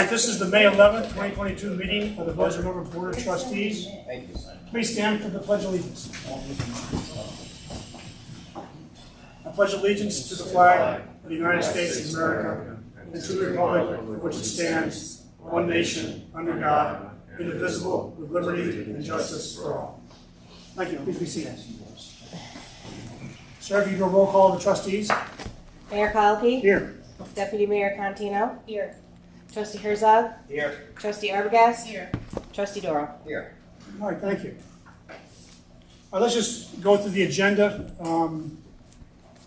right, this is the May 11th, 2022 meeting of the Village of Millbrook Board of Trustees. Please stand for the Pledge of Allegiance. I pledge allegiance to the flag of the United States of America and to the republic for which it stands, one nation, under God, indivisible, with liberty and justice for all. Thank you. Please be seated. Sir, if you do a roll call of the trustees. Mayor Colopy? Here. Deputy Mayor Contino? Here. Trustee Herzog? Here. Trustee Arbogast? Here. Trustee Doro? Here. All right, thank you. All right, let's just go through the agenda.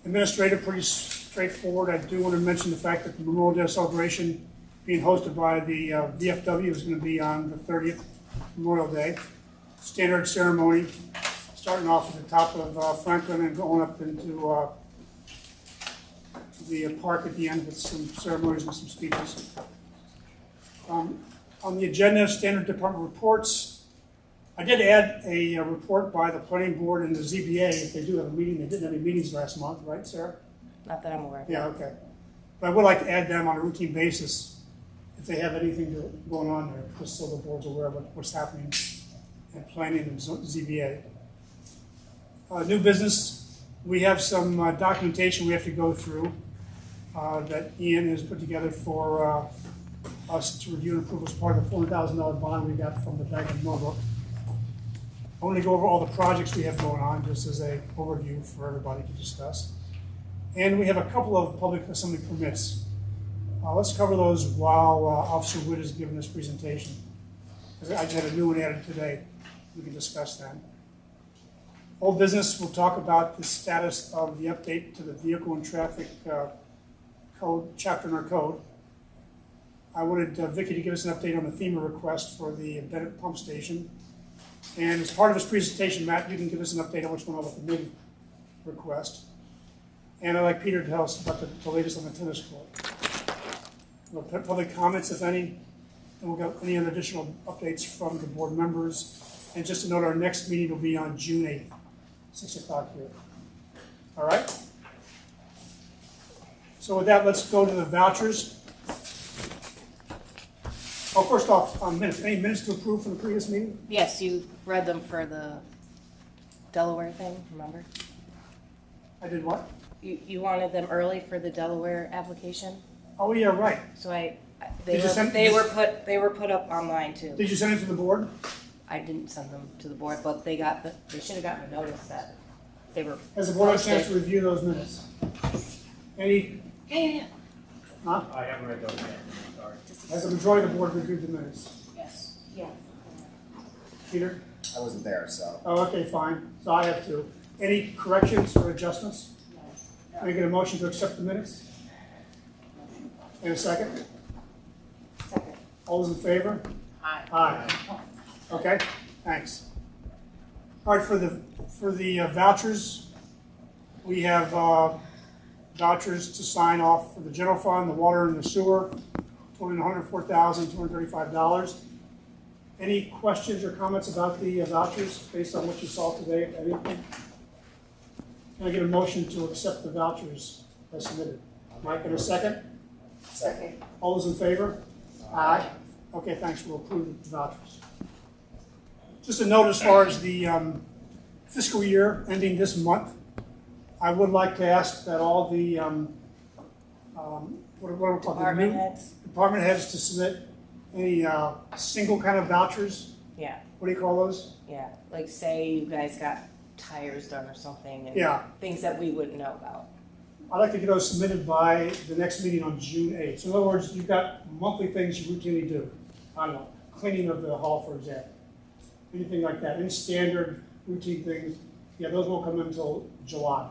Administrative, pretty straightforward. I do want to mention the fact that the Memorial Day celebration being hosted by the VFW is going to be on the 30th, Memorial Day. Standard ceremony, starting off at the top of Franklin and going up into the park at the end with some ceremonies and some speeches. On the agenda, standard department reports. I did add a report by the planning board and the ZBA if they do have a meeting. They didn't have any meetings last month, right, Sarah? Not that I'm aware of. Yeah, okay. But I would like to add them on a routine basis if they have anything going on there, just so the board's aware of what's happening at planning and ZBA. New business, we have some documentation we have to go through that Ian has put together for us to review and approve as part of the $400,000 bond we got from the Bank of Millbrook. I want to go over all the projects we have going on just as an overview for everybody to discuss. And we have a couple of public assembly permits. Let's cover those while Officer Witt is giving this presentation. I just had a new one added today. We can discuss that. Old business, we'll talk about the status of the update to the vehicle and traffic code, chapter in our code. I wanted Vicki to give us an update on the FEMA request for the Bennett pump station. And as part of his presentation, Matt, you can give us an update on what's going on with the MIG request. And I'd like Peter to tell us about the latest on the tennis court. We'll put public comments, if any, and we'll get any other additional updates from the board members. And just to note, our next meeting will be on June 8th, 6 o'clock here. All right? So with that, let's go to the vouchers. Oh, first off, minutes. Any minutes to approve from the previous meeting? Yes, you read them for the Delaware thing, remember? I did what? You wanted them early for the Delaware application? Oh, yeah, right. So they were put up online too. Did you send it to the board? I didn't send them to the board, but they should have gotten a notice that they were Has the board had a posted. chance to review those minutes? Any? Yeah. Huh? I haven't read those yet. Sorry. Has the majority of the board reviewed the minutes? Yes. Yeah. Peter? I wasn't there, so. Oh, okay, fine. So I have two. Any corrections or adjustments? No. Can I get a motion to accept the minutes? And a second? Second. All those in favor? Aye. Aye. Okay, thanks. All right, for the vouchers, we have vouchers to sign off for the general fund, the water and the sewer, totaling $104,235. Any questions or comments about the vouchers based on what you saw today, if anything? Can I get a motion to accept the vouchers as submitted? Mike, in a second? Second. All those in favor? Aye. Okay, thanks. We'll approve the vouchers. Just a note as far as the fiscal year ending this month, I would like to ask that all the department heads to submit any single kind of vouchers. Yeah. What do you call those? Yeah. Like say you guys got tires done or something and Yeah. things that we wouldn't know about. I'd like to get those submitted by the next meeting on June 8th. So in other words, you've got monthly things you routinely do. I don't know, cleaning of the hall, for example. Anything like that, any standard routine things, yeah, those won't come until July.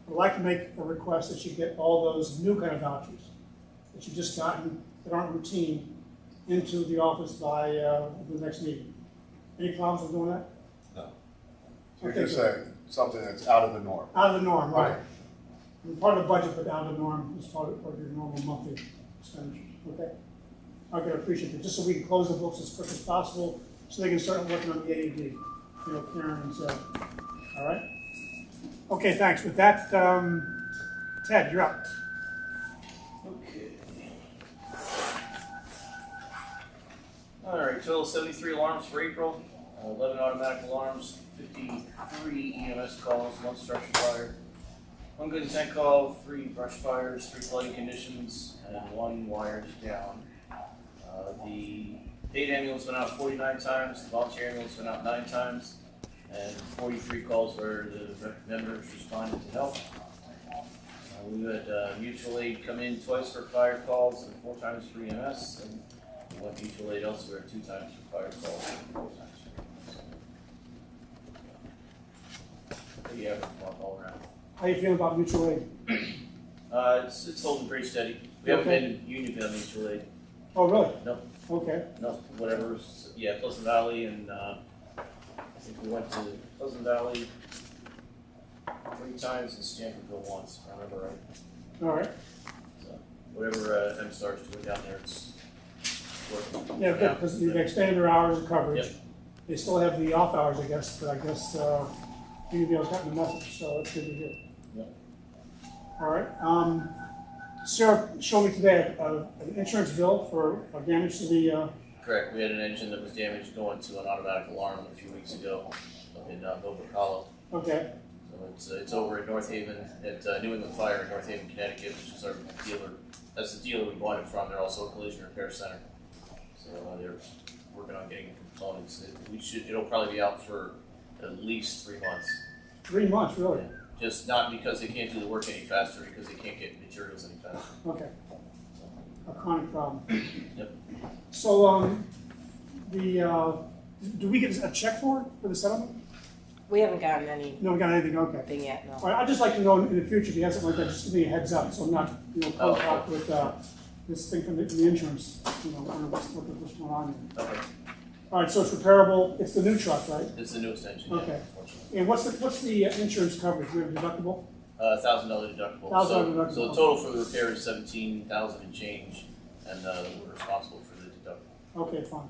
I'd like to make a request that you get all those new kind of vouchers that you've just gotten that aren't routine into the office by the next meeting. Any problems with doing that? No. So Okay, you're just saying something that's out of the norm. Out of the norm, right. Okay. I mean, part of the budget, but out of the norm is part of your normal monthly expenditures, okay? Okay, I appreciate it, just so we can close the books as quick as possible, so they can start working on the AED, you know, Karen and Sarah. All right? Okay, thanks. With that, Ted, you're up. Okay. total of 73 alarms for April, 11 automatic alarms, 53 EMS calls, 1 structure fire, 1 good intent call, 3 brush fires, 3 flooding conditions, and 1 wired down. The paid ambulance went out 49 times, the volunteer ambulance went out 9 times, and 43 calls where the members responded to help. We had mutual aid come in twice for fire calls and 4 times for EMS, and we went mutual aid elsewhere 2 times for fire calls and 4 times for EMS. Pretty average month all around. How you feeling about mutual aid? It's holding pretty steady. We haven't Okay. been union on mutual aid. Oh, really? No, Okay. no, whatever's, yeah, Pleasant Valley and, I think we went to Pleasant Valley 3 times and Stanfordville once, if I remember right. All right. So, whatever, MSTAR's doing down there, it's working. Yeah, good, because they've expanded their hours of coverage. Yep. They still have the off hours, I guess, but I guess, UVL's gotten the message, so that's good to hear. Yep. All right. Sarah showed me today an insurance bill for damage to the, Correct, we had an engine that was damaged going to an automatic alarm a few weeks ago up in Millbrook Hollow. okay, So it's over at North Haven, at New England Fire in North Haven, Connecticut, which is our dealer. That's the dealer we bought it from. They're also a collision repair center. So they're working on getting components. It'll probably be out for at least 3 months. 3 months, really? Yeah. Just not because they can't do the work any faster, because they can't get materials any faster. Okay. A chronic problem. Yep. So, do we get a check for the settlement? We haven't gotten anything No, we got anything, okay. yet, no. All right, I'd just like to know in the future, if you have something like that, just give me a heads up, so I'm not, Oh, caught with, this thing from the insurance, I don't know what's going on here. Okay. All right, so it's repairable, it's the new truck, right? It's the newest engine, Okay. unfortunately. And what's the insurance coverage, we have deductible? $1,000 deductible. $1,000 So deductible. the total for the repair is 17,000 and change, and we're responsible for the deductible. Okay, fine.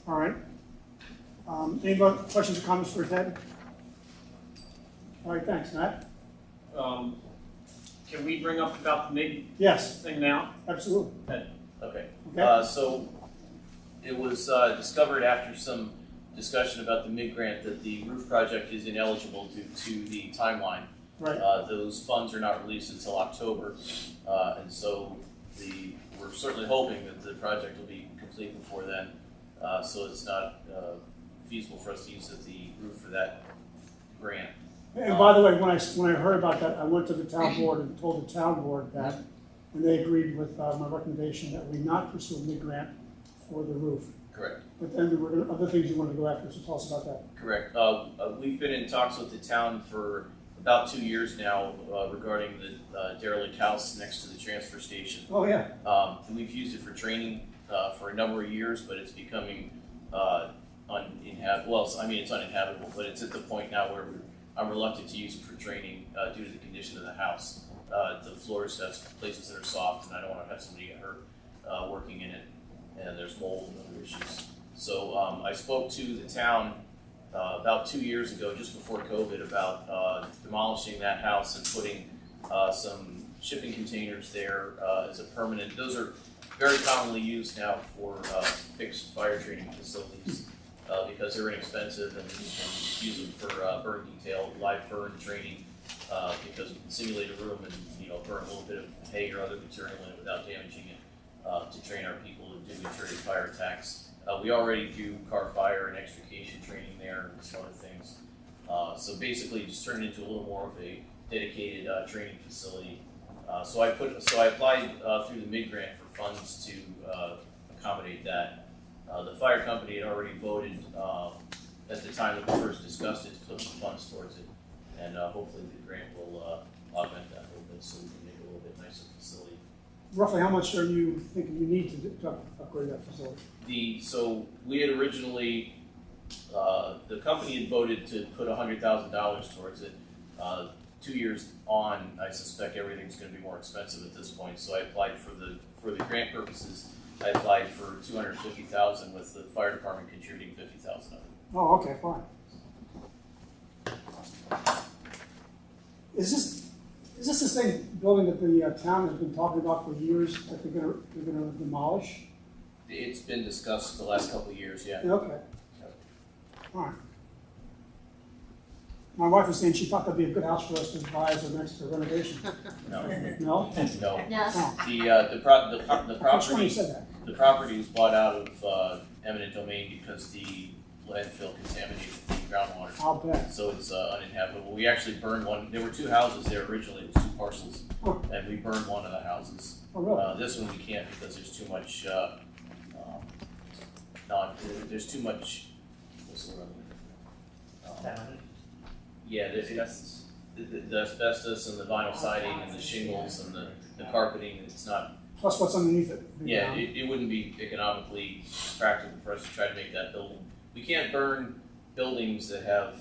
All right. Any other questions or comments for Ted? All right, thanks, Matt. Can we bring up about the MIG Yes, thing now? absolutely. Okay. Okay. So it was discovered after some discussion about the MIG grant that the roof project is ineligible due to the timeline. Right. Those funds are not released until October, and so we're certainly hoping that the project will be complete before then. So it's not feasible for us to use the roof for that grant. And by the way, when I heard about that, I went to the town board and told the town board that, and they agreed with my recommendation that we not pursue a MIG grant for the roof. Correct. But then there were other things you wanted to go after, so tell us about that. Correct. We've been in talks with the town for about 2 years now regarding the derelict house next to the transfer station. Oh, yeah. We've used it for training for a number of years, but it's becoming uninhabitable. Well, I mean, it's uninhabitable, but it's at the point now where I'm reluctant to use it for training due to the condition of the house. The floors have places that are soft, and I don't want to have somebody get hurt working in it, and there's mold and other issues. So I spoke to the town about 2 years ago, just before COVID, about demolishing that house and putting some shipping containers there as a permanent. Those are very commonly used now for fixed fire training facilities because they're inexpensive, and you can use them for burn detail, live burn training, because we can simulate a room and burn a little bit of hay or other material in it without damaging it to train our people to do interior fire attacks. We already do car fire and extrication training there and some other things. So basically, just turn it into a little more of a dedicated training facility. So I applied through the MIG grant for funds to accommodate that. The fire company had already voted at the time that we first discussed it to put some funds towards it, and hopefully the grant will augment that a little bit so we can make it a little bit nicer facility. Roughly how much are you thinking you need to upgrade that facility? So we had originally, the company had voted to put $100,000 towards it. 2 years on, I suspect everything's going to be more expensive at this point. So I applied for the grant purposes. I applied for $250,000 with the fire department contributing $50,000 of it. Oh, okay, fine. Is this the same building that the town has been talking about for years that they're gonna demolish? It's been discussed the last couple of years, yeah. Yeah, okay. All right. My wife was saying she thought that'd be a good house for us to buy as a next renovation. No, No? no. Yes. Oh, The I could have sworn you property, said that. the property was bought out of eminent domain because the landfill contaminated the groundwater. I'll bet. So it's uninhabitable. We actually burned one. There were two houses there originally. It was two parcels, Oh, and we burned one of the houses. oh, really? This one we can't because there's too much. There's too much. What's the word? Yeah, the asbestos and the vinyl siding and the shingles and the carpeting. It's not. Plus what's underneath it. Yeah, it wouldn't be economically practical for us to try to make that building. We can't burn buildings that have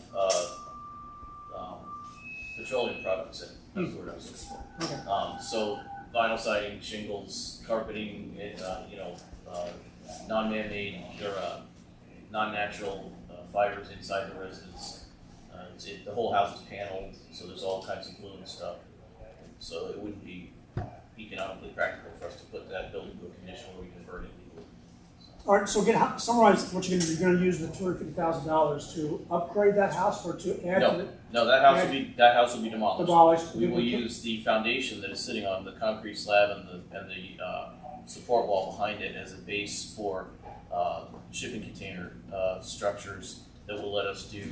petroleum products in it. That's the word I was looking for. Okay. So vinyl siding, shingles, carpeting, non-man-made or non-natural fibers inside the residence. The whole house is paneled, so there's all kinds of glue and stuff. So it wouldn't be economically practical for us to put that building to a condition where we can burn it legally. All right, so summarize what you're gonna do. You're gonna use the $250,000 to upgrade that house or to add to it? No, that house will be demolished. Demolished. We will use the foundation that is sitting on the concrete slab and the support wall behind it as a base for shipping container structures that will let us do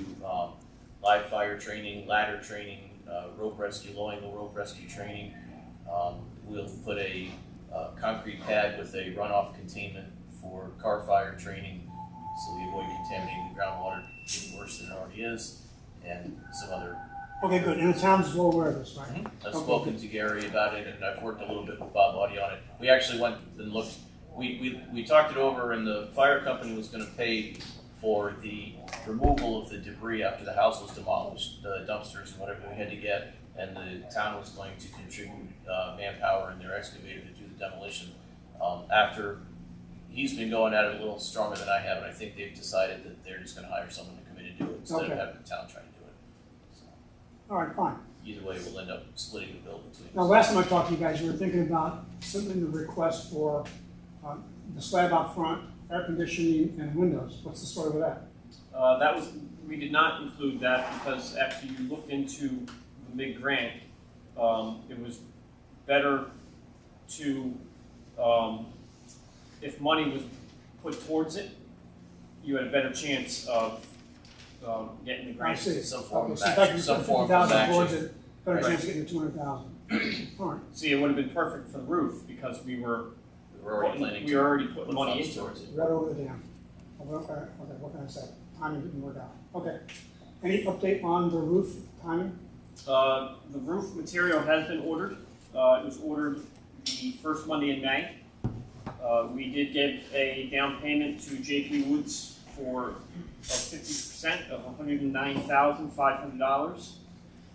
live fire training, ladder training, rope rescue, low angle rope rescue training. We'll put a concrete pad with a runoff containment for car fire training, so we avoid contaminating the groundwater getting worse than it already is, and some other. Okay, good. And the town's well aware of this, right? I've spoken to Gary about it, and I've worked a little bit with Bob Audie on it. We actually went and looked. We talked it over, and the fire company was going to pay for the removal of the debris after the house was demolished, the dumpsters and whatever we had to get, and the town was going to contribute manpower and their excavator to do the demolition. After he's been going at it a little stronger than I have, and I think they've decided that they're just going to hire someone to come in and do it instead of having the town try to do it. So, All right, fine. either way, we'll end up splitting the bill between us. Now, last time I talked to you guys, you were thinking about submitting the request for the slab out front, air conditioning, and windows. What's the story with that? We did not include that because after you looked into the big grant, it was better to, if money was put towards it, you had a better chance of getting the I grant. see. Some form of Okay, so in fact, action, you some put form of 50,000 towards action. it, better Right. chance of getting the 200,000. All right. See, it would have been perfect for the roof because we were We're already planning we to were already put putting money funds into towards it. it. Right over the dam. Okay, what can I say? Timing didn't work out. Okay. Any update on the roof timing? The roof material has been ordered. It was ordered the first Monday in May. We did give a down payment to JP Woods for 50% of $109,500.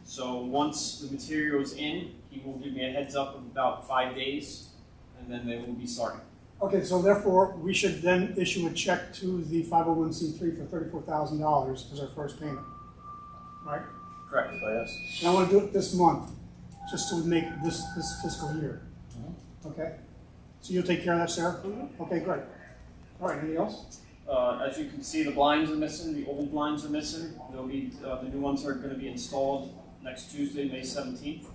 So once the material is in, he will give me a heads up of about 5 days, and then they will be starting. Okay, so therefore, we should then issue a check to the 501c3 for $34,000 as our first payment, right? Correct. By us. And I want to do it this month, just to make this fiscal year. Okay? So you'll take care of that, Sarah? Okay, great. All right, anything else? As you can see, the blinds are missing. The old blinds are missing. They'll be the new ones are going to be installed next Tuesday, May 17th.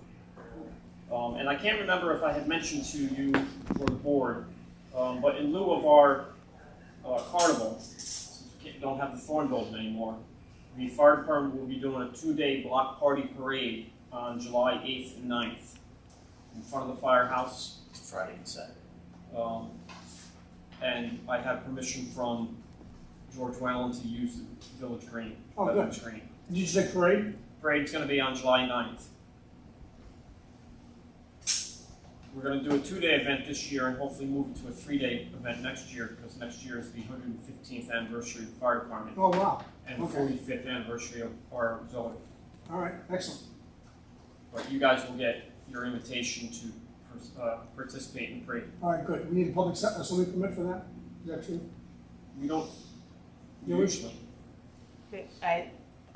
And I can't remember if I had mentioned to you or the board, but in lieu of our carnival, since we don't have the Thorn Building anymore, the fire department will be doing a 2-day block party parade on July 8th and 9th in front of the firehouse. Friday and Saturday. And I have permission from George Whalen to use the village green. Oh, good. Veterans Green. Did you say parade? Parade's going to be on July 9th. We're going to do a 2-day event this year and hopefully move it to a 3-day event next year because next year is the 115th anniversary of the fire department Oh, wow. and the Okay. 45th anniversary of our auxiliary. All right, excellent. But you guys will get your invitation to participate in the parade. All right, good. We need a public assembly permit for that? Is that true? We don't Yeah, usually.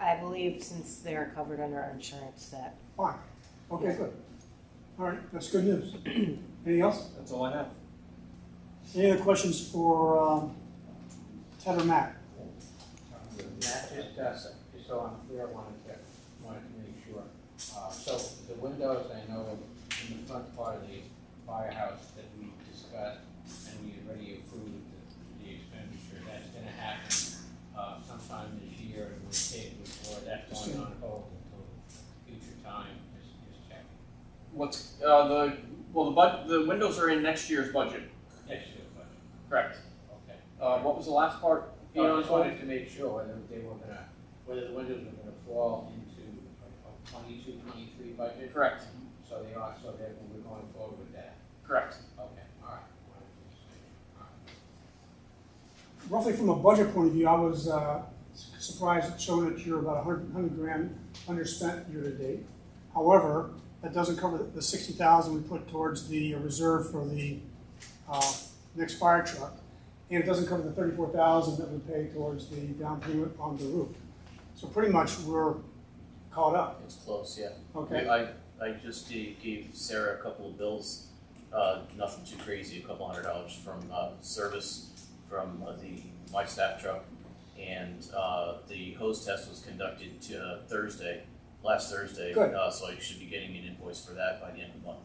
I believe since they're covered under our insurance that, Fine. Okay, good. All right, that's good news. Anything else? That's all I have. Any other questions for Ted or Matt? Matt, just so I'm clear, wanted to make sure. So the windows, I know in the front part of the firehouse that we discussed and we already approved the expenditure, that's gonna happen sometime this year, and we'll take before that's going on hold until future time, just check. What's, the windows are in next year's budget, Next year's budget, correct. okay. What was the last part? I just wanted to make sure whether whether the windows were gonna fall into a 22, 23 budget. Correct, So they are, so that we're going forward with that. correct. Okay, all right. All right. Roughly from a budget point of view, I was surprised at showing that you're about 100 grand underspent year to date. However, that doesn't cover the 60,000 we put towards the reserve for the next fire truck. And it doesn't cover the 34,000 that we pay towards the down payment on the roof. So pretty much we're caught up. It's close, yeah. Okay. I just gave Sarah a couple of bills, nothing too crazy, a couple $100 from service from my staff truck. And the hose test was conducted last Thursday. Good. So I should be getting an invoice for that by the end of the month.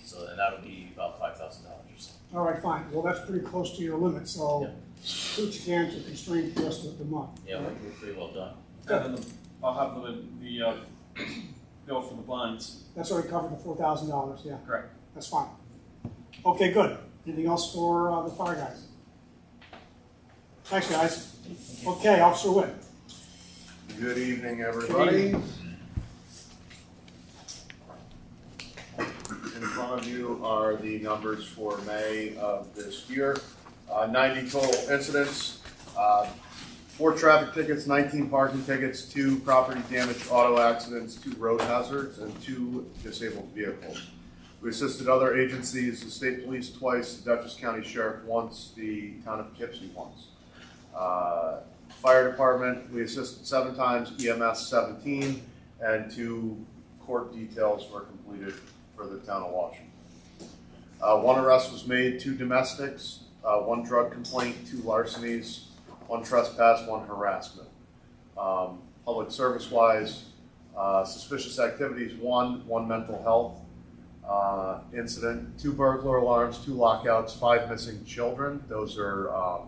So, and that'll be about $5,000 or so. All right, fine. Well, that's pretty close to your limit, so Yeah. do what you can to constrain the rest of the month. Yeah, we're pretty well done. And then I'll have the bill for the blinds. That's already covered the $4,000, yeah. Correct. That's fine. Okay, good. Anything else for the fire guys? Thanks, guys. Okay, Officer Witt. Good evening, everybody. In front of you are the numbers for May of this year. 90 total incidents, 4 traffic tickets, 19 parking tickets, 2 property damage auto accidents, 2 road hazards, and 2 disabled vehicles. We assisted other agencies, the state police twice, the Dutchess County Sheriff once, the town of Poughkeepsie once. Fire department, we assisted 7 times, EMS 17, and 2 court details were completed for the town of Washington. 1 arrest was made, 2 domestics, 1 drug complaint, 2 larcenies, 1 trespass, 1 harassment. Public service-wise, suspicious activities, 1 mental health incident, 2 burglar alarms, 2 lockouts, 5 missing children. Those are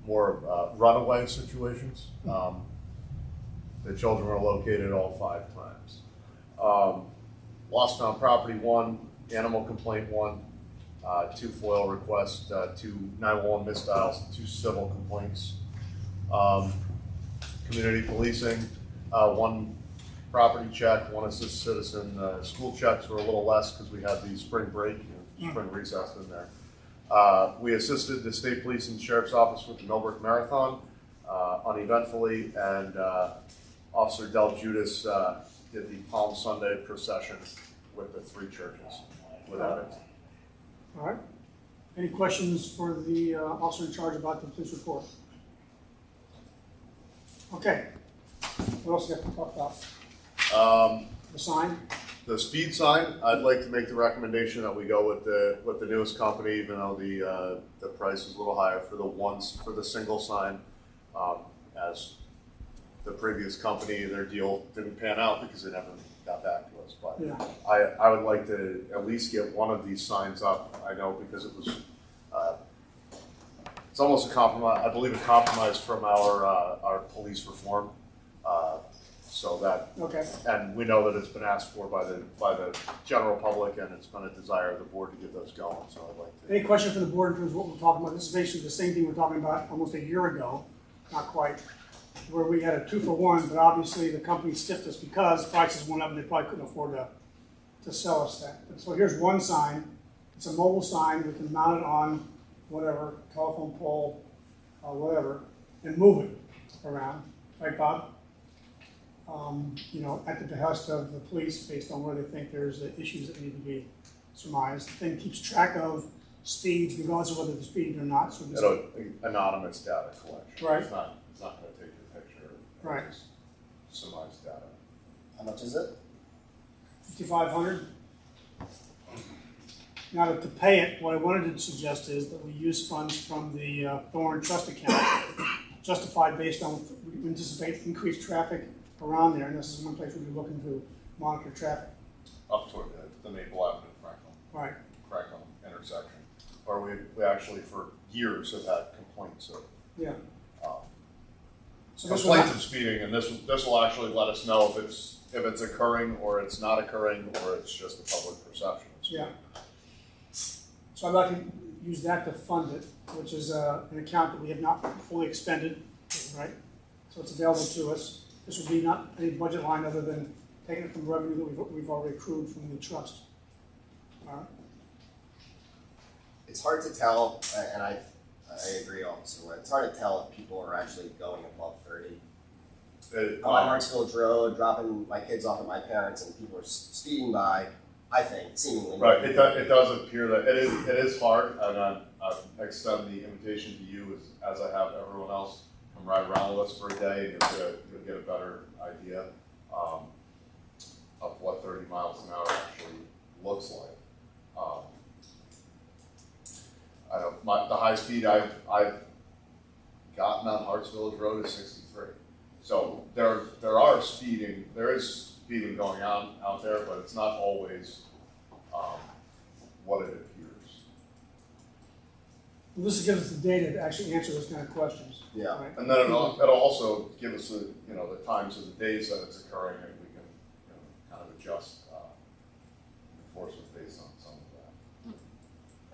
more runaway situations. The children were located all 5 times. Lost found property 1, animal complaint 1, 2 FOIL requests, 2 911 misdials, 2 civil complaints. Community policing, 1 property check, 1 assist citizen. School checks were a little less because we had the spring break, spring recess in there. We assisted the state police and sheriff's office with the Millbrook Marathon uneventfully, and Officer Del Judas did the Palm Sunday procession with the 3 churches without it. All right. Any questions for the officer in charge about the police report? Okay. What else do you have to talk about? The sign? The speed sign, I'd like to make the recommendation that we go with the newest company, even though the price is a little higher for the single sign, as the previous company, their deal didn't pan out because they never got back to us. But Yeah. I would like to at least get one of these signs up. I know because it was it's almost a compromise. I believe a compromise from our police reform. So that, Okay. and we know that it's been asked for by the general public, and it's been a desire of the board to get those going, so I'd like to. Any question for the board in terms of what we're talking about? This is basically the same thing we were talking about almost a year ago, not quite, where we had a 2-for-1, but obviously the company stiffed us because prices went up and they probably couldn't afford to sell us that. And so here's one sign. It's a mobile sign. We can mount it on whatever, telephone pole or whatever, and move it around. Right, Bob? At the behest of the police based on where they think there's issues that need to be surmised. The thing keeps track of speeds, regardless of whether they're speeding or not. So this, Anonymous data collection. Right. It's not going to take your picture. Right. Just surmise data. How much is it? 5,500. Now, to pay it, what I wanted to suggest is that we use funds from the Thorn Trust account, justified based on, we anticipate increased traffic around there, and this is one place we'll be looking to monitor traffic. Up toward the Maple Avenue, Right. Franklin intersection, where we actually for years have had complaints of Yeah. um, So this complaints will of speeding, and this will actually let us know if it's occurring or it's not occurring or it's just a public perception of speeding. Yeah. So I'd like to use that to fund it, which is an account that we have not fully expended, right? So it's available to us. This would be not any budget line other than taking it from revenue that we've already accrued from the trust. All right. It's hard to tell, and I agree, Officer Webb. It's hard to tell if people are actually going above 30. On Hartsville Road, dropping my kids off at my parents, and people are speeding by. I think seemingly. Right. It does appear that it is hard, and I extend the invitation to you as I have everyone else come ride around with us for a day, and you'll get a better idea of what 30 miles an hour actually looks like. I know the high speed I've gotten on Hartsville Road is 63. So there is speeding going on out there, but it's not always what it appears. Well, this gives us the data to actually answer those kind of questions. Yeah. Right? And then it'll also give us the times of the days that it's occurring, and we can kind of adjust enforcement based on some of that.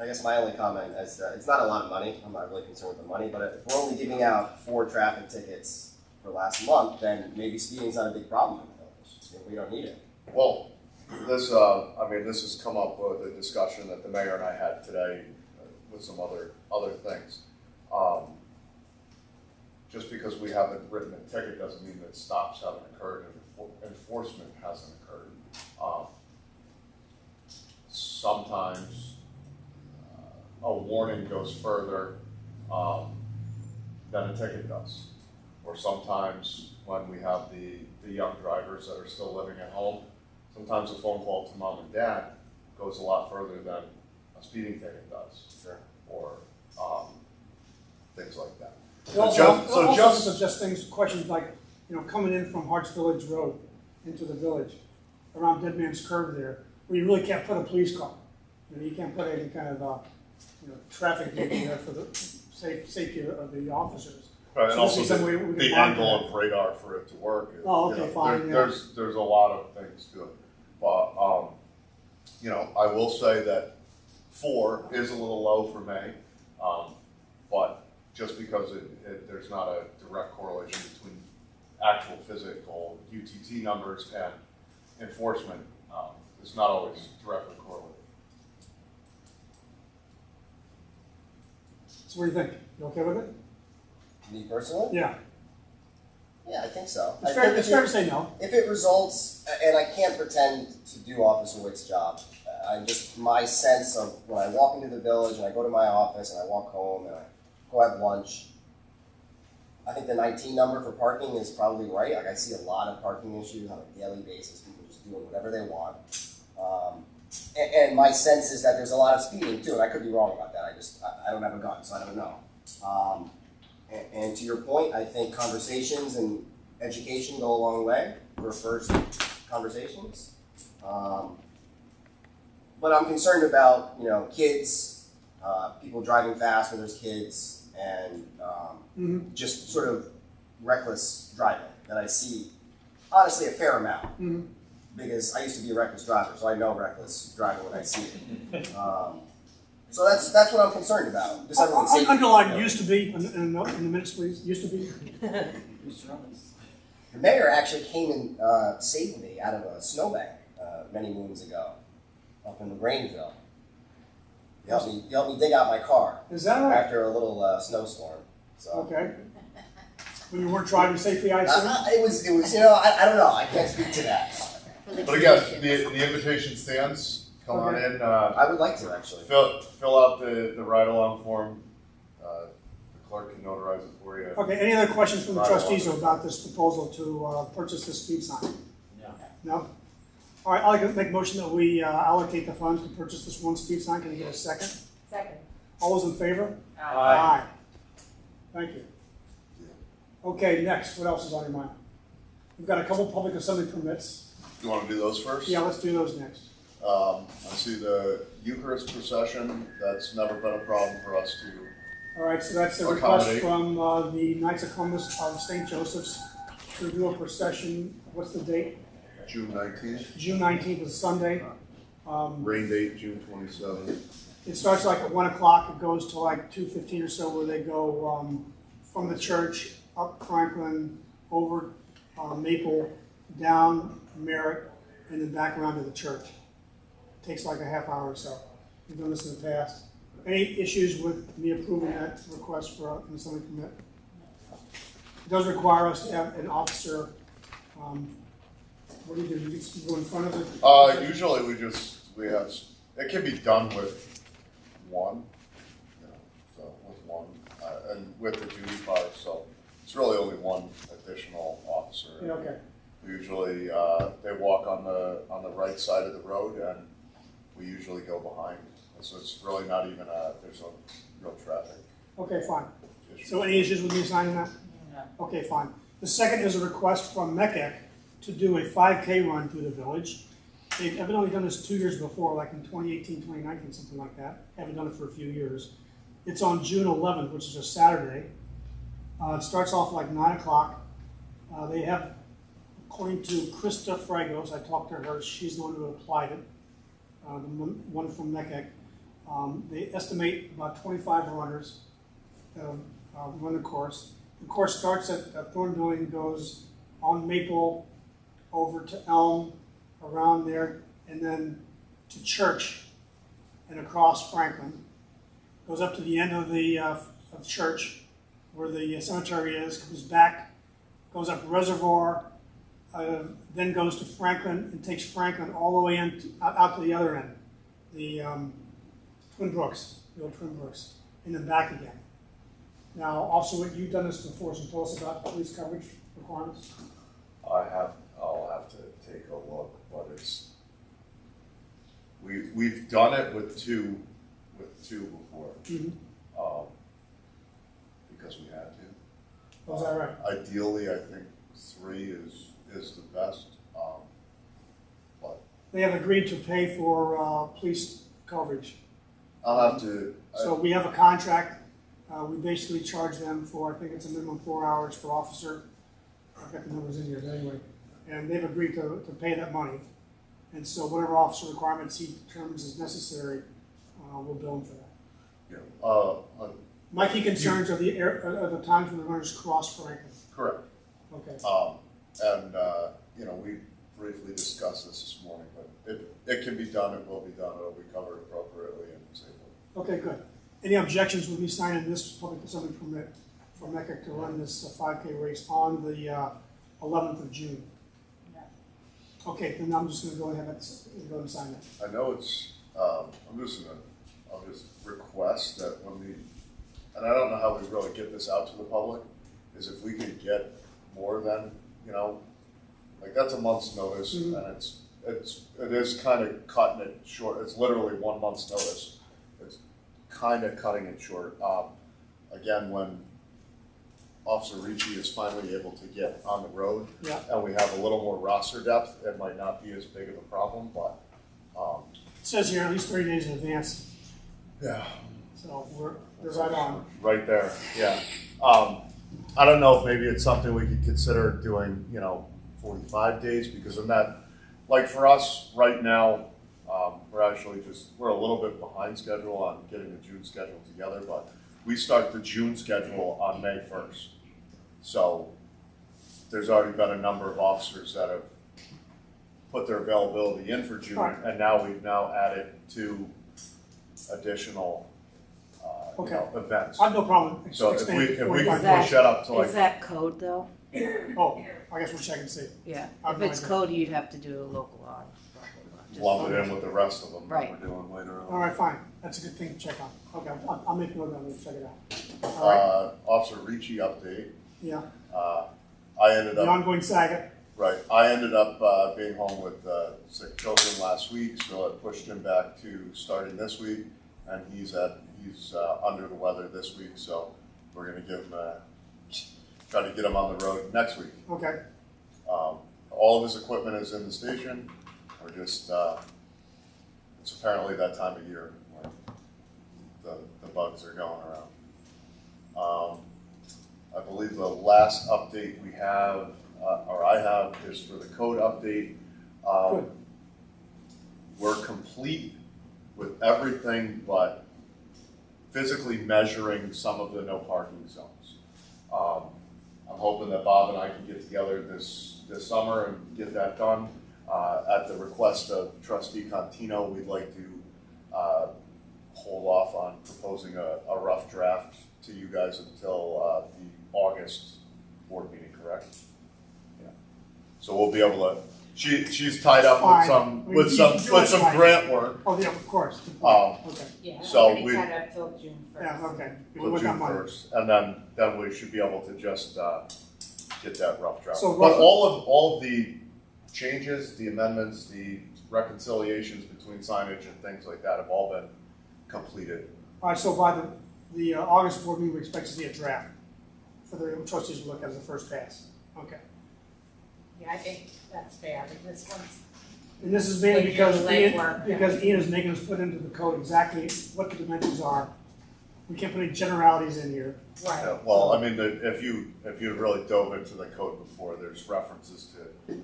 I guess my only comment is that it's not a lot of money. I'm not really concerned with the money, but if we're only giving out 4 traffic tickets for last month, then maybe speeding's not a big problem in the village. We don't need it. Well, this has come up with a discussion that the mayor and I had today with some other things. Just because we haven't written a ticket doesn't mean that stops haven't occurred and enforcement hasn't occurred. Sometimes a warning goes further than a ticket does. Or sometimes when we have the young drivers that are still living at home, sometimes a phone call to mom and dad goes a lot further than a speeding ticket does. Sure. Or things like that. It also suggests things, questions like, coming in from Harts Village Road into the village, around Dead Man's Curve there, where you really can't put a police car. You can't put any kind of traffic vehicle there for the safety of the officers. Right, and So also this is some way we can the monitor angle that. of radar for it to work. Oh, okay, fine, yeah. There's a lot of things to it. But, I will say that 4 is a little low for May. But just because there's not a direct correlation between actual physical UTT numbers and enforcement, it's not always directly correlated. So what do you think? You okay with it? Me personally? Yeah. Yeah, I think so. It's fair to say no. If it results, and I can't pretend to do Officer Wick's job, my sense of when I walk into the village and I go to my office and I walk home and I go have lunch, I think the 19 number for parking is probably right. Like I see a lot of parking issues on a daily basis, people just doing whatever they want. And my sense is that there's a lot of speeding too, and I could be wrong about that. I don't have a gun, so I don't know. And to your point, I think conversations and education go a long way for first conversations. But I'm concerned about, kids, people driving fast when there's kids, and just sort of reckless driving that I see, honestly, a fair amount. Because I used to be a reckless driver, so I know reckless driving when I see it. So that's what I'm concerned about. Just everyone's safety. Underline used to be in the minutes, please. Used to be. The mayor actually came and saved me out of a snowbank many moons ago up in Grangeville. He helped me dig out my car Is that right? after a little snowstorm. So. Okay. When you weren't driving safely, I assume. It was I don't know. I can't speak to that. But again, the invitation stands. Come on in. I would like to actually. Fill out the ride-along form. The clerk can notarize it for you. Okay. Any other questions from the Right trustees along. about this proposal to purchase this speed sign? No. No. All right, I'd like to make a motion that we allocate the funds to purchase this one speed sign. Can I get a second? Second. All those in favor? Aye. Thank you. Okay, next, what else is on your mind? We've got a couple public assembly permits. You want to do those first? Yeah, let's do those next. I see the Eucharist procession. That's never been a problem for us to. All right, so that's a request Accommodate. from the Knights of Columbus of St. Joseph's to do a procession. What's the date? June 19th. June 19th is Sunday. Rain date June 27th. It starts like at 1 o'clock. It goes to like 2:15 or so, where they go from the church up Franklin, over Maple, down Merritt, and then back around to the church. It takes like a half hour or so. We've done this in the past. Any issues with me approving that request for an assembly permit? It does require us to have an officer. What do? You just go in front of it? Usually we have, it can be done with one, so with one, and with the duty car, so it's really only one additional officer. Yeah, okay. Usually, they walk on the right side of the road, and we usually go behind. So it's really not even there's no real traffic Okay, fine. issue. So any issues with me signing that? No. Okay, fine. The second is a request from MECAC to do a 5K run through the village. They've evidently done this 2 years before, like in 2018, 2019, something like that. Haven't done it for a few years. It's on June 11th, which is a Saturday. It starts off like 9 o'clock. They have, according to Krista Fragos, I talked to her, she's the one who applied it, the one from MECAC. They estimate about 25 runners that'll run the course. The course starts at Thornville and goes on Maple, over to Elm, around there, and then to Church and across Franklin. Goes up to the end of the of Church, where the cemetery is, comes back, goes up Reservoir, then goes to Franklin and takes Franklin all the way out to the other end, the Twin Brooks, the old Twin Brooks, and then back again. Now, Officer Witt, you've done this before, so tell us about police coverage requirements. I'll have to take a look, but we've done it with two before, because we had to. Oh, is that right? Ideally, I think 3 is the best, but They have agreed to pay for police coverage. I'll have to. So we have a contract. We basically charge them for, I think it's a minimum 4 hours per officer. I've got the numbers in here, but anyway. And they've agreed to pay that money. And so whatever officer requirements he determines is necessary, we'll bill him for that. My key concerns are the times when the runners cross Franklin. Correct. Okay. We briefly discussed this morning, but it can be done. It will be done. It'll be covered appropriately and safely. Okay, good. Any objections with me signing this public assembly permit for MECA to run this 5K race on the 11th of June? No. Okay, then I'm just going to go ahead and sign that. I know it's. I'll just request that when we, and I don't know how we really get this out to the public, is if we could get more than, like that's a month's notice, and it is kind of cutting it short. It's literally 1 month's notice. It's kind of cutting it short. Again, when Officer Ricci is finally able to get on the road, Yeah. and we have a little more roster depth, it might not be as big of a problem, but It says here at least 30 days in advance, yeah. so we're right on. Right there, yeah. I don't know if maybe it's something we could consider doing, 45 days, because in that, like for us right now, we're a little bit behind schedule on getting the June schedule together, but we start the June schedule on May 1st. So there's already been a number of officers that have put their availability in for June, Right. and now we've added 2 additional events. I have no problem So if expanding we to can 45 that- push that up to Is that code though? Oh, I guess we'll check and see. Yeah. I have If no it's idea. code, you'd have to do a local law. Just- lump it in with the rest of them that Right. we're doing later on. All right, fine. That's a good thing to check on. Okay, I'll make note of that and check it out. All right, Officer Ricci update. yeah. I ended The up, ongoing saga. Right, I ended up being home with sick children last week, so I pushed him back to starting this week, and he's under the weather this week, so we're gonna give him try to get him on the road next week. Okay, All of his equipment is in the station. We're just it's apparently that time of year when the bugs are going around. I believe the last update we have, or I have, is for the code update. Good. We're complete with everything but physically measuring some of the no parking zones. I'm hoping that Bob and I can get together this summer and get that done. At the request of Trustee Contino, we'd like to hold off on proposing a rough draft to you guys until the August board meeting, correct? Yeah. So we'll be able to. She's tied up Fine. with some Fine. grant work. Oh, yeah, of course. Good point. Okay, Yeah, So already we- tied up till June first. yeah, okay. Till With that June money. 1st, and then we should be able to just get that rough draft. So But rough- all of the changes, the amendments, the reconciliations between signage and things like that have all been completed. All right, so by the August board meeting, we expect to see a draft for the trustees to look at as a first pass. Okay. Yeah, I think that's fair, but this one's, And this is mainly Like because your Ian, legwork, yeah. because Ian is making us put into the code exactly what the dimensions are. We can't put any generalities in here. right. Yeah, well, I mean, if you really dove into the code before, there's references to,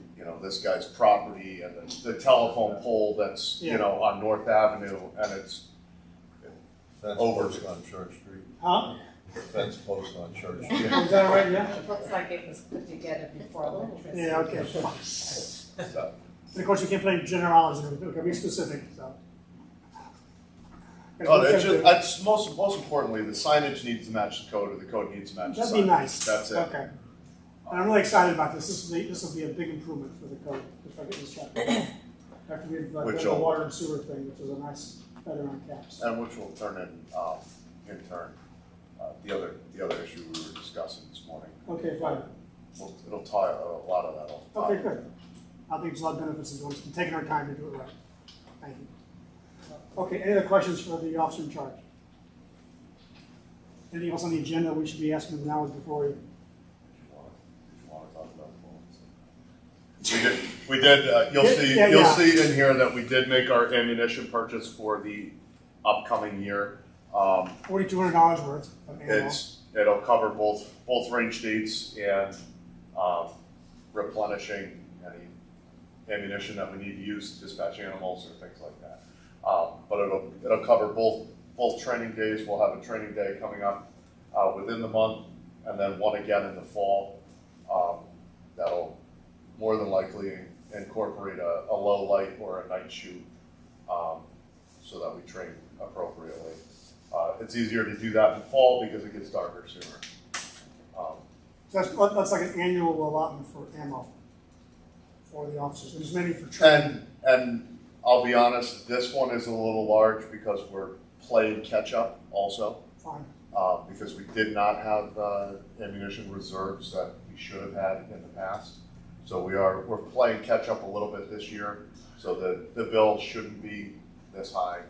this guy's property and the telephone pole that's, Yeah. on North Avenue, and it's Fence Over. post on Church Street. Huh? The fence post on Church Street. Is that all right, yeah? It looks like it was put together before electricity. Yeah, okay. so. And of course, you can't put any generalities in it, okay, be specific, so. No, that's most importantly, the signage needs to match the code, or the code needs to match the signage. That'd be nice. That's it. Okay. And I'm really excited about this. This will be a big improvement for the code, if I get this checked. After we've done Which the will- water and sewer thing, which is a nice, better on caps. And which will turn in turn, the other issue we were discussing this morning. Okay, fine. It'll tie a lot of that off. Okay, good. I think there's a lot of benefits in doing this, and taking our time to do it right. Thank you. Okay, any other questions for the officer in charge? Anything else on the agenda we should be asking now before we? If you want to talk about bullets. We did, you'll see in here that we did make our ammunition purchase for the upcoming year. $4,200 worth of ammo. It'll cover both range dates and replenishing any ammunition that we need to use to dispatch animals or things like that. But it'll cover both training days. We'll have a training day coming up within the month, and then one again in the fall. That'll more than likely incorporate a low light or a night shoot, so that we train appropriately. It's easier to do that in the fall because it gets darker sooner. So that's like an annual allotment for ammo for the officers. There's many for training. And I'll be honest, this one is a little large because we're playing catch up also. Fine. Because we did not have ammunition reserves that we should have had in the past. So we're playing catch up a little bit this year. So the bill shouldn't be this high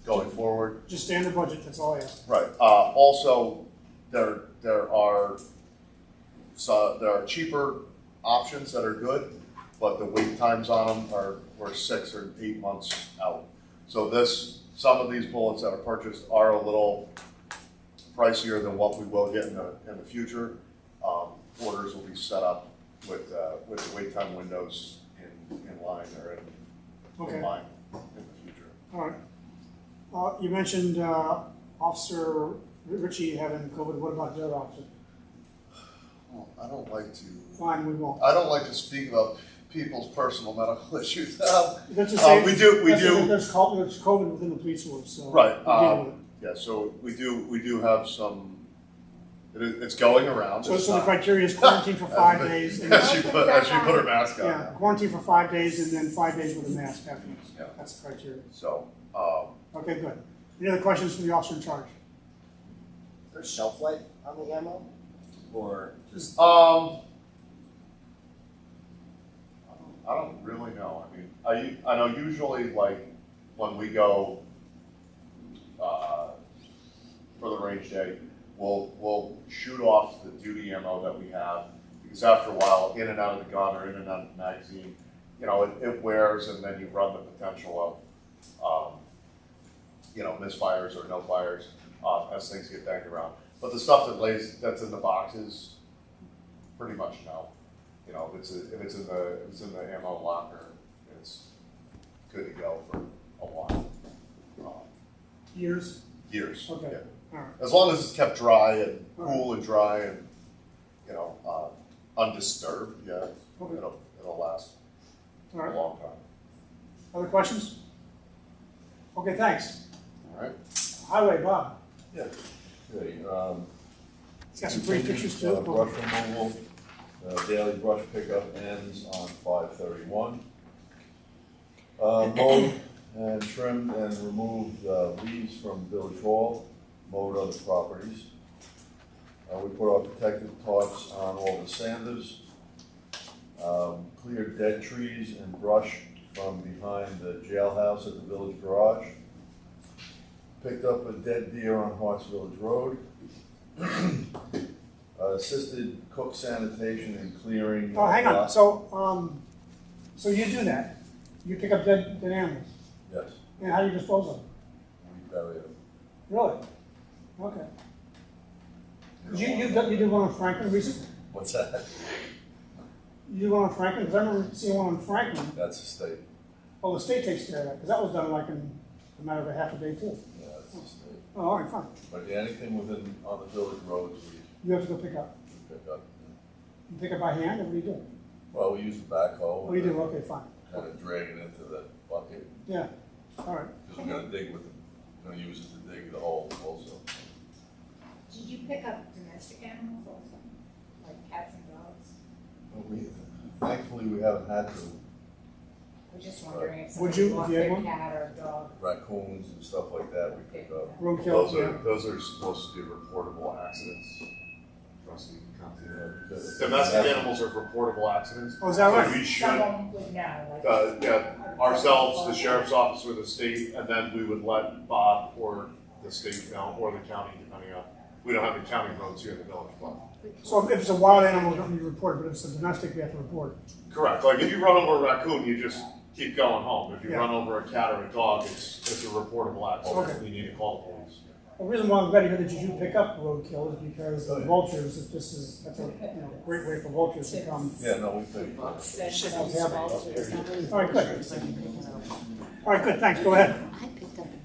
going forward. Just stay in the budget, that's all I ask. Right. Also, there are cheaper options that are good, but the wait times on them were 6 or 8 months out. So some of these bullets that are purchased are a little pricier than what we will get in the future. Orders will be set up with the wait time windows in line or Okay. in line in the future. All right. You mentioned Officer Richie having COVID. What about the other officer? Well, I don't like to. Fine, we won't. I don't like to speak about people's personal medical issues. Let's just say we do. There's COVID within the police force, so Right. we're dealing with it. Yeah. So we do have some. It's going around. So It's the not- criteria is quarantine for 5 days. And as she put her mask on. yeah, quarantine for 5 days and then 5 days with a mask afterwards. Yeah. That's the criteria. So. Okay, good. Any other questions for the officer in charge? Is there shelf life on the ammo? Or just, I don't really know. I mean, I know usually like when we go for the range day, we'll shoot off the duty ammo that we have, because after a while, in and out of the gun or in and out of the magazine, you know, it wears, and then you run the potential of you know, misfires or no fires as things get banged around. But the stuff that's in the boxes, pretty much no. You know, if it's in the ammo locker, it's good to go for a while. Years? Years. Okay. Yeah. All right. As long as it's kept dry and cool and dry and, you know, undisturbed, yeah, Okay. it'll last All a right. long time. Other questions? Okay, thanks. All right. Highway, Bob. Yeah. Okay, It's got some pretty pictures too. brush removal, daily brush pickup ends on 5/31. Mowed and trimmed and removed leaves from Village Hall, mowed other properties. We put our protective tarps on all the sanders. Cleared dead trees and brush from behind the jailhouse at the village garage. Picked up a dead deer on Harts Village Road. Assisted cook sanitation and clearing. Oh, hang on. So you do that? You pick up dead animals? Yes, And how do you dispose of them? we bury them. Really? Okay. You did one on Franklin recently? What's that? You did one on Franklin? Because I remember seeing one on Franklin. That's the state. Oh, the state takes care of that, because that was done like in a matter of a half a day too. Yeah, that's the state. Oh, all right, fine. But yeah, anything on the village roads, You have to go pick up. we pick up. You pick up by hand, or what do you do? Well, we use the backhoe. Oh, you do? Okay, fine. Kind of drag it into the bucket, Yeah, all right. because we're gonna dig with, we're gonna use it to dig the hole also. Did you pick up domestic animals also, like cats and dogs? But thankfully, we haven't had to, I was just wondering if Would somebody you, if lost you had their one? cat or dog. raccoons and stuff like that, we pick up. Road kills, yeah. Those are supposed to be reportable accidents. Trustee Conti. Because Domestic animals are reportable accidents. Oh, is that So right? we should, Someone would know, like. yeah, ourselves, the sheriff's office or the state, and then we would let Bob or the state know, or the county, depending on, we don't have any county roads here in the village, but. So if it's a wild animal, you report it, but if it's a domestic, you have to report it. Correct, like if you run over a raccoon, you just keep going home. If you Yeah. run over a cat or a dog, it's a reportable accident, Okay. we need to call the police. The reason why I'm glad to hear that you do pick up roadkill is because the vultures, that's a great way for vultures to come. Yeah, no, we pick up. All right, good. All right, good, thanks, go ahead. I picked up a dead.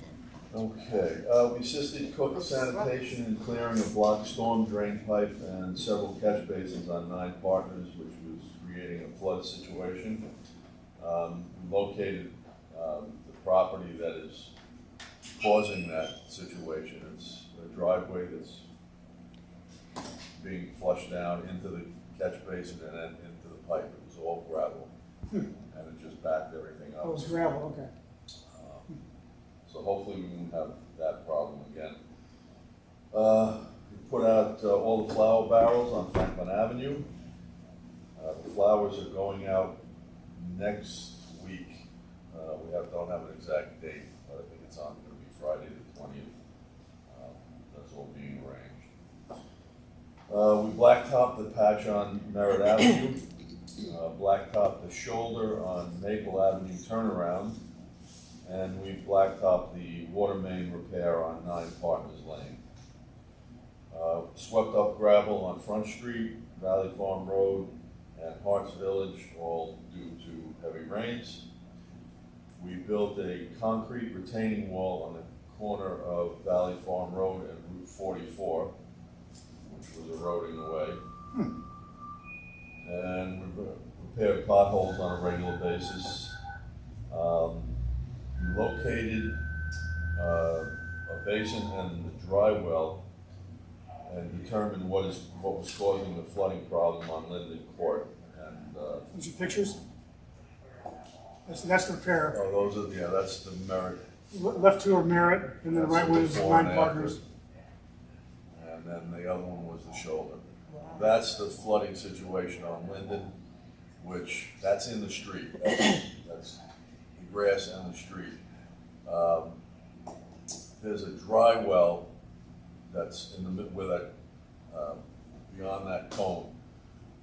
Okay, we assisted cook sanitation and clearing a blocked storm drain pipe and several catch basins on 9 Partners, which was creating a flood situation. We located the property that is causing that situation. It's a driveway that's being flushed down into the catch basin and then into the pipe. It was all gravel, and it just backed everything up. Oh, it's gravel, okay. So hopefully we won't have that problem again. We put out all the flower barrels on Franklin Avenue. The flowers are going out next week. We don't have an exact date, but I think it's going to be Friday the 20th. That's all being arranged. We blacktopped the patch on Merritt Avenue. Blacktopped the shoulder on Maple Avenue turnaround. And we blacktopped the water main repair on 9 Partners Lane. Swept up gravel on Front Street, Valley Farm Road, and Harts Village, all due to heavy rains. We built a concrete retaining wall on the corner of Valley Farm Road and Route 44, which was eroding away. And we repaired potholes on a regular basis. We located a basin and the dry well and determined what was causing the flooding problem on Linden Court. And Those are pictures? That's the repair. that's the Merritt. Left two are Merritt, and then the right one is Before 9 and Partners. after. And then the other one was the shoulder. That's the flooding situation on Linden. which, that's in the street. That's the grass and the street. There's a dry well that's in the where that, beyond that cone,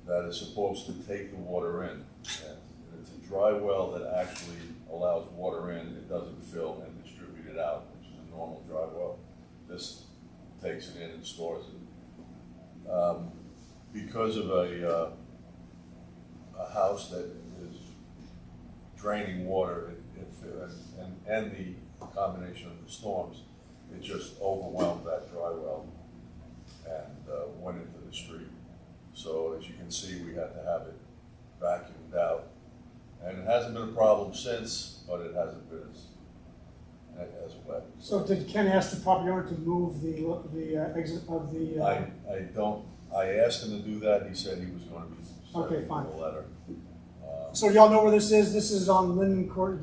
that is supposed to take the water in. And it's a dry well that actually allows water in, it doesn't fill and distribute it out, which is a normal dry well. This takes it in and stores it. Because of a house that is draining water, and the combination of the storms, it just overwhelmed that dry well and went into the street. So as you can see, we had to have it vacuumed out. And it hasn't been a problem since, but it hasn't been as wet. So did Ken ask the property owner to move the exit of the? I asked him to do that. He said he was going to be sending fine. a letter. So y'all know where this is? This is on Linden Court.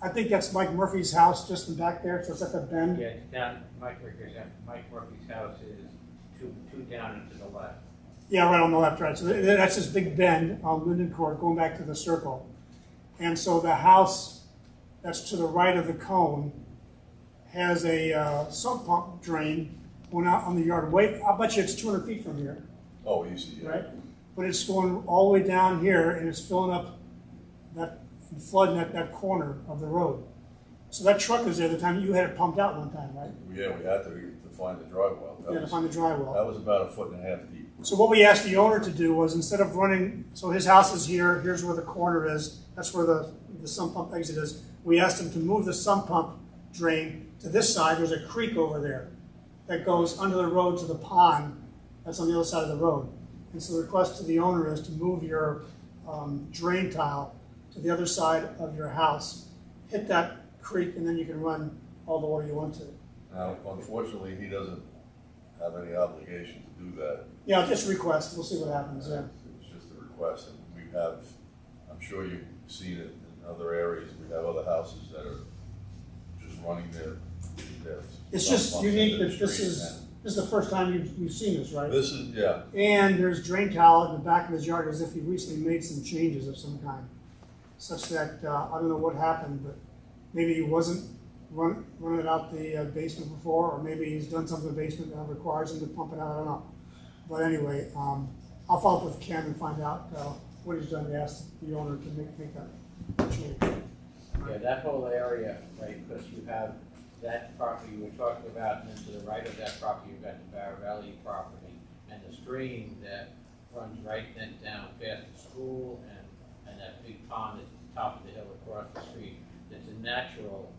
I think that's Mike Murphy's house just in back there. So it's at the bend. Yeah, down, Mike Murphy's house is two down and to the left. Yeah, right on the left, right. So that's this big bend on Linden Court going back to the circle. And so the house that's to the right of the cone has a sump pump drain going out on the yard. Wait, I'll bet you it's 200 feet from here. Oh, easy, yeah. Right? But it's going all the way down here and it's filling up that, flooding that corner of the road. So that truck was there the time you had it pumped out one time, right? Yeah, we had to find the dry well. To find the dry well. That was about 1.5 feet deep. So what we asked the owner to do was, instead of running, so his house is here, here's where the corner is, that's where the sump pump exit is. We asked him to move the sump pump drain to this side. There's a creek over there that goes under the road to the pond that's on the other side of the road. And so the request to the owner is to move your drain tile to the other side of your house, hit that creek, and then you can run all the water you want to. Now, unfortunately, he doesn't have any obligation to do that. Yeah, just request. We'll see what happens. Yeah. It's just a request, and we have, I'm sure you've seen it in other areas, we have other houses that are just running their It's sump just pumps unique into the that this street, is and the first time you've seen this, right? This is, yeah, And there's drain tile in the back of his yard as if he recently made some changes of some kind, such that I don't know what happened, but maybe he wasn't running it out the basement before, or maybe he's done something in the basement that requires him to pump it out. I don't know. But anyway, I'll follow up with Ken and find out what he's done to ask the owner to make that change. Yeah, that whole area, right, because you have that property you were talking about, and then to the right of that property, you've got the Baravelli property, and the stream that runs right then down past the school, and that big pond at the top of the hill across the street. It's a natural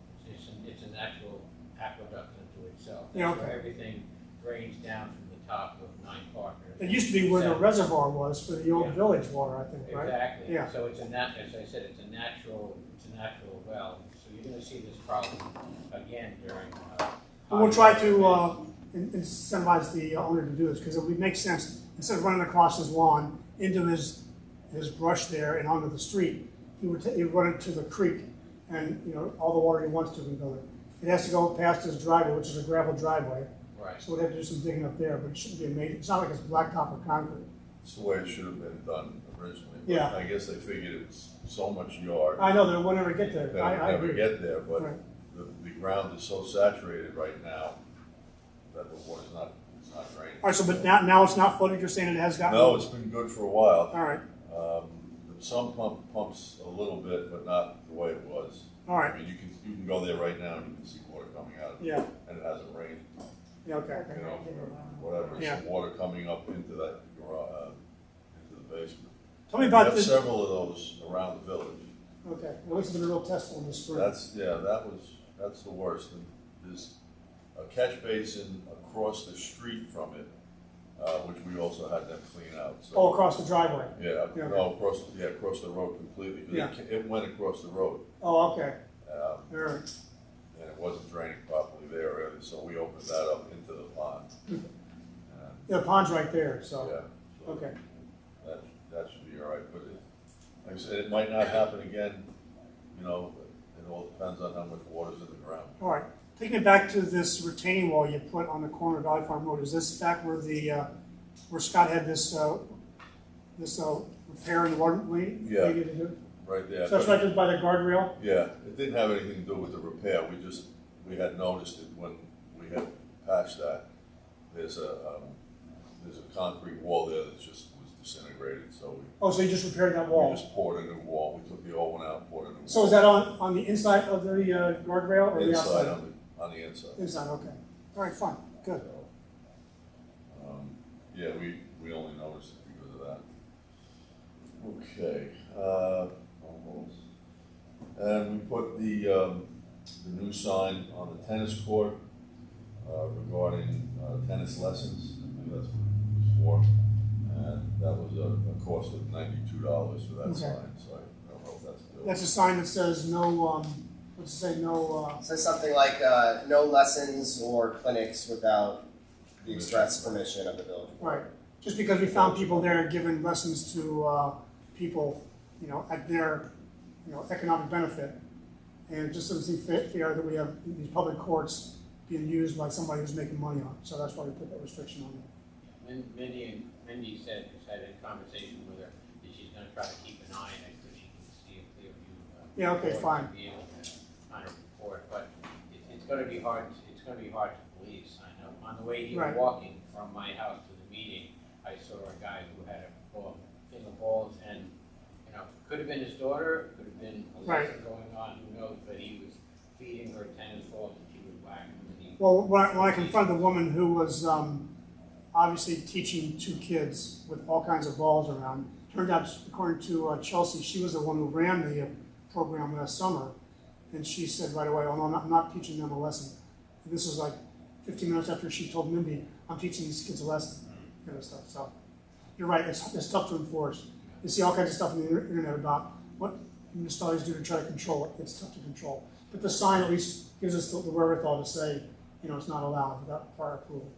aqueduct into itself. That's Yeah, okay. where everything drains down from the top of Nine Partners. It used to be where the reservoir was for the old Yeah. village water, I think, right? Exactly. Yeah. So it's as I said, it's a natural well. So you're going to see this problem again during. And we'll try to incentivize the owner to do this, because it would make sense, instead of running across his lawn into his brush there and onto the street, he would run it to the creek, and all the water he wants to can go there. It has to go past his driveway, which is a gravel driveway. Right. So we'd have to do some digging up there, but it shouldn't be amazing. It's not like it's blacktop or concrete. it's the way it should have been done originally. But Yeah. I guess they figured it was so much yard. I know that it will never get there. That I would never agree. get there, but Right. the ground is so saturated right now that the water's it's not draining. All right, so but now it's not flooded. You're saying it has gotten. No, it's been good for a while. All right. The sump pump pumps a little bit, but not the way it was. All right. I mean, you can go there right now and you can see water coming out of it. Yeah. And it hasn't rained, Yeah. Okay. you know, or whatever. Yeah. Some water coming up into that garage, into the basement. Tell me We about have this. several of those around the village. Okay. Well, this has been a real test in the spring. That's the worst. And there's a catch basin across the street from it, which we also had them clean out. So, All across the driveway. yeah, Yeah. no, across the road completely. 'Cause Yeah. it went across the road, Oh, okay. um, All right. and it wasn't draining properly there either. So we opened that up into the pond. Yeah, the pond's right there. So. Yeah. So Okay. that should be all right. But like I said, it might not happen again. It all depends on how much water's in the ground. All right. Taking it back to this retaining wall you put on the corner of Valley Farm Road, is this back where where Scott had this repair in the water lane? Yeah. They need to do? right there. So that's right just by the guardrail? Yeah, it didn't have anything to do with the repair, we had noticed it when we had patched that. There's a concrete wall there that just was disintegrated, so Oh, so you just repaired that we wall? just poured a new wall. We took the old one out, poured a new wall. So is that on the inside of the guardrail or the Inside, outside? on the inside. Inside, okay. All right, fine, good. So, yeah, we only noticed it because of that. Okay, almost. And we put the new sign on the tennis court regarding tennis lessons. I think that's what it was for. And that was a cost of $92 for that Okay. sign, so I don't know if that's good. That's a sign that says no, what's it say, no, It says something like, no lessons or clinics without the express permission of the village board. right. Just because we found people there giving lessons to people, at their, economic benefit. And it just doesn't seem fair that we have these public courts being used by somebody who's making money on it. So that's why we put that restriction on there. Mindy said, just had a conversation with her, that she's gonna try to keep an eye on it, so she can see if Clearview. Yeah, okay, board fine. can Be able to kind of report, but it's gonna be hard, it's gonna be hard to police, I know. On the way here Right. walking from my house to the meeting, I saw a guy who had a thing of balls and, could have been his daughter, could have been a Right. lesson going on, who knows, but he was feeding her tennis balls and she would whack him and he. Well, when I confronted the woman who was obviously teaching two kids with all kinds of balls around, turned out, according to Chelsea, she was the one who ran the program last summer. And she said right away, oh, no, I'm not teaching them a lesson. And this was like 15 minutes after she told Mindy, I'm teaching these kids a lesson, kind of stuff. So you're right, it's tough to enforce. You see all kinds of stuff on the internet about what municipalities do to try to control it. It's tough to control. But the sign at least gives us the wherewithal to say, it's not allowed without prior approval.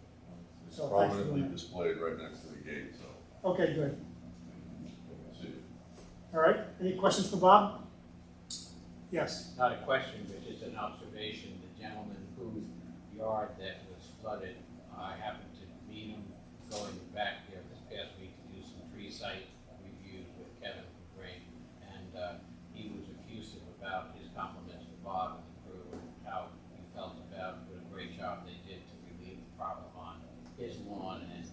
It's So thanks for prominently doing that. displayed right next to the gate, so Okay, good. you can see it. All right, any questions for Bob? Yes. Not a question, but just an observation. The gentleman whose yard that was flooded, I happened to meet him going back there this past week to do some tree site reviews with Kevin Green. And he was effusive about his compliments to Bob and the crew and how he felt about what a great job they did to relieve the problem on his lawn and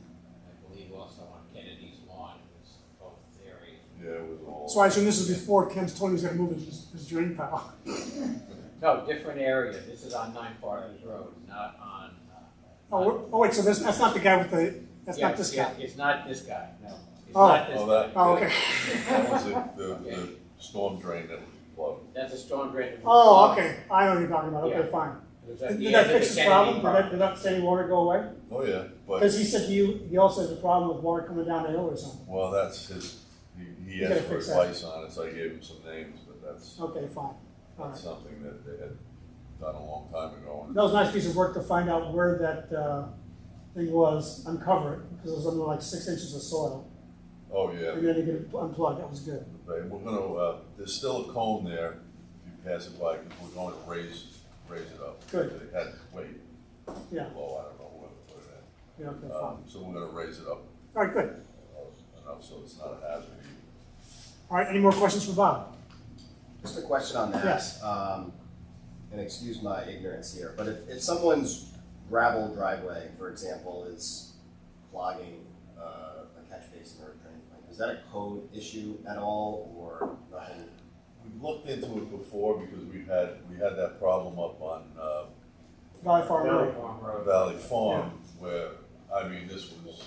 I believe also on Kennedy's lawn. It was both areas. Yeah, it was all. So I assume this is before Ken's told me he was gonna move his drain pile. No, different area. This is on Nine Partners Road, not on. Oh, wait, so that's not the guy with that's not this guy? It's not this guy, no. It's Oh. not this Oh, guy. that, Oh, okay. that was the storm drain that was plugged. That's a storm drain. Oh, okay, I know what you're talking about, okay, Yeah. fine. It was at the Did end that of fix the his Kennedy problem? property. Did that standing water go away? Oh, yeah, but, Because he said he also has a problem with water coming down the hill or something. well, that's his, he You gotta asked for fix that. advice on it, so I gave him some names, but that's Okay, fine, all right. something that they had done a long time ago. And That was a nice piece of work to find out where that thing was, uncover it, because it was under like 6 inches of soil. oh, yeah, And then you get it unplugged, that was good. but we're gonna, there's still a cone there, if you pass it by, because we're going to raise it up. Good. They had weight Yeah, low, I don't know where to put it yeah, okay, in. fine. So we're gonna raise it up All right, good. enough so it's not a hazard. All right, any more questions for Bob? Just a question on that. Yes. And excuse my ignorance here, but if someone's gravel driveway, for example, is clogging a catch basin or a drain pipe, is that a code issue at all or nothing? We've looked into it before because we had that problem up on Valley Farm Valley Road. Farm Road. Valley Farm, where, I mean, this was,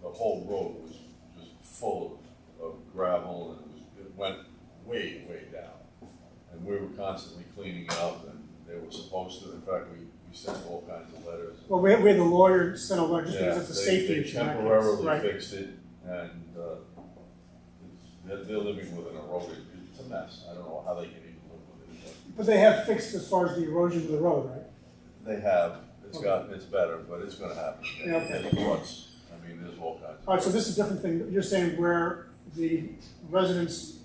the whole road was just full of gravel and it went way, way down. And we were constantly cleaning it up and they were supposed to, in fact, we sent all kinds of letters. Well, we had the lawyer send a letter just because it's a safety They issue. in that case, temporarily right? fixed it and they're living with an eroded, it's a mess. I don't know how they can even live with it. But they have fixed as far as the erosion of the road, right? They have, it's better, but it's gonna happen. Yeah, okay. And once, I mean, there's all kinds of. All right, so this is a different thing. You're saying where the resident's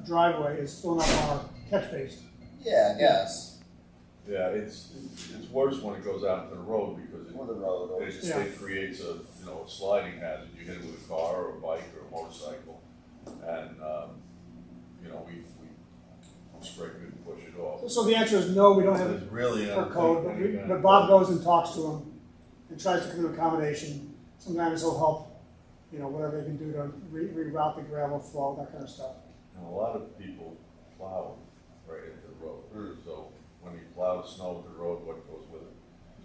driveway is filling up our catch basin. Yeah, I guess, Yeah, it's worse when it goes out into the road because or the road, or it creates a sliding hazard. You hit it with a car or a bike or a motorcycle. And, you know, we straighten it and push it off. So the answer is no, we don't have There's really, I for don't code, think but, any kind but of- Bob goes and talks to them and tries to come to accommodation. Sometimes he'll help, you know, whatever they can do to reroute the gravel flow, that kind of stuff. And a lot of people plow right into the road. So when you plow the snow with the road, what goes with it?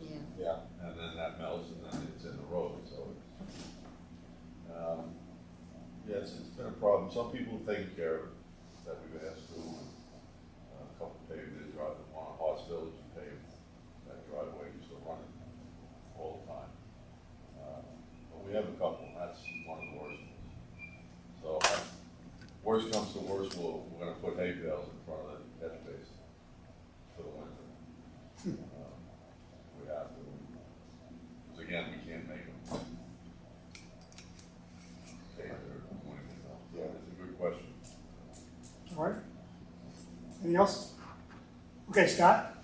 Yeah. Yeah. And then that melts and then it's in the road, so. Yeah, it's been a problem. Some people have taken care of it, that we've asked to. A couple paved it, drive one on Horse Village and paved that driveway, used to run it all the time. But we have a couple, and that's one of the worst ones. So, worst comes to worst, we're gonna put hay bales in front of the catch basin for the winter. We have to, because again, we can't make them pay their anything else. Yeah, it's a good question. All right? Anything else? Okay, Scott?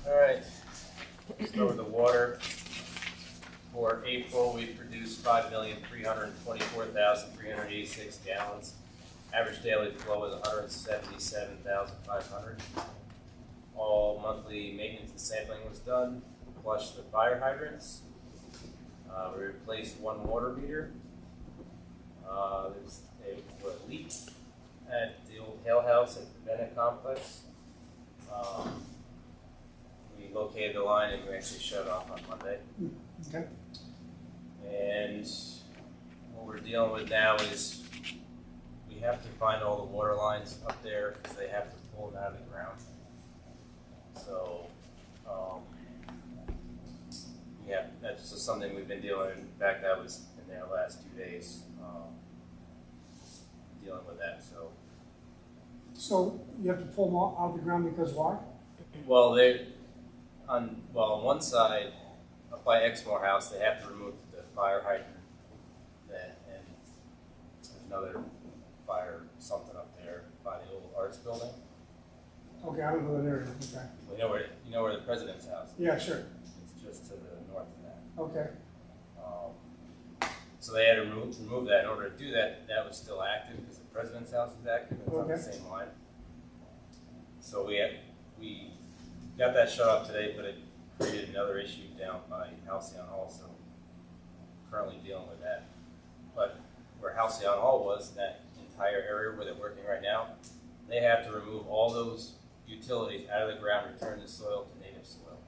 All right, start with the water. For April, we produced 5,324,386 gallons. Average daily flow was 177,500. All monthly maintenance and sampling was done. Flushed the fire hydrants. We replaced one water meter. There's a leak at the old Hale House at the Bennett Complex. We located the line and we actually shut it off on Monday. Okay. And what we're dealing with now is we have to find all the water lines up there because they have to pull them out of the ground. So, yeah, that's just something we've been dealing with. In fact, I was in there the last 2 days dealing with that. So you have to pull them out of the ground because why? Well, on one side, up by Exmoor House, they have to remove the fire hydrant, and there's another fire something up there by the old arts building. Okay, I don't know that area. Okay. You know where the president's house is? Yeah, sure. It's just to the north of that. Okay. So they had to remove that. In order to do that, that was still active because the president's house is active. It's on the Okay. same line. So we got that shut off today, but it created another issue down by Halcyon Hall. So currently dealing with that. But where Halcyon Hall was, that entire area where they're working right now, they have to remove all those utilities out of the ground, return the soil to native soil.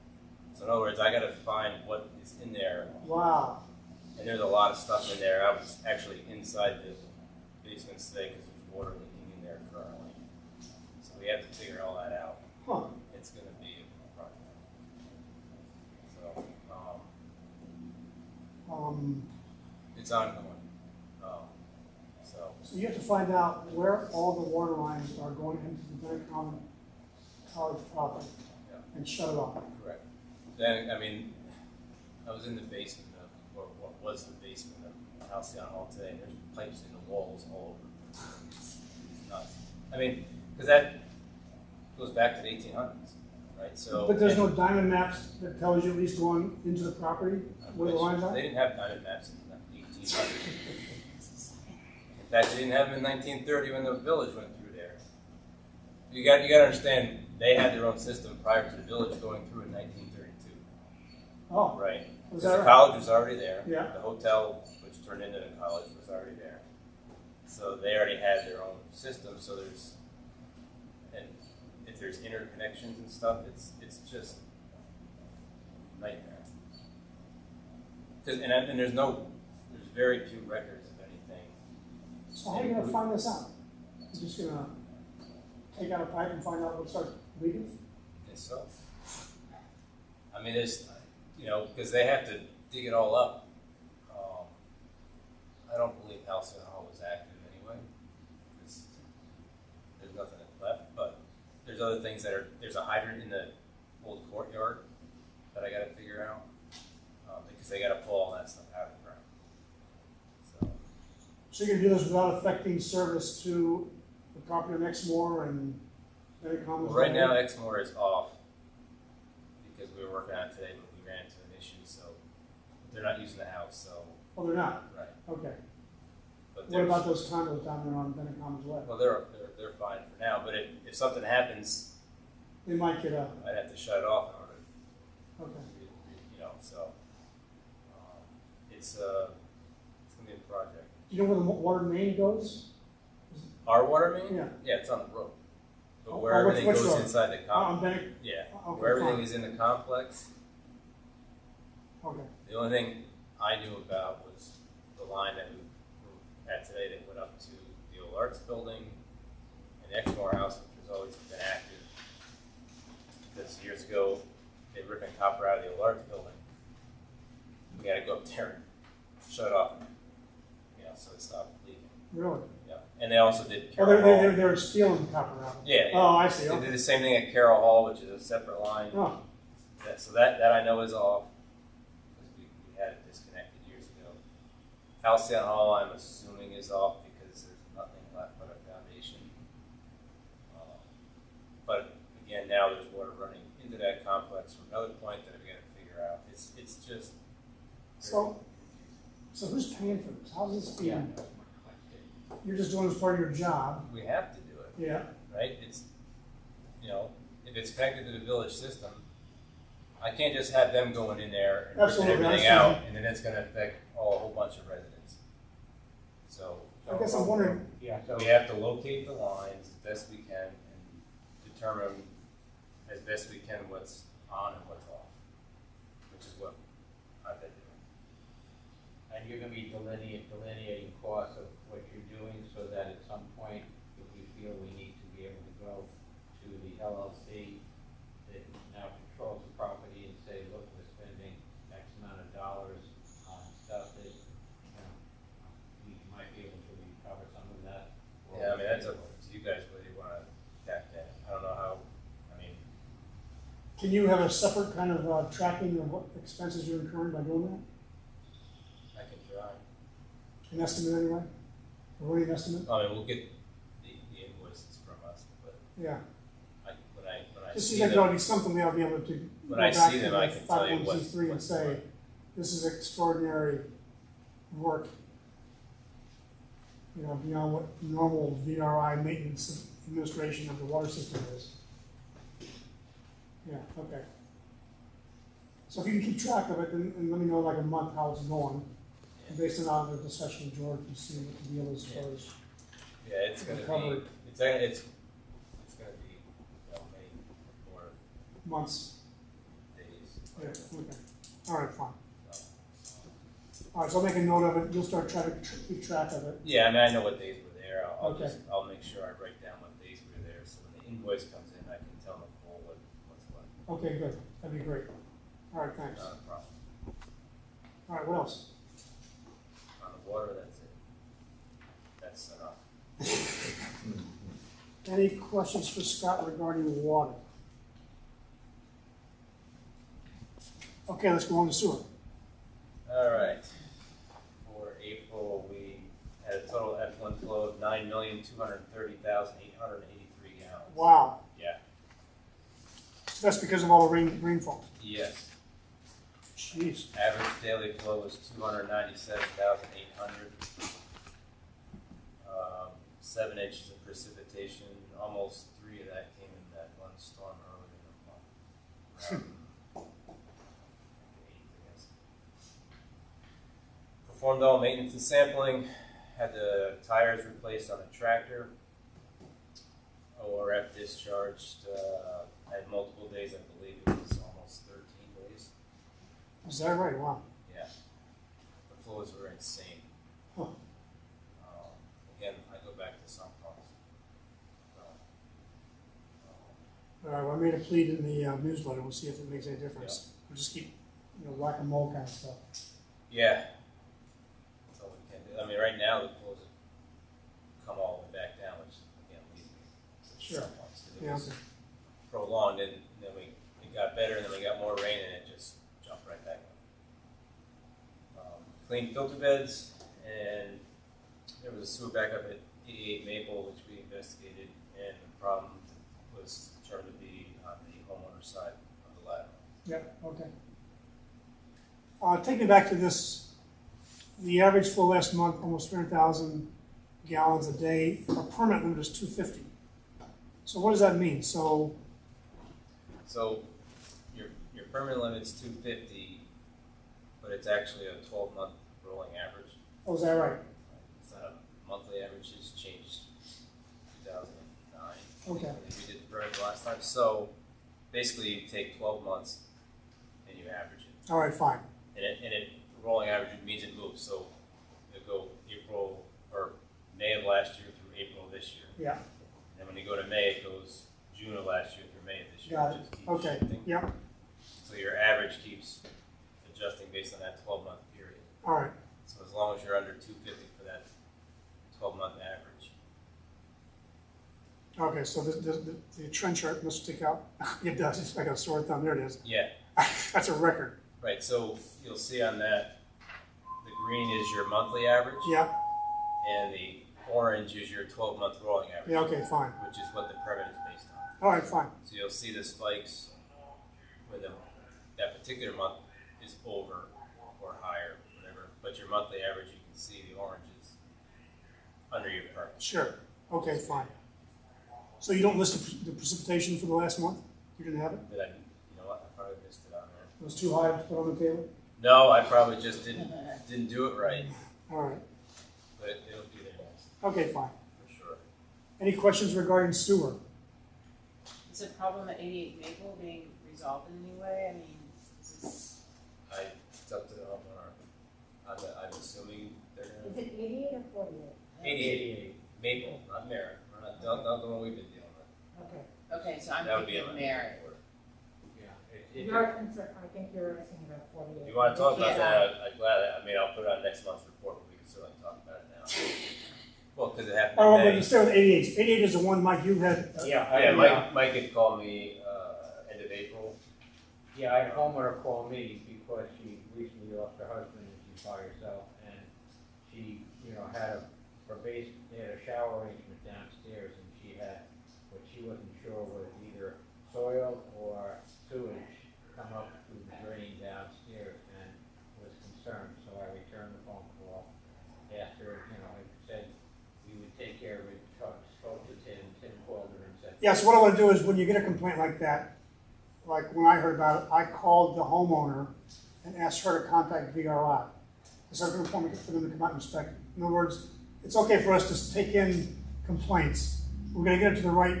So in other words, I got to find what is in there. Wow. And there's a lot of stuff in there. I was actually inside the basement today because there's water leaking in there currently. So we have to figure all that out. Huh. It's going to be a project. So it's ongoing. So you have to find out where all the water lines are going into the Bennett Common College property and shut it off. Correct. Then, I mean, I was in the basement of, or what was the basement of Halcyon Hall today, and there's pipes in the walls all over. It's nuts. I mean, because that goes back to the 1800s, right? So. But there's no diamond maps that tells you at least going into the property where the lines are? They didn't have diamond maps in the 1800s. In fact, they didn't have them in 1930 when the village went through there. You got to understand, they had their own system prior to the village going through in 1932. Oh, Right. was Because that the right? college was already there. Yeah. The hotel, which turned into the college, was already there. So they already had their own system. So and if there's interconnections and stuff, it's just nightmare. And there's very few records of anything. So how are you gonna find this out? You're just gonna take out a pipe and find out what starts leaking? And so, I mean, because they have to dig it all up. I don't believe Halcyon Hall was active anyway. There's nothing left, but there's other things there's a hydrant in the old courtyard that I got to figure out because they got to pull all that stuff out of the ground. So you're gonna do this without affecting service to the property next more and Bennett Commons? Well, right now, Exmoor is off because we were working on it today, but we ran into an issue, so they're not using the house, so. Oh, they're not? Right. Okay. But What about those condos down there on Bennett Commons Way? Well, they're fine for now, but if something happens, They might get up. I'd have to shut it off in order, Okay. you know, so. It's gonna be a project. Do you know where the water main goes? Our water main? Yeah. Yeah, it's on the road. But Oh, where which everything goes road? inside the complex. On Bennett? Yeah, Okay, where everything fine. is in the complex. Okay. The only thing I knew about was the line that we had today that went up to the old arts building and Exmoor House, which has always been active. Because years ago, they were ripping copper out of the old arts building. We had to go up there and shut it off, you know, so it stopped leaking. Really? Yeah, and they also did Oh, Carroll Hall. they're stealing copper out. Yeah. Oh, I see. They Okay. did the same thing at Carroll Hall, which is a separate line. Oh, So that I know is off, because we had it disconnected years ago. Halcyon Hall, I'm assuming, is off because there's nothing left but a foundation. But again, now there's water running into that complex from another point that I've got to figure out. It's just. so who's paying for this? How's this being? You're just doing this part of your job. We have to do it, Yeah. right? It's, you know, if it's connected to the village system, I can't just have them going in there and ripping Absolutely, everything I see. out, and then it's going to affect a whole bunch of residents. So I guess I'm wondering, Yeah, so we have to locate the lines as best we can and determine as best we can what's on and what's off, which is what I've been doing. and you're gonna be delineating costs of what you're doing so that at some point, if we feel we need to be able to go to the LLC that now controls the property and say, look, we're spending X amount of dollars on stuff that, you know, we might be able to recover some of that. or- Yeah, I mean, that's up to you guys whether you want to attack that. I don't know how, I mean, can you have a separate kind of tracking of what expenses you're incurring by doing that? I can try. An estimate anyway? A running estimate? I mean, we'll get the invoices from us, but Yeah. when I Just see seems like them, there ought to be something we ought to be able to when go I back see to them, the I can tell you 501c3 and what's say, what. this is extraordinary work, you know, beyond what normal VRI maintenance administration of the water system is. Yeah, okay. So if you can keep track of it, then and let me know like a month how it's going. And based on the discussion with George, and see what the deal is as far as. Yeah, it's gonna Recovery. be, it's gonna be, you know, many more Months. days. Yeah, okay. All right, fine. So, All right, so I'll make a note of it. You'll start trying to keep track of it. yeah, I mean, I know what days were there. Okay. I'll make sure I write down what days were there, so when the invoice comes in, I can tell Nicole what's what. Okay, good. That'd be great. All right, thanks. Not a problem. All right, what else? On the water, that's it. That's enough. Any questions for Scott regarding water? Okay, let's go on to sewer. All right. For April, we had a total effluent flow of 9,230,883 gallons. Wow, Yeah. that's because of all the rainfall. Yes. Jeez. Average daily flow was 297,800. 7 inches of precipitation, almost 3 of that came in that one storm earlier in the month. 8, I guess. Performed all maintenance and sampling, had the tires replaced on a tractor. ORF discharged, I had multiple days, I believe it was almost 13 days. Is that right? Wow. Yeah, the flows were insane. Huh. Again, I go back to some pumps. So, All right, well, I made a plea in the newsletter. We'll see if it makes any difference. We'll just keep, whack-a-mole kind of stuff. yeah, that's all we can do. I mean, right now the flows have come all the way back down, which again leads me to Sure. some pumps. It Yeah, was okay. prolonged, and then it got better, and then we got more rain, and it just jumped right back up. Cleaned filter beds, and there was a sewer backup at 88 Maple, which we investigated, and the problem was determined to be on the homeowner's side of the lateral. Yep, okay. Take me back to this, the average flow last month, almost 300,000 gallons a day. Our permit limit is 250. So what does that mean? So, So your permanent limit's 250, but it's actually a 12-month rolling average. oh, is that right? It's not a monthly average, it's changed 2009. Okay. When we did the permit the last time. So basically you take 12 months and you average it. All right, fine. And the rolling average means it moves. So it'll go April or May of last year through April of this year. Yeah, And when you go to May, it goes June of last year through May of this year. got It it. just keeps Okay, shifting. yeah, So your average keeps adjusting based on that 12-month period. all right. So as long as you're under 250 for that 12-month average. Okay, so the trend chart must stick out. It does. It's like a sore thumb. There it is. Yeah, That's a record. right. So you'll see on that, the green is your monthly average, Yeah, and the orange is your 12-month rolling average, yeah, okay, fine. which is what the permit is based on. All right, fine. So you'll see the spikes when that particular month is over or higher, whatever. But your monthly average, you can see the orange is under your permit. Sure. Okay, fine. So you don't list the precipitation for the last month? You didn't have it? Did you know what? I probably missed it on there. It was too high to put on the table? No, I probably just didn't do it right, All right. but it'll be there next Okay, fine. for sure. Any questions regarding sewer? Is the problem at 88 Maple being resolved in any way? I mean, is this, It's up to the homeowner. I'm assuming they're Is gonna. it 88 or 48? 88 Maple, not Merritt. We're not the one we've been dealing with. Okay. okay, so I'm That would be thinking a Merit. Yeah, You're concerned, I think you're asking about 48. If you want to talk about Yeah. that, I'll put it on next month's report, but we can certainly talk about it now. Well, because it happened Oh, in but May. you stay with 88. 88 is the one, Mike, you had. Yeah, Mike had called me end of April. Yeah, I had a homeowner call me because she recently lost her husband and she's by herself, and she, had they had a shower arrangement downstairs, and she had, what she wasn't sure was either soil or sewage come up through the drain downstairs, and was concerned, so I returned the phone call, asked her, I said we would take care of it, spoke to Tim called her and said. Yeah, so what I want to do is when you get a complaint like that, like when I heard about it, I called the homeowner and asked her to contact VRI. It's our appointment for them to come out and inspect it. In other words, it's okay for us to take in complaints. We're going to get it to the right,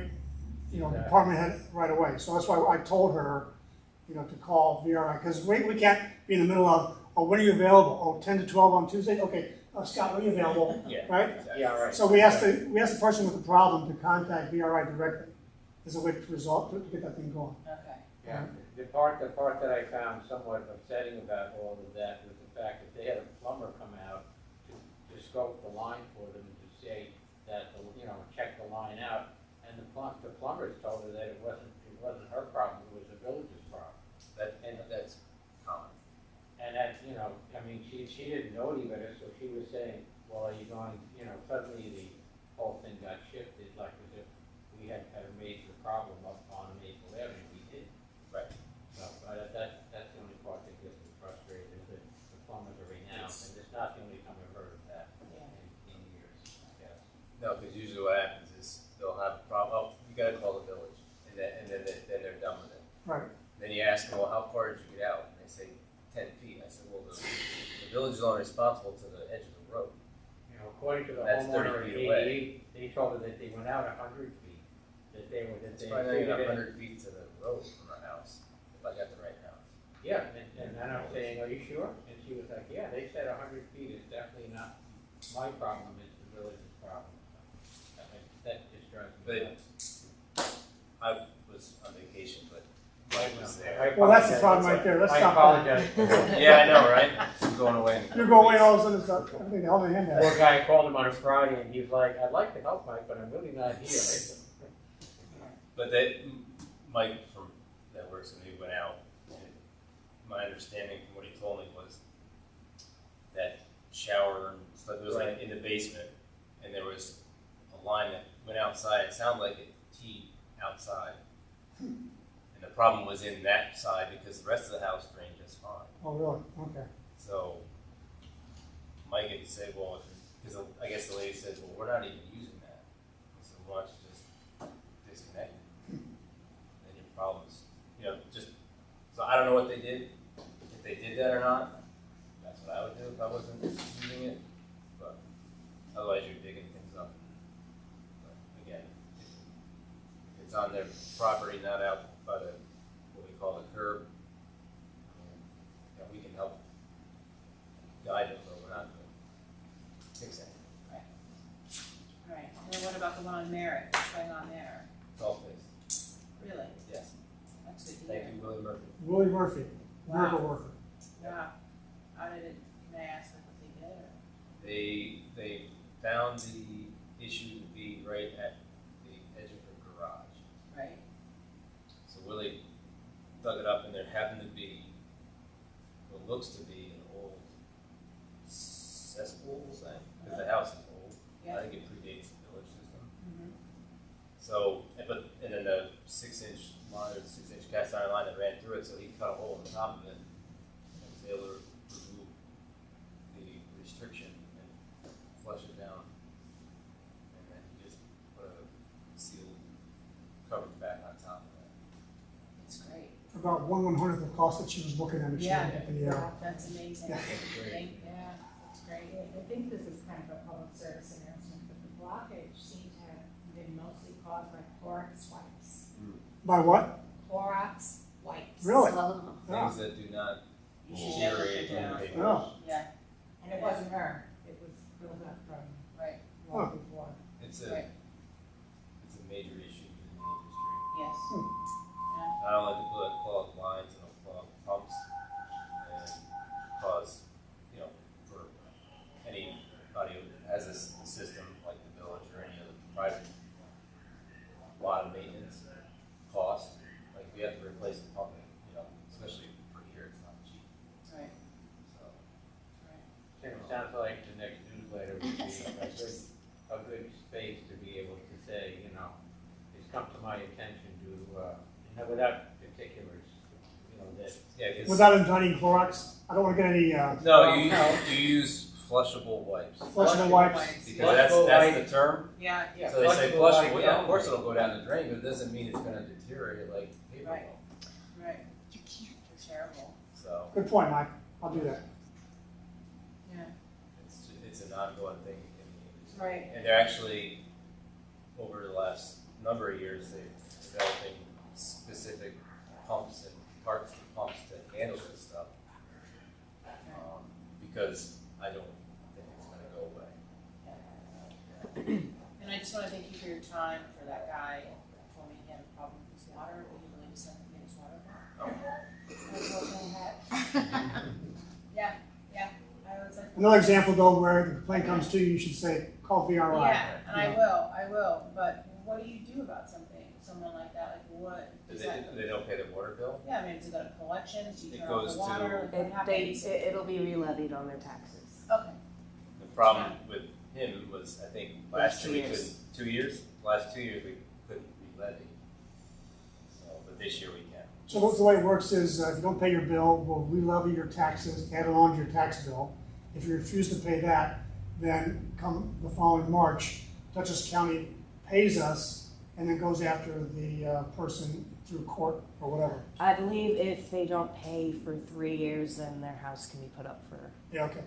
department head right away. So that's why I told her, to call VRI, because we can't be in the middle of, oh, when are you available? Oh, 10 to 12 on Tuesday? Okay, Scott, when are you available? Yeah. Right? Exactly. Yeah, right. So we asked the person with the problem to contact VRI directly as a way to resolve, to get that thing going. Okay. Yeah, the part that I found somewhat upsetting about all of that was the fact that they had a plumber come out to scope the line for them and to say that, check the line out, and the plumbers told her that it wasn't her problem, it was the village's problem. That's common. And that, she didn't know any better, so she was saying, well, are you going, suddenly the whole thing got shifted, like as if we had a major problem up on Maple Avenue, we did. Right. So, that's the only part that gets me frustrated, is that the plumbers are renowned, and it's not the only time I've heard of that in years, I guess. No, because usually what happens is they'll have a problem. Oh, you got to call the village, and then they're done with it. Right. Then you ask them, well, how far did you get out? And they say 10 feet. I said, well, the village is only responsible to the edge of the road. According to the That's 30 homeowner at feet away. 88, they told her that they went out 100 feet, that they It's probably figured not it. 100 feet to the road from our house, if I got the right house. Yeah, and then I'm saying, are you sure? And she was like, yeah, they said 100 feet is definitely not my problem, it's the village's problem. That just drives me But nuts. I was on vacation, but Mike was there. I Well, that's the apologize. problem right there. Let's I stop apologize. that. Yeah, I know, right? I'm going away. You go away and all of a sudden it's not, everything held in hand. Poor guy called him on a Friday, and he's like, I'd like to help Mike, but I'm really not here. But Mike that works with me went out, and my understanding from what he told me was that shower and stuff, it was like in the basement, and there was a line that went outside. It sounded like it teed outside. And the problem was in that side because the rest of the house drained just fine. Oh, really? Okay. So Mike had said, well, because I guess the lady said, well, we're not even using that. I said, why don't you just disconnect it? Then your problems, just, so I don't know what they did, if they did that or not. That's what I would do if I wasn't using it, but otherwise you're digging things up. But again, if it's on their property, not out by the, what we call the curb, we can help guide them, but we're not going to fix it. Alright, and then what about the one on Merritt, what's going on there? It's all fixed. Really? Yes. That's good to hear. Thank you, Willie Murphy. Willie Murphy, Wow. miracle worker. Wow. How did it, may I ask what they did, or? They found the issue to be right at the edge of her garage. Right, So Willie dug it up, and there happened to be what looks to be an old cesspool thing, because the house is old. yeah. I think it predates the village system. Mhm. So, and then the 6-inch line, or the 6-inch cast iron line that ran through it, so he cut a hole in the top of it and was able to remove the restriction and flush it down. And then he just put a sealed cover back on top of that. That's great. About 1/100th the cost that she was looking at. Yeah. The, That's amazing. Yeah. Yeah, that's great. I think this is kind of a public service announcement, but the blockage seemed to have been mostly caused by Clorox wipes. by what? Clorox wipes. Really? Things that do not You should never put deteriorate in down. paper. Oh, Yeah, And it wasn't her, it was built up from right, long before. It's right, a major issue in the industry. yes. Not only to clog lines and clog pumps and cause, for anybody who has this system like the village or any other private, a lot of maintenance cost. Like we have to replace the pump, especially for here, it's not cheap. Right, So right. Tim, it sounds like the next newsletter would be a good space to be able to say, it's come to my attention to, without particulars, that. yeah, 'cause- without indicting Clorox, I don't want to get any no, you use flushable wipes flushable wipes. because that's Flushable the term. Yeah, Yeah, So they say flushable flushable. wipe, Yeah, of course it'll go down the drain, but it doesn't mean it's going to deteriorate like paper Right. will. right. You can't. It's terrible. So Good point, Mike. I'll do that. Yeah. it's an ongoing thing in the industry. Right. And they're actually, over the last number of years, they're developing specific pumps and parts of pumps to handle this stuff. Because I don't think it's going to go away. And I just want to thank you for your time, for that guy who told me he had a problem with his water, but he really just sent me his water back. Yeah, yeah, I was like. Another example though where the complaint comes to you, you should say, call VRI. Yeah, and I will, but what do you do about someone like that, like what? Is that, They don't pay their water bill? yeah, I mean, does it go to collections, do you It turn off goes the water, like what happens? It'll be re-levied on their taxes. Okay, The problem with him was, I think, last year we 2 could, years. 2 years? Last 2 years we couldn't re-levy. So, but this year we can. So the way it works is if you don't pay your bill, we'll re-levy your taxes, add it on to your tax bill. If you refuse to pay that, then come the following March, Dutchess County pays us and then goes after the person through court or whatever. I believe if they don't pay for 3 years, then their house can be put up for. Yeah, okay.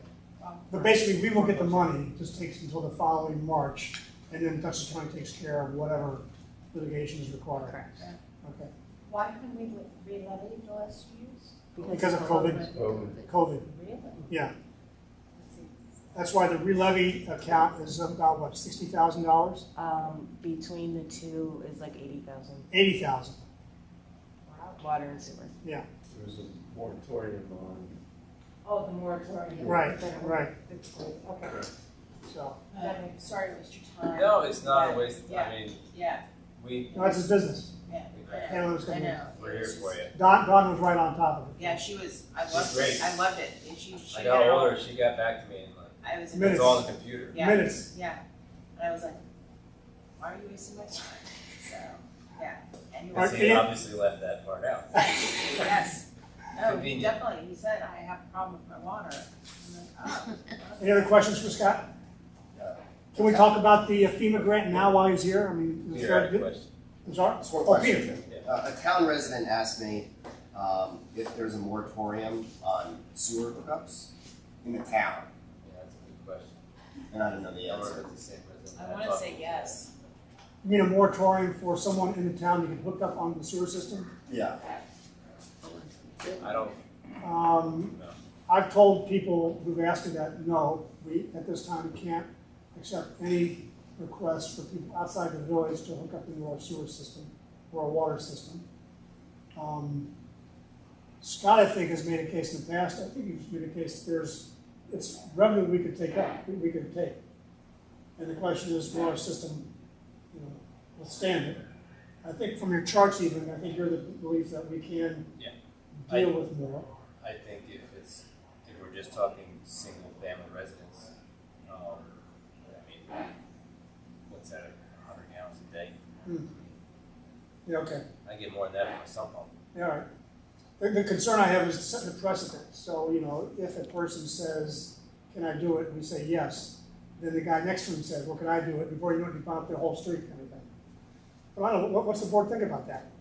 But basically, we will get the money, it just takes until the following March, and then Dutchess County takes care of whatever litigation is required. Correct. Okay. Why couldn't we re-levy the last few years? Because of COVID. COVID, Really? yeah. That's why the re-levy account is about, what, $60,000? Between the two is like 80,000. 80,000, Wow. Water and sewer. yeah. There's a moratorium on. Oh, the moratorium. Right, right. Okay. So, sorry to waste your time. No, it's not Yeah, a waste. yeah. I mean, Yeah, no, it's his business. yeah, Yeah, let's go. I know. we're here It's for just- you. Don was right on top of it. Yeah, she was, I She's loved great. it, I loved it, and she I got got it all. older, she got back to me and I was. Minutes. it's all on the computer. Yeah. Minutes. Yeah, and I was like, why are you wasting my time? So, yeah, and he All was, right. He obviously left that part out. yes. No, he Convenient. definitely, he said, I have a problem with my water. I'm like, oh. Any other questions for Scott? Can we talk about the FEMA grant now while he's here? I mean, is Peter had a that- question. I'm sorry? Just one Oh, question. Peter. A town resident asked me if there's a moratorium on sewer hookups in the town, Yeah, that's a good question. and I didn't know the I work answer. with the same president. I wanna say yes. You mean a moratorium for someone in the town to get hooked up on the sewer system? Yeah, I don't know. I've told people who've asked me that, no, we, at this time, can't accept any requests for people outside the village to hook up into our sewer system or our water system. Scott, I think, has made a case in the past, I think he's made a case, it's revenue we could take up, we could take. And the question is, will our system, withstand it? I think from your charts even, I think you're the belief that we can Yeah. deal with more. I think if we're just talking single family residence, what's that, 100 gallons a day? Yeah, okay. I get more than that from my sump pump. All right. The concern I have is setting a precedent. So, if a person says, can I do it? And we say yes. Then the guy next to him says, well, can I do it? Before you know it, you bomb up the whole street kind of thing. But I don't know, what's the board think about that?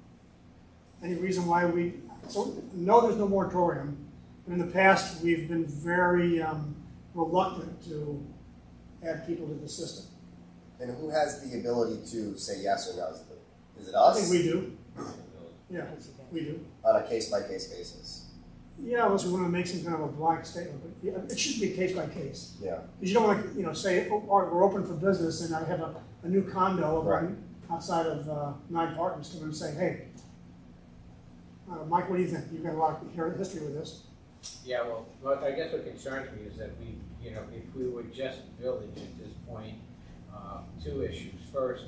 Any reason why no, there's no moratorium. But in the past, we've been very reluctant to add people to the system. and who has the ability to say yes or no? Is it I us? think we do. Yeah, we do. On a case-by-case basis? Yeah, unless we want to make some kind of a blank statement, but yeah, it should be case by case. Yeah. Because you don't want to, say, oh, all right, we're open for business, and I have a new condo Right. outside of 9 Partners come in and say, hey, Mike, what do you think? You've got a lot of history with this. Yeah, well, I guess what concerns me is that if we were just village at this point, 2 issues. First,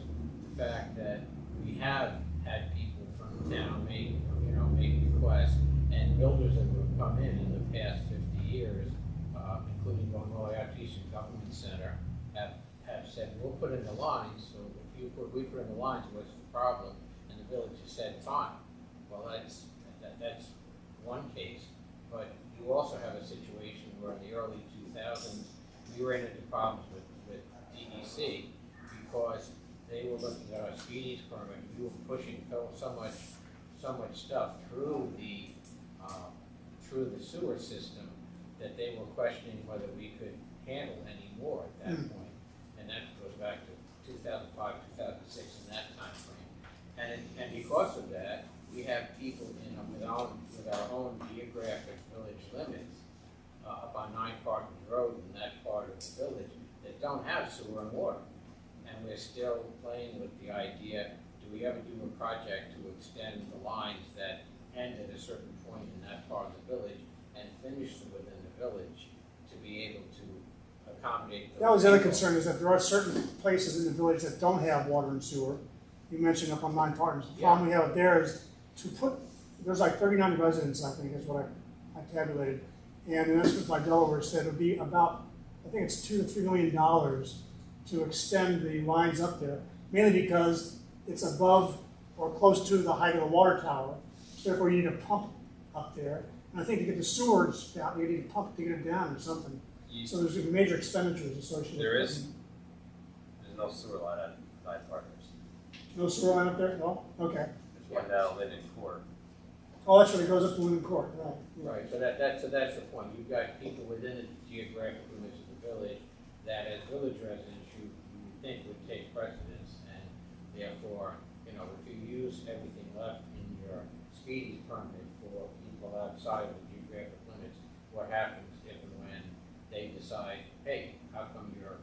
the fact that we have had people from the town make requests, and builders that have come in the past 50 years, including going all the way out to Eastern Government Center, have said, we'll put in the lines, so if we put in the lines, what's the problem? And the village has said, fine. Well, that's one case, but you also have a situation where in the early 2000s, we ran into problems with DEC because they were looking at our speedies permit. We were pushing so much stuff through the sewer system that they were questioning whether we could handle any more at that point. And that goes back to 2005, 2006 in that time frame. And because of that, we have people with our own geographic village limits up on 9 Partners Road in that part of the village that don't have sewer and water. And we're still playing with the idea, do we ever do a project to extend the lines that end at a certain point in that part of the village and finish them within the village to be able to accommodate those That was the other people. concern, is that there are certain places in the village that don't have water and sewer. You mentioned up on 9 Partners. The problem we have there is there's like 39 residents, I think, is what I tabulated. And an estimate by Delaware said it would be about, I think it's $2 to $3 million to extend the lines up there, mainly because it's above or close to the height of the water tower. Therefore, you need a pump up there. And I think to get the sewers out, you need a pump to get it down or something. So there's major expenditures associated with it. There's no sewer line at 9 Partners. No sewer line up there? No? Okay. There's one down Linden Court. Oh, that's when it goes up to Linden Court, right. Yeah. Right, so that's the point. You've got people within the geographic limits of the village that as village residents you think would take precedence, and therefore, if you use everything left in your speedy permit for people outside of the geographic limits, what happens if and when they decide, hey, how come you're,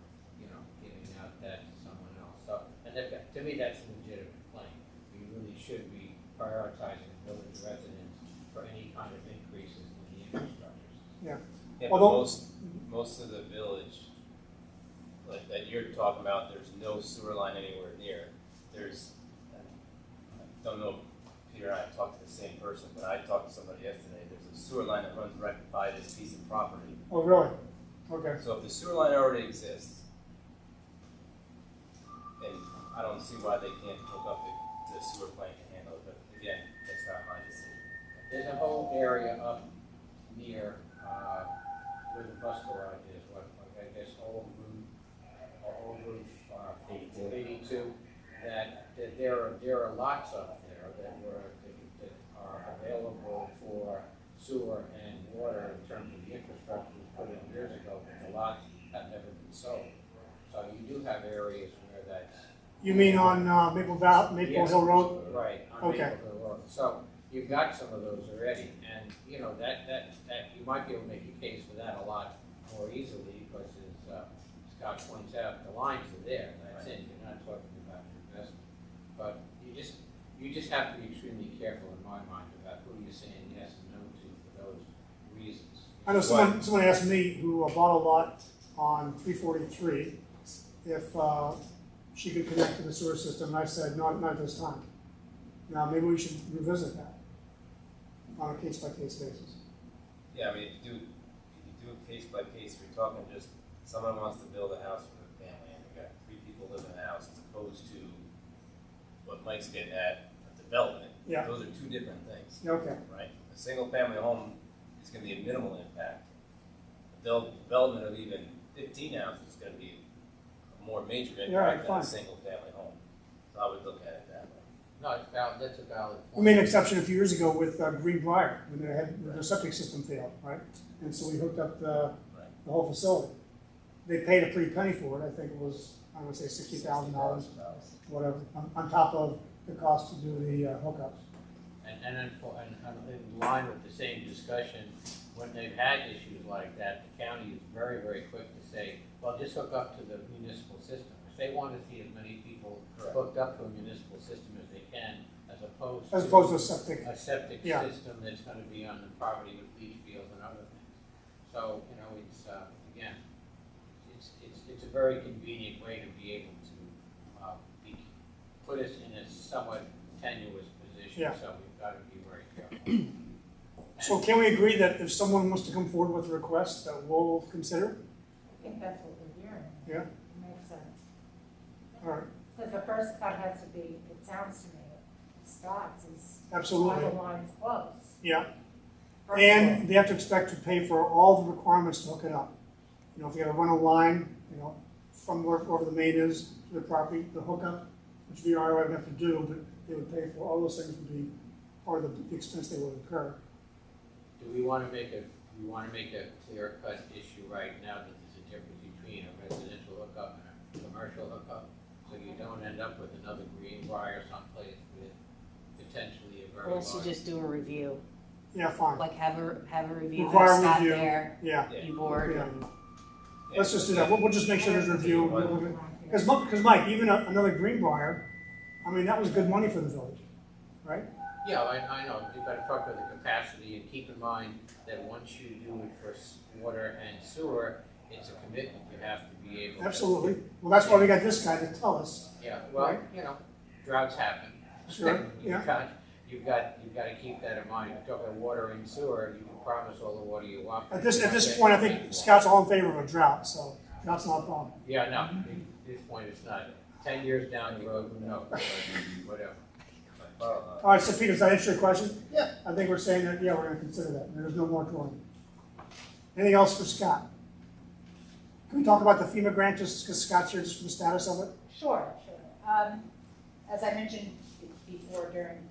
giving out that to someone else? So, and to me, that's a legitimate claim. We really should be prioritizing village residents for any kind of increases in the infrastructures. Yeah, Although- but most of the village, like that you're talking about, there's no sewer line anywhere near. I don't know if Peter and I talked to the same person, but I talked to somebody yesterday. There's a sewer line that runs right by this piece of property. Oh, really? Okay. So if the sewer line already exists, then I don't see why they can't hook up if the sewer plant can handle it. But again, that's not my decision. There's a whole area up near where the bus garage is, I guess Old Route to, that there are lots out there that are available for sewer and water in terms of the infrastructure was put in years ago, but the lots have never been sold. So you do have areas where that's. You mean on Maple Hill Road? Right, on Okay. Maple Hill Road. So you've got some of those already, and you know that you might be able to make a case for that a lot more easily because as Scott points out, the lines are there. That's it. You're not talking about investment, but you just have to be extremely careful in my mind about who you're saying yes and no to for those reasons. I know someone asked me who bought a lot on 343 if she could connect to the sewer system, and I said, not at this time. Now, maybe we should revisit that on a case-by-case basis. Yeah, I mean, if you do a case by case, we're talking just someone wants to build a house for their family, and we got 3 people live in the house, as opposed to what Mike's getting at, a development. Yeah. Those are 2 different things, Yeah, okay. right? A single family home is going to be a minimal impact. The development of even 15 houses is going to be a more major impact than a single family home. So I would look at it that way. No, it's valid. That's a valid point. We made an exception a few years ago with Greenbrier when their septic system failed, right? And so we hooked up the whole facility. They paid a pretty penny for it. I think it was, I would say $60,000, whatever, on top of the cost to do the hookups. And in line with the same discussion, when they've had issues like that, the county is very, very quick to say, well, just hook up to the municipal system. If they want to see as many people hooked up to a municipal system as they can, as opposed to a septic. A septic Yeah. system that's going to be on the property with leach fields and other things. So, you know, it's, again, it's a very convenient way to be able to put us in a somewhat tenuous position. Yeah. So we've got to be very careful. So can we agree that if someone wants to come forward with a request, that we'll consider? I think that's what we're hearing. Yeah. It makes sense. All right. Because the first cut has to be, it sounds to me, Scott's is. Absolutely. All the lines close. Yeah. First And they have to expect to pay for all the requirements to hook it up. You know, if you got to run a line, you know, from wherever the main is to the property, the hookup, which VRI would have to do, but they would pay for all those things would be part of the expense they would incur. Do we want to make a clear-cut issue right now that there's a difference between a residential hookup and a commercial hookup? So you don't end up with another Greenbrier someplace with potentially a very Or large. else you just do a review, Yeah, fine. like have a review, Require have Scott review. there, Yeah. you board, Yeah. and Let's just do that. We'll just make sure there's a review. Because Mike, even another Greenbrier, I mean, that was good money for the village, right? Yeah, I know, you've got to talk about the capacity and keep in mind that once you do it for water and sewer, it's a commitment, you have to be able to. Absolutely. Well, that's why we got this guy to tell us. Yeah, well, Right. you know, droughts happen. Sure, yeah. You've got to keep that in mind. If you talk about water and sewer, you can promise all the water you want. At this point, I think Scott's all in favor of a drought, so drought's not a problem. Yeah, no, at this point, it's not. 10 years down the road, who knows, whatever. All right, so Peter, does that answer your question? Yeah. I think we're saying that, yeah, we're gonna consider that. There's no moratorium. Anything else for Scott? Can we talk about the FEMA grant, just because Scott's here, just for the status of it? Sure. As I mentioned before during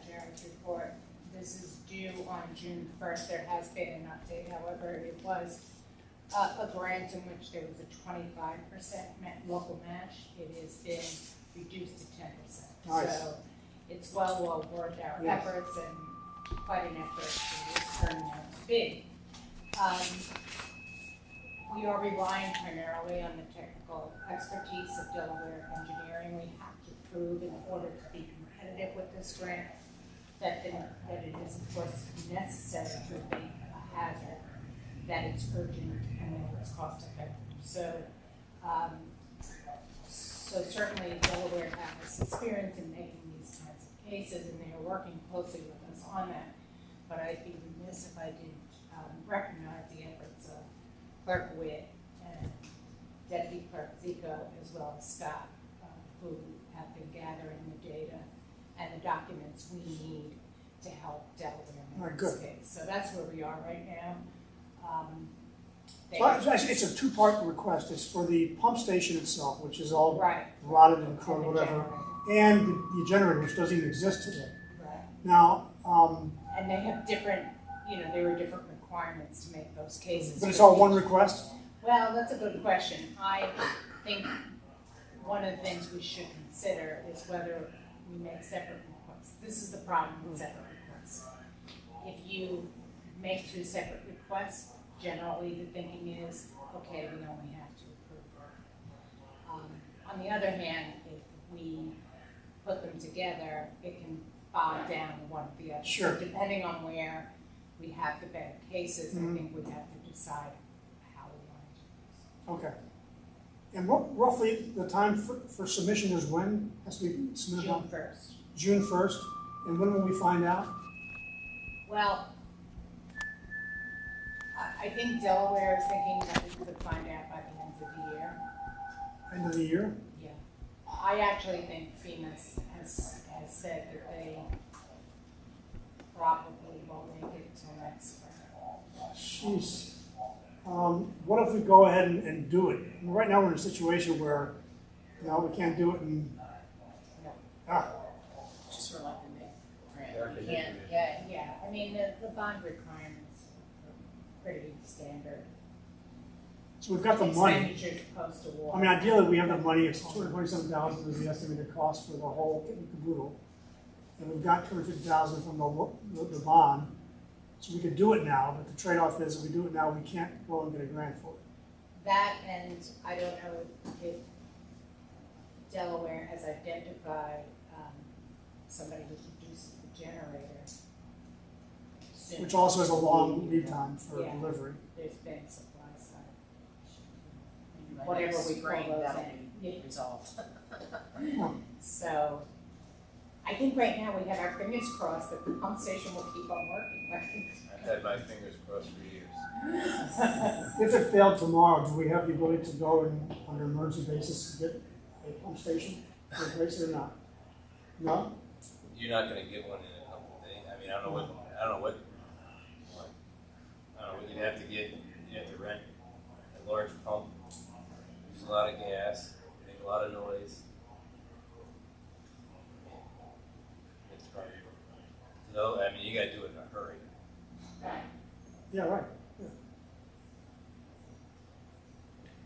Jared's report, this is due on June 1st. There has been an update, however, it was a grant in which there was a 25% local match. It has been reduced to 10%. Nice. So it's well worth our Yes. efforts and quite an effort to this turning out to be. We are relying primarily on the technical expertise of Delaware Engineering. We have to prove in order to be competitive with this grant that it is of course necessary to abate a hazard, that it's urgent, and that it's cost effective. So certainly Delaware has experience in making these kinds of cases, and they are working closely with us on that. But I'd be remiss if I didn't recognize the efforts of Clerk Witt and Deputy Clerk Zico, as well as Scott, who have been gathering the data and the documents we need to help Delaware in this case. So that's where we are right now. So actually, it's a two-part request. It's for the pump station itself, which is all Right. rotted and crud, And the whatever, generator. and the generator, which doesn't even exist today. Right. Now, And they have different, there were different requirements to make those cases. but it's all one request? Well, that's a good question. I think one of the things we should consider is whether we make separate requests. This is the problem with separate requests. If you make two separate requests, generally the thinking is, okay, we only have to approve one. On the other hand, if we put them together, it can bog down one or the other. Sure. So depending on where we have the better cases, I think we have to decide how we want to do this. Okay. And what roughly the time for submission is when? Has to be submitted June on 1st. June 1st? And when will we find out? Well, I think Delaware is thinking that we could find out by the end of the year. End of the year? Yeah. I actually think FEMA has said that they probably won't make it till next spring. Jeez. What if we go ahead and do it? I mean, right now we're in a situation where, we can't do it and, Just reluctant to grant, you can't get. Yeah, I mean, the bond requirements are pretty standard. so we've got the money. Expenditures post-award. I mean, ideally, we have the money, it's $227,000 is the estimated cost for the whole kit and caboodle. And we've got $250,000 from the bond, so we could do it now, but the trade-off is if we do it now, we can't go and get a grant for it. That, and I don't know if Delaware has identified somebody who produces the generator soon. Which also has a long lead time for Yeah. delivery. There's been supply side. Maybe by Whatever next we call spring, those that'll in. be resolved. So, I think right now we have our fingers crossed that the pump station will keep on working, right? I've had my fingers crossed for years. If it failed tomorrow, do we have the ability to go and, on an emergency basis, get a pump station to replace it or not? No? You're not gonna get one in a couple of days. I mean, I don't know what you'd have to get. You have to rent a large pump, use a lot of gas, make a lot of noise. It's probably, so, I mean, you gotta do it in a hurry. Yeah, right. Yeah.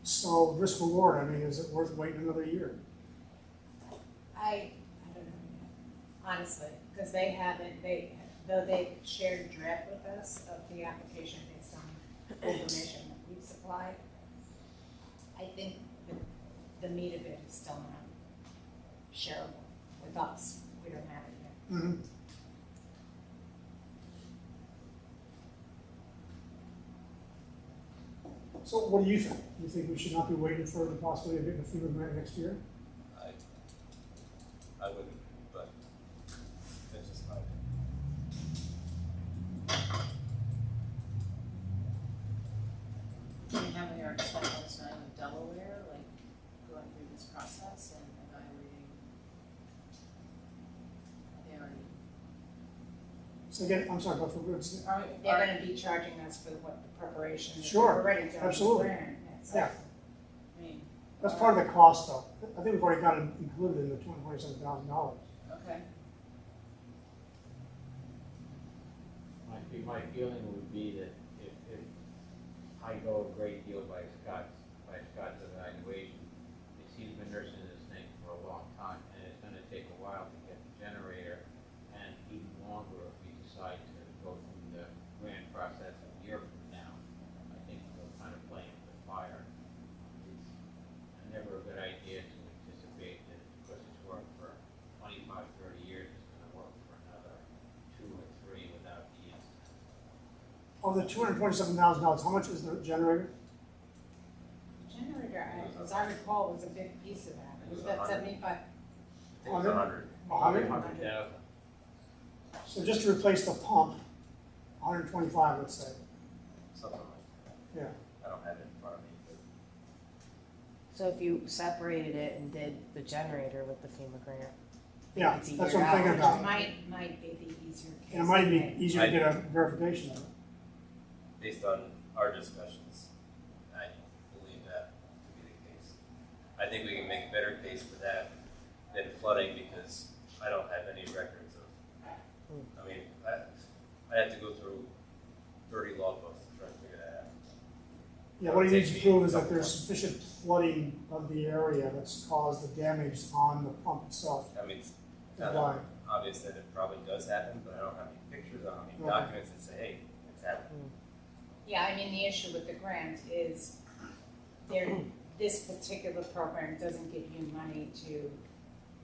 So risk reward, I mean, is it worth waiting another year? I don't know, honestly, because though they shared a draft with us of the application based on information that we've supplied, I think the meat of it is still not shareable with us. We don't have it yet. Mm-hmm. So what do you think? Do you think we should not be waiting for the possibility of getting a FEMA grant next year? I wouldn't, but that's just my opinion. Do you have any experience in Delaware, like going through this process and evaluating? They already. So again, I'm sorry, but for goods. They're gonna be charging us for what the preparation is. Sure, We're ready to absolutely. learn. Yeah. I mean, That's part of the cost though. I think we've already got it included in the $227,000. okay. My feeling would be that if I go a great deal by Scott's evaluation, he's been nursing this thing for a long time, and it's gonna take a while to get the generator, and even longer if we decide to go through the grant process a year from now. I think we'll kind of play with the fire. It's never a good idea to anticipate that because it's worked for 25, 30 years, it's gonna work for another 2 or 3 without the incident. Of the $227,000, how much is the generator? Generator, as I recall, was a big piece of that. It was that 75. I think it's 100. 100? 100,000. So just to replace the pump, 125, let's say. Something like that. Yeah. I don't have it in front of me, but So if you separated it and did the generator with the FEMA grant, Yeah, It's a that's year what I'm thinking out. about. Might be the easier case. And it might be to make. easier to get a verification of it. based on our discussions, I think we can make a better case for that than flooding, because I don't have any records of, I mean, I have to go through 30 logbooks to try to figure that out. Yeah, what he needs to prove is that there's sufficient flooding of the area that's caused the damage on the pump itself. I mean, it's kind Why? of obvious that it probably does happen, but I don't have any pictures, I don't have any Okay. documents that say, hey, it's happening. Yeah, I mean, the issue with the grant is this particular program doesn't give you money to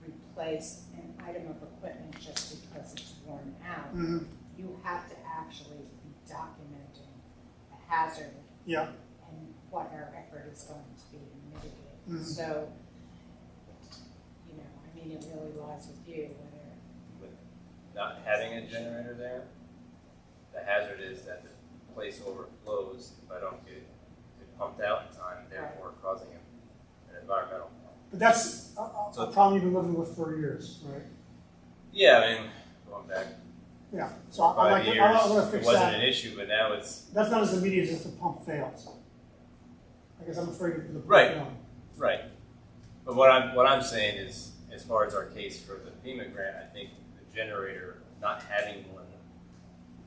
replace an item of equipment just because it's worn out. Mhm. You have to actually be documenting a hazard Yeah, and what our effort is going to be to mitigate. Mhm. So, you know, I mean, it really lies with you whether, With not having a generator there, the hazard is that the place overflows if I don't get it pumped out in time, therefore causing an environmental. but that's a problem you've been living with for years, right? Yeah, I mean, going back Yeah, so I 5 like, years, I want to it fix wasn't that. an issue, but now it's, That's not as immediate as if the pump fails. I guess I'm afraid of the pump Right. failing. right. But what I'm saying is, as far as our case for the FEMA grant, I think the generator, not having one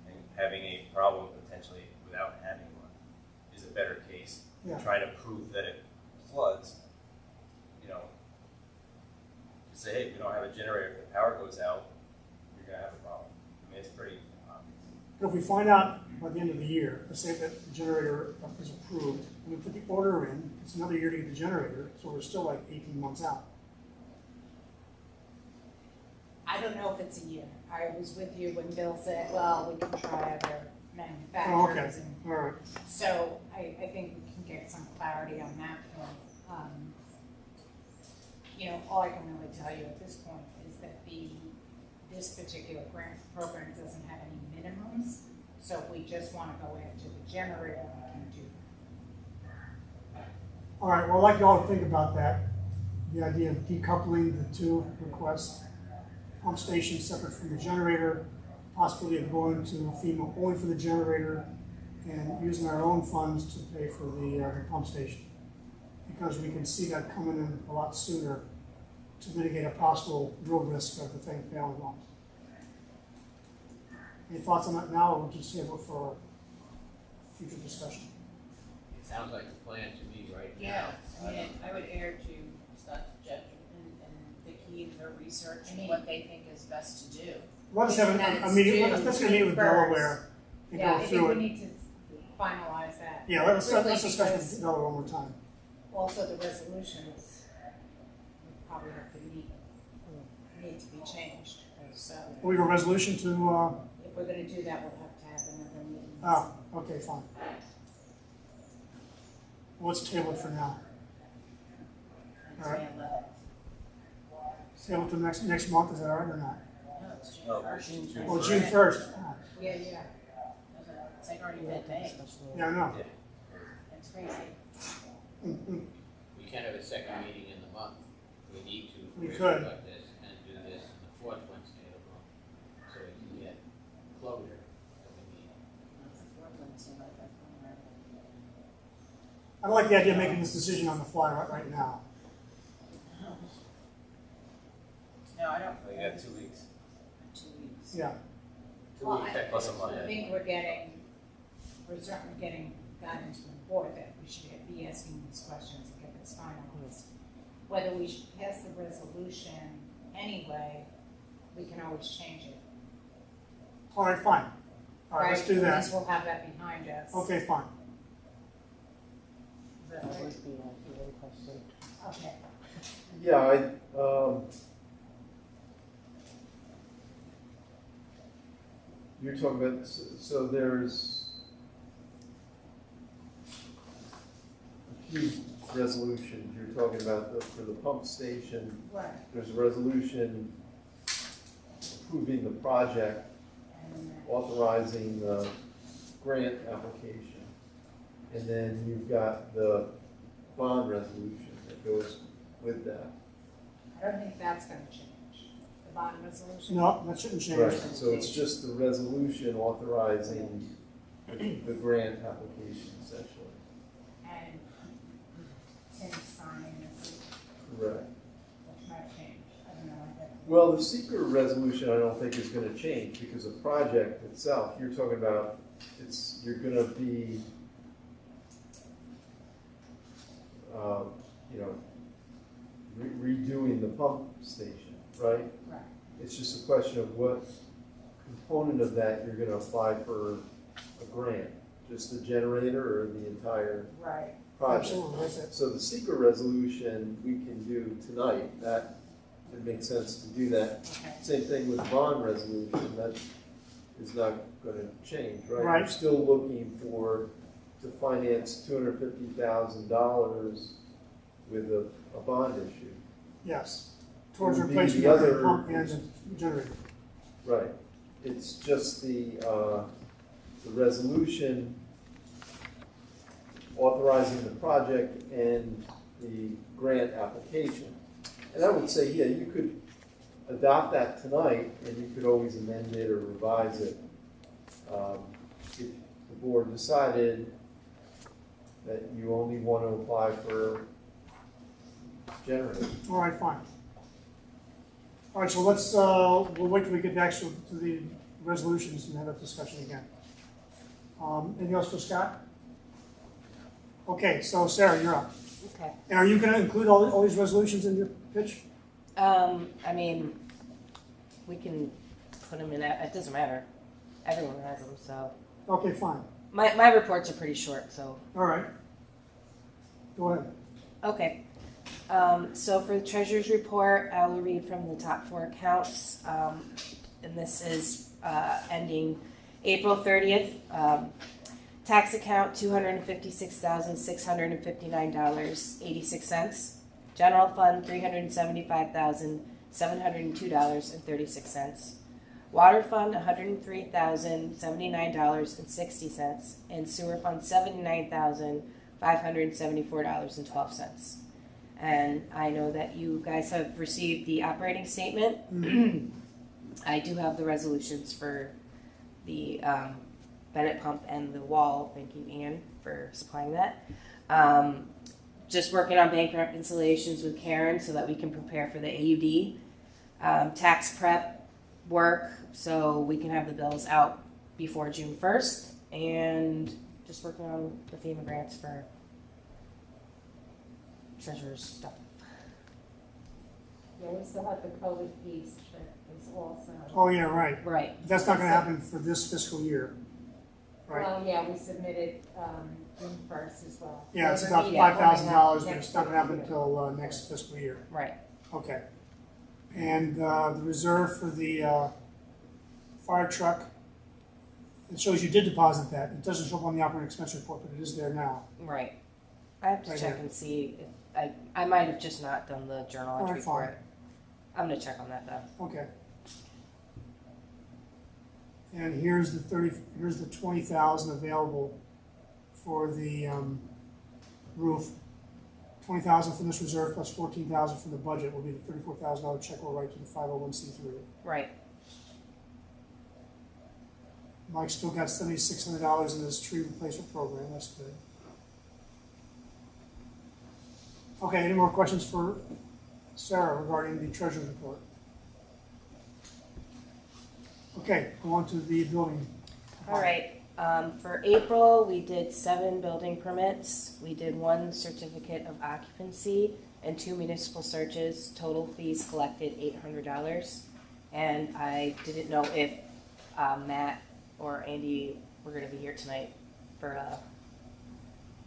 and having a problem potentially without having one is a better case than Yeah. trying to prove that it floods. You know, to say, hey, we don't have a generator, if the power goes out, you're gonna have a problem. I mean, it's pretty obvious. But if we find out by the end of the year, let's say that the generator is approved, and we put the order in, it's another year to get the generator, so we're still like 18 months out. I don't know if it's a year. I was with you when Bill said, well, we can try other Oh, okay, manufacturers. And all right. so I think we can get some clarity on that point. You know, all I can really tell you at this point is that this particular grant program doesn't have any minimums. So if we just want to go after the generator, we can do that. All right, well, I'd like you all to think about that, the idea of decoupling the two requests, pump station separate from the generator, possibility of going to FEMA only for the generator, and using our own funds to pay for the pump station. Because we can see that coming in a lot sooner to mitigate a possible real risk of the thing failing off. Any thoughts on that now, or we'll just table it for future discussion? It sounds like a plan to me right now. Yeah, I mean, I would err to Scott's judgment and Vicki and her research and what they think is best to do. Let us have a meeting, let's get a meeting with Delaware and Yeah, go I think through we it. need to finalize that. Yeah, let's Really, discuss because with Delaware one more time. also the resolutions would probably have to need to be changed. So We have a resolution to, if we're gonna do that, we'll have to have another meeting. okay, fine. Well, let's table it for now. And All right. say 11. Table it to next month, is that all right or not? No, it's June Oh, first. June Oh, first. June 1st. Yeah, It's like already mid-May. Yeah, I know. It's crazy. We can have a second meeting in the month. We need to. We really could. look at this and do this on the fourth Wednesday of the month, so we can get closure that we need. That's the fourth one, it seemed like that's one, right? I like the idea of making this decision on the fly right now. No, I don't. So you got 2 weeks. 2 weeks. Yeah, Well, Plus a I Monday. think we're certainly getting guidance from the board that we should be asking these questions and get this finalized. Whether we should pass the resolution anyway, we can always change it. all right, fine. All right, let's do At that. least we'll have that behind us. Okay, fine. Is that That right? would be a good question. Okay. Yeah, you're talking about, so there's a few resolutions, you're talking about for the pump station, Right. there's a resolution approving the project, And authorizing the grant application. And then you've got the bond resolution that goes with that. I don't think that's gonna change. The bond resolution. No, that shouldn't change. Right, so it's just the resolution authorizing the grant application essentially. And Tim's signing this. Well, the secret resolution I don't think is gonna change because the project itself, you're talking about, you're gonna be, you know, redoing the pump station, right? Right. It's just a question of what component of that you're gonna apply for a grant, just the generator or the entire Right. project? Absolutely, that's it. So the secret resolution we can do tonight, that, it makes sense to do that. Okay. Same thing with bond resolution, that is not gonna change, right? Right. You're still looking to finance $250,000 with a bond issue. Yes, towards Would be replacement the of the other- pump and the generator. Right. It's just the resolution authorizing the project and the grant application. And I would say, yeah, you could adopt that tonight, and you could always amend it or revise it. If the board decided that you only want to apply for generator. All right, fine. All right, so let's, we'll wait till we get back to the resolutions and have that discussion again. Anything else for Scott? Okay, so Sarah, you're up. Okay. And are you gonna include all these resolutions in your pitch? I mean, we can put them in, it doesn't matter. Everyone has them, so. Okay, fine. My reports are pretty short, so. All right. Go ahead. Okay. So for the treasurer's report, I will read from the top 4 accounts. And this is ending April 30th. Tax account, $256,659.86. General fund, $375,702.36. Water fund, $103,079.60. And sewer fund, $79,574.12. And I know that you guys have received the operating statement. I do have the resolutions for the Bennett pump and the wall. Thank you, Ann, for supplying that. Just working on bank reconciliations with Karen so that we can prepare for the AUD. Tax prep work so we can have the bills out before June 1st. And just working on the FEMA grants for treasurer's stuff. Yeah, we still have the COVID piece that is also. Oh, yeah, right. Right. That's not gonna happen for this fiscal year, right? Well, yeah, we submitted June 1st as well. Yeah, it's We're about gonna meet at $5,000, but next it's not gonna happen fiscal year. until next fiscal year. Right. Okay. And the reserve for the fire truck, it shows you did deposit that. It doesn't show up on the operating expense report, but it is there now. Right. I have to Right check here. and see if I might have just not done the journal All right, entry for fine. it. I'm gonna check on that though. Okay. And here's the 20,000 available for the roof. 20,000 from this reserve plus 14,000 from the budget will be the $34,000 check we'll write to the 501c3. Right. Mike's still got $7,600 in his tree replacement program. That's good. Okay, any more questions for Sarah regarding the treasurer's report? Okay, go on to the building. All right. For April, we did 7 building permits. We did 1 certificate of occupancy and 2 municipal searches. Total fees collected $800. And I didn't know if Matt or Andy were going to be here tonight for.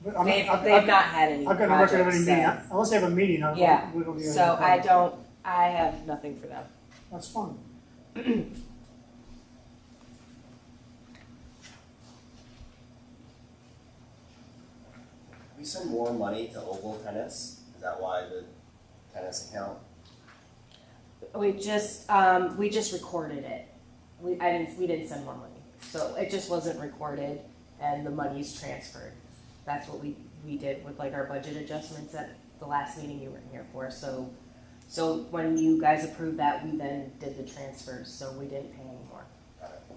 But They've not had any. I've got no record of any projects, meeting. so- Unless they have a meeting, Yeah. we don't need any So I problem. I have nothing for them. That's fine. We send more money to Oval Tennis. Is that why the tennis account? We just recorded it. We didn't send more money, so it just wasn't recorded, and the money's transferred. That's what we did with like our budget adjustments at the last meeting you were here for. So when you guys approved that, we then did the transfers, so we didn't pay anymore.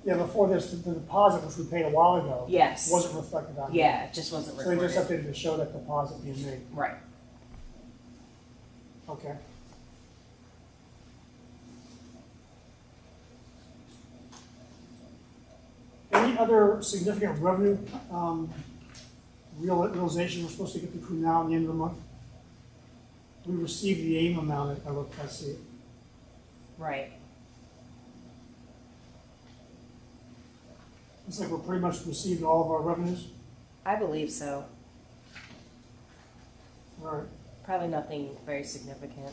Yeah, before this, the deposit, which we paid a while ago, Yes. wasn't reflected on. Yeah, it just wasn't So they recorded. just updated to show that deposit being made. Right. Okay. any other significant revenue, realization we're supposed to get between now and the end of the month? We received the AIM amount, I see it. Right. Looks like we're pretty much received all of our revenues. I believe so. All right. Probably nothing very significant,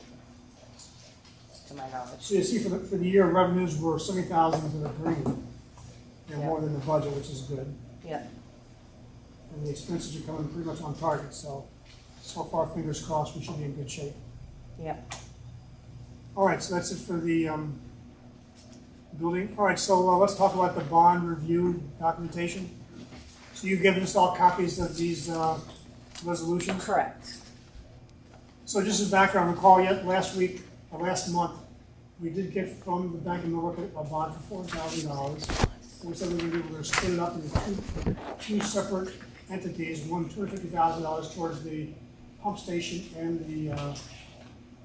to my knowledge. So you see, for the year, revenues were 70,000 to the green. Yeah. More than the budget, which is good. Yeah. And the expenses are coming pretty much on target, so far, fingers crossed, we should be in good shape. Yeah. All right, so that's it for the building. All right, so let's talk about the bond review documentation. So you've given us all copies of these resolutions? Correct. So just as background, recall yet last month, we did get from the Bank of Millbrook a bond for $4,000. We said we were going to split it up into two separate entities, one $250,000 towards the pump station and the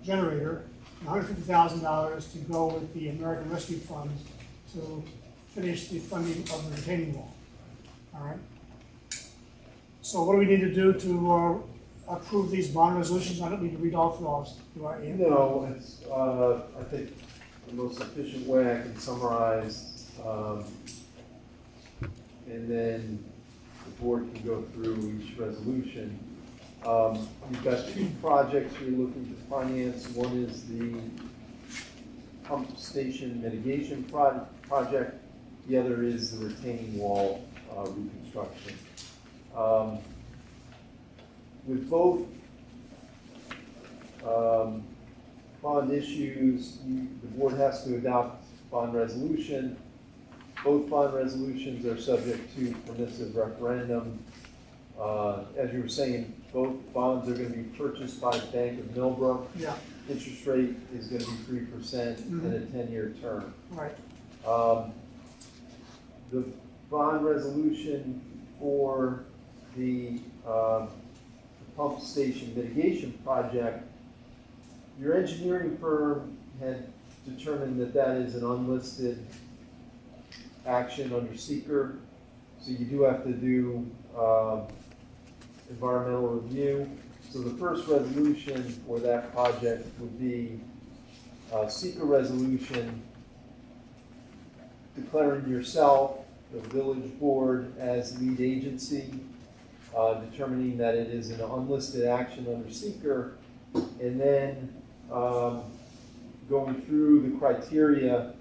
generator, and $150,000 to go with the American Rescue Fund to finish the funding of the retaining wall. All right. So what do we need to do to approve these bond resolutions? I don't need to read all through all, do I? No, it's, I think the most efficient way I can summarize, and then the board can go through each resolution. You've got two projects you're looking to finance. One is the pump station mitigation project. The other is the retaining wall reconstruction. With both bond issues, the board has to adopt bond resolution. Both bond resolutions are subject to permissive referendum. As you were saying, both bonds are going to be purchased by the Bank of Millbrook. Yeah. Interest rate is going to be 3% and a 10-year term. Right. The bond resolution for the pump station mitigation project, your engineering firm had determined that that is an unlisted action under seeker, so you do have to do environmental review. So the first resolution for that project would be a seeker resolution declaring yourself, the village board, as lead agency, determining that it is an unlisted action under seeker, and then going through the criteria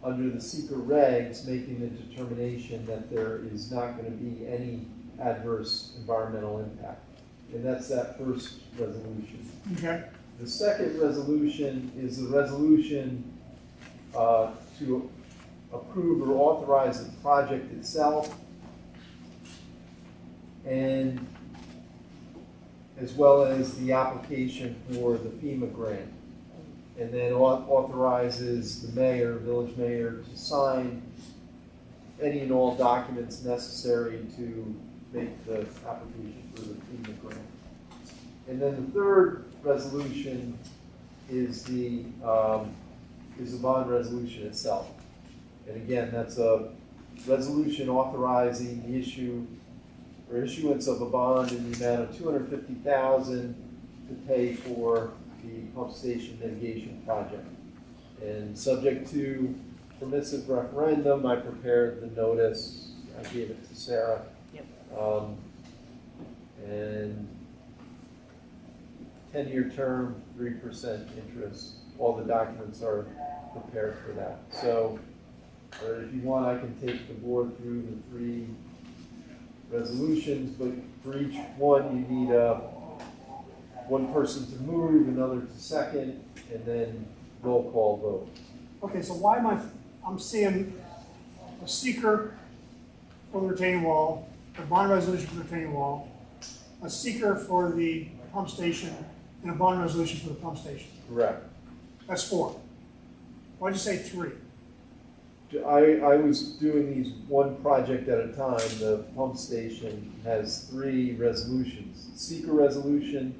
under the seeker regs, making the determination that there is not going to be any adverse environmental impact. And that's that first resolution. Okay. The second resolution is the resolution to approve or authorize the project itself, and as well as the application for the FEMA grant. And then authorizes the mayor, village mayor, to sign any and all documents necessary to make the application for the FEMA grant. And then the third resolution is the bond resolution itself. And again, that's a resolution authorizing the issuance of a bond in the amount of $250,000 to pay for the pump station mitigation project. And subject to permissive referendum, I prepared the notice, I gave it to Sarah. Yep. And 10-year term, 3% interest. All the documents are prepared for that. So, if you want, I can take the board through the three resolutions, but for each one, you need one person to move, another to second, and then roll call vote. Okay, so why am I'm seeing a seeker for the retaining wall, a bond resolution for the retaining wall, a seeker for the pump station, and a bond resolution for the pump station. Correct. That's four. Why'd you say three? I was doing these one project at a time. The pump station has three resolutions: seeker resolution,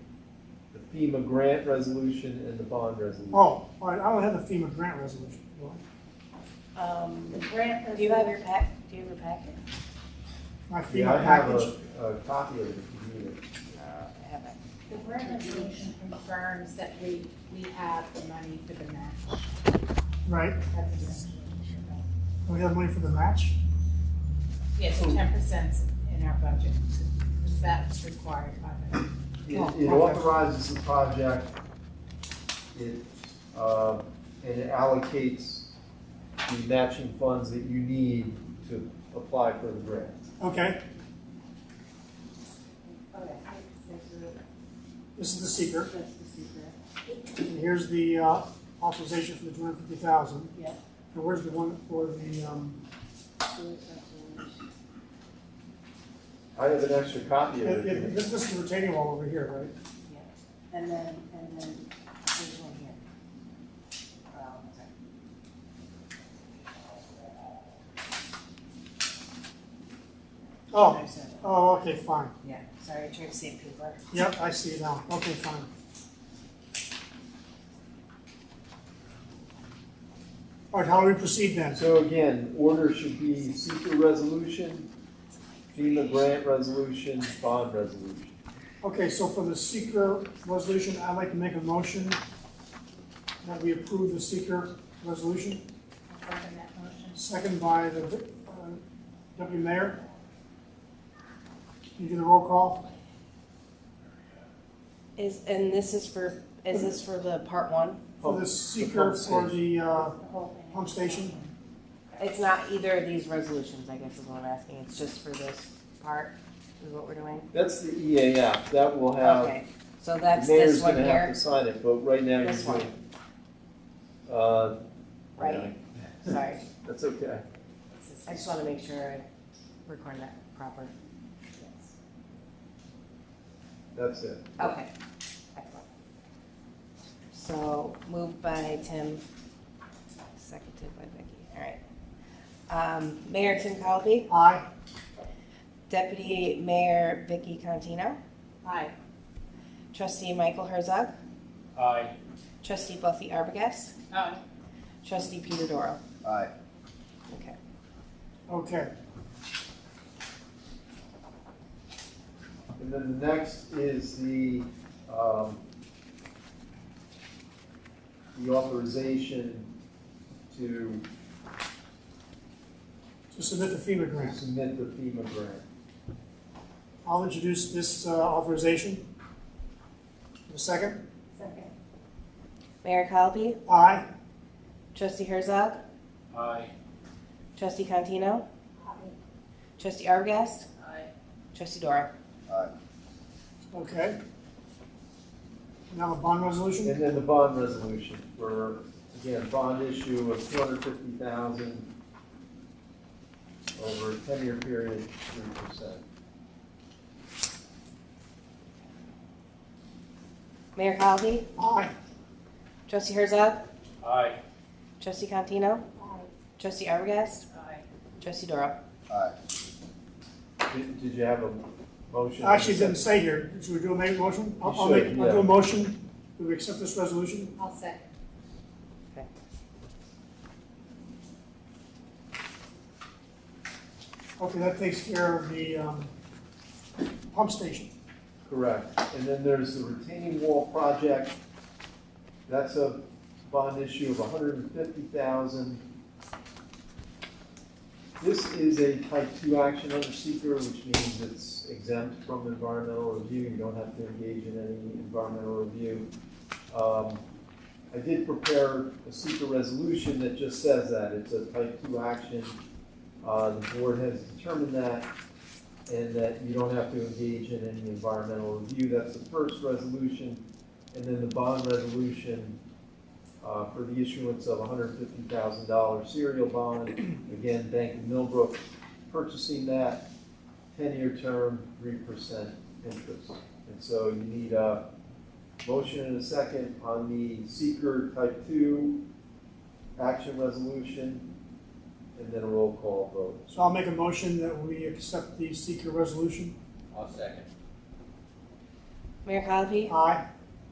the FEMA grant resolution, and the bond resolution. Oh, all right, I don't have the FEMA grant resolution. Do I? The grant. Do you have your packet? my Yeah, FEMA I have package. a copy of it if you need it. I have it. The grant resolution confirms that we have the money for the match. Right, That's essentially do we have money for the match? yes, 10% in our budget, because that's required by the. It Oh, it okay. authorizes the project, and it allocates the matching funds that you need to apply for the grant. Okay, Okay, there's this is the seeker, that's the secret. and here's the authorization for the 250,000. Yeah. And where's the one for the, I have an extra copy of yeah, it. this is the retaining wall over here, right? Yeah, and then there's one here. Oh, There's a- oh, okay, fine. Yeah, sorry, I tried to save paper. Yep, I see it now. Okay, fine. All right, how do we proceed then? So again, order should be seeker resolution, FEMA grant resolution, bond resolution. Okay, so for the seeker resolution, I'd like to make a motion that we approve the seeker resolution. I'll second that motion. Second by the deputy mayor. Can you do the roll call? And this is for the part one? For the seeker for the The whole thing. pump station? It's not either of these resolutions, I guess is what I'm asking. It's just for this part, is what we're doing? That's the EAF, that will have, Okay, so the that's mayor's this one gonna have here, to sign it, but right now you're This one. doing. right? Sorry, That's okay. I just want to make sure I record that proper. That's it. Okay, excellent. So moved by Tim, seconded by Vicky, all right. Mayor Tim Colby, Aye. Deputy Mayor Vicky Contino, Aye. Trustee Michael Herzog, Aye. Trustee Buffy Arbogast, Aye. Trustee Peter Doro. Aye. Okay. Okay. And then the next is the authorization to submit the FEMA grant. submit the FEMA grant. I'll introduce this authorization. A second? Second. Mayor Colby, Aye. Trustee Herzog, Aye. Trustee Contino, Aye. Trustee Arbogast, Aye. Trustee Doro. Aye. Okay. Now a bond resolution? And then the bond resolution for, again, bond issue of $250,000 over a 10-year period, 3%. Mayor Colby, Aye. Trustee Herzog, Aye. Trustee Contino, Aye. Trustee Arbogast, Aye. Trustee Doro. Aye. Did you have a motion? Actually, it didn't say here. Should we do a motion? I'll should, do yeah. a motion. Do we accept this resolution? I'll second. Okay, that takes care of the pump station. Correct. And then there's the retaining wall project. That's a bond issue of $150,000. This is a type 2 action under seeker, which means it's exempt from environmental review. You don't have to engage in any environmental review. I did prepare a seeker resolution that just says that. It's a type 2 action. The board has determined that, and that you don't have to engage in any environmental review. That's the first resolution. And then the bond resolution for the issuance of $150,000 serial bond. Again, Bank of Millbrook purchasing that, 10-year term, 3% interest. And so you need a motion and a second on the seeker type 2 action resolution, and then a roll call vote. So I'll make a motion that we accept the seeker resolution. I'll second. Mayor Colby, Aye.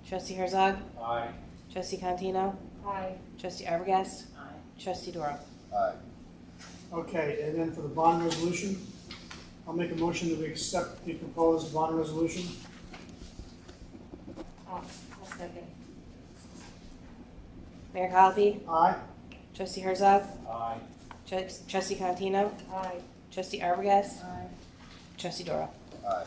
Trustee Herzog, Aye. Trustee Contino, Aye. Trustee Arbogast, Aye. Trustee Doro. Aye. Okay, and then for the bond resolution, I'll make a motion that we accept the proposed bond resolution. I'll second. Mayor Cosby, Aye. Trustee Herzog, Aye. Trustee Contino, Aye. Trustee Arbogast, Aye. Trustee Dora. Aye.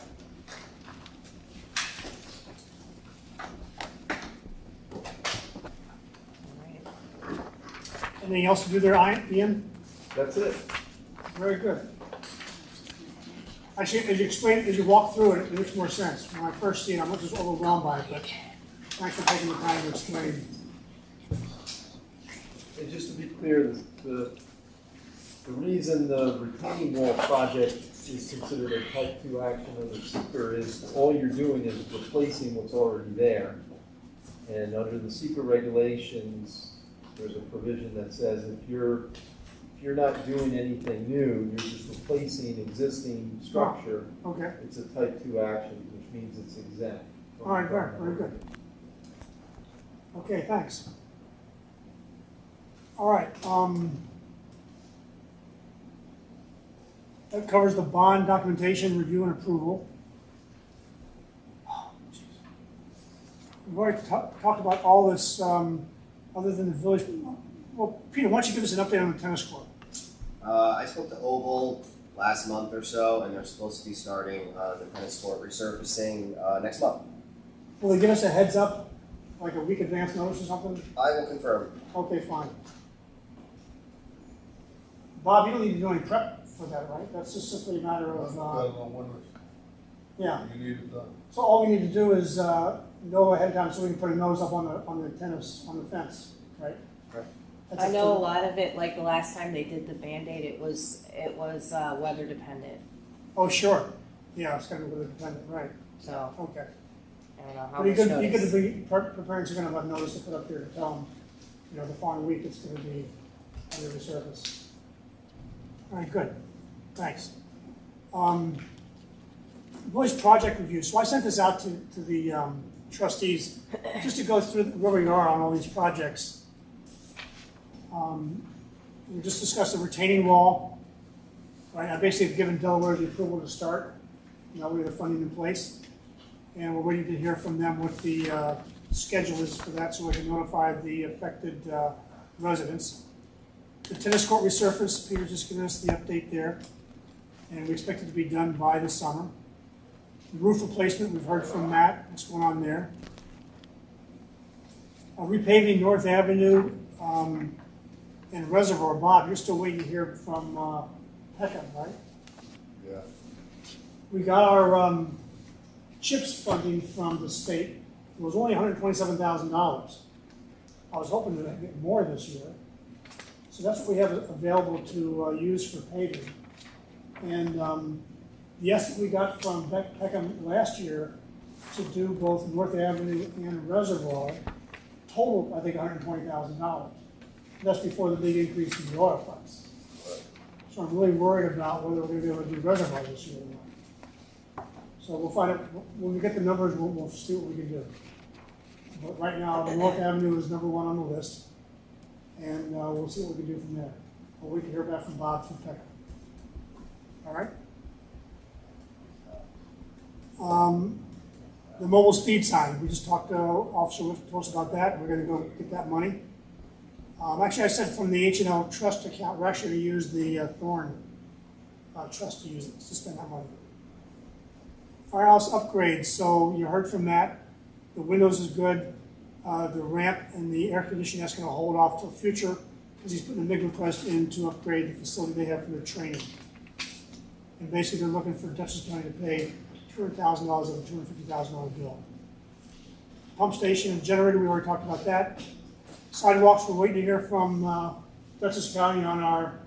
Anything else to do there, Ian? That's it. Very good. Actually, as you explain, as you walk through it, it makes more sense. When I first see it, I'm not just overwhelmed by it, but thanks for taking the time to explain. And just to be clear, the reason the retaining wall project is considered a type 2 action under seeker is all you're doing is replacing what's already there. And under the seeker regulations, there's a provision that says if you're not doing anything new, you're just replacing existing structure, Okay. it's a type 2 action, which means it's exempt. All right, very good. Okay, thanks. All right, that covers the bond documentation review and approval. Oh, jeez. We've already talked about all this, other than the village. Well, Peter, why don't you give us an update on the tennis court? I spoke to Oval last month or so, and they're supposed to be starting the tennis court resurfacing next month. Will they give us a heads up, like a week advance notice or something? I will confirm. Okay, fine. Bob, you don't need to do any prep for that, right? That's just simply a matter of, yeah. You need it done. So all we need to do is know ahead of time so we can put a notice up on the fence, right? Right. That's I up know a to- lot of it, like the last time they did the Band-Aid, it was weather dependent, Oh, sure. Yeah, it's gonna be really dependent, right? so Okay. I don't know how But you much could notice. be preparing, so you're gonna have notice to put up there to tell them, the following week it's gonna be under the surface. All right, good. Thanks. Boys project review. So I sent this out to the trustees just to go through where we are on all these projects. We just discussed the retaining wall. Right, I basically have given Delaware the approval to start. Now we have the funding in place. And we're waiting to hear from them what the schedule is for that so we can notify the affected residents. The tennis court resurface, Peter's just giving us the update there. And we expect it to be done by the summer. The roof replacement, we've heard from Matt, what's going on there. Repaving North Avenue and Reservoir. Bob, you're still waiting to hear from Peckham, right? Yeah. We got our CHIPS funding from the state. It was only $127,000. I was hoping to get more this year. So that's what we have available to use for paving. And the estimate we got from Peckham last year to do both North Avenue and Reservoir totaled, I think, $120,000. That's before the big increase in the oil price. So I'm really worried about whether we're going to be able to do Reservoir this year or not. So we'll find out, when we get the numbers, we'll see what we can do. But right now, the North Avenue is number one on the list, and we'll see what we can do from there. Or we can hear back from Bob from Peckham. All right? The mobile speed sign, we just talked to Officer Whiff told us about that. We're going to go get that money. Actually, I said from the H&L trust account, we're actually going to use the Thorn trust to use it, to spend that money. Firehouse upgrades, so you heard from Matt. The windows is good. The ramp and the air conditioning, that's going to hold off till future because he's putting a big request in to upgrade the facility they have for their training. And basically, they're looking for Dutchess County to pay $200,000 of a $250,000 bill. Pump station and generator, we already talked about that. Sidewalks, we're waiting to hear from Dutchess County on our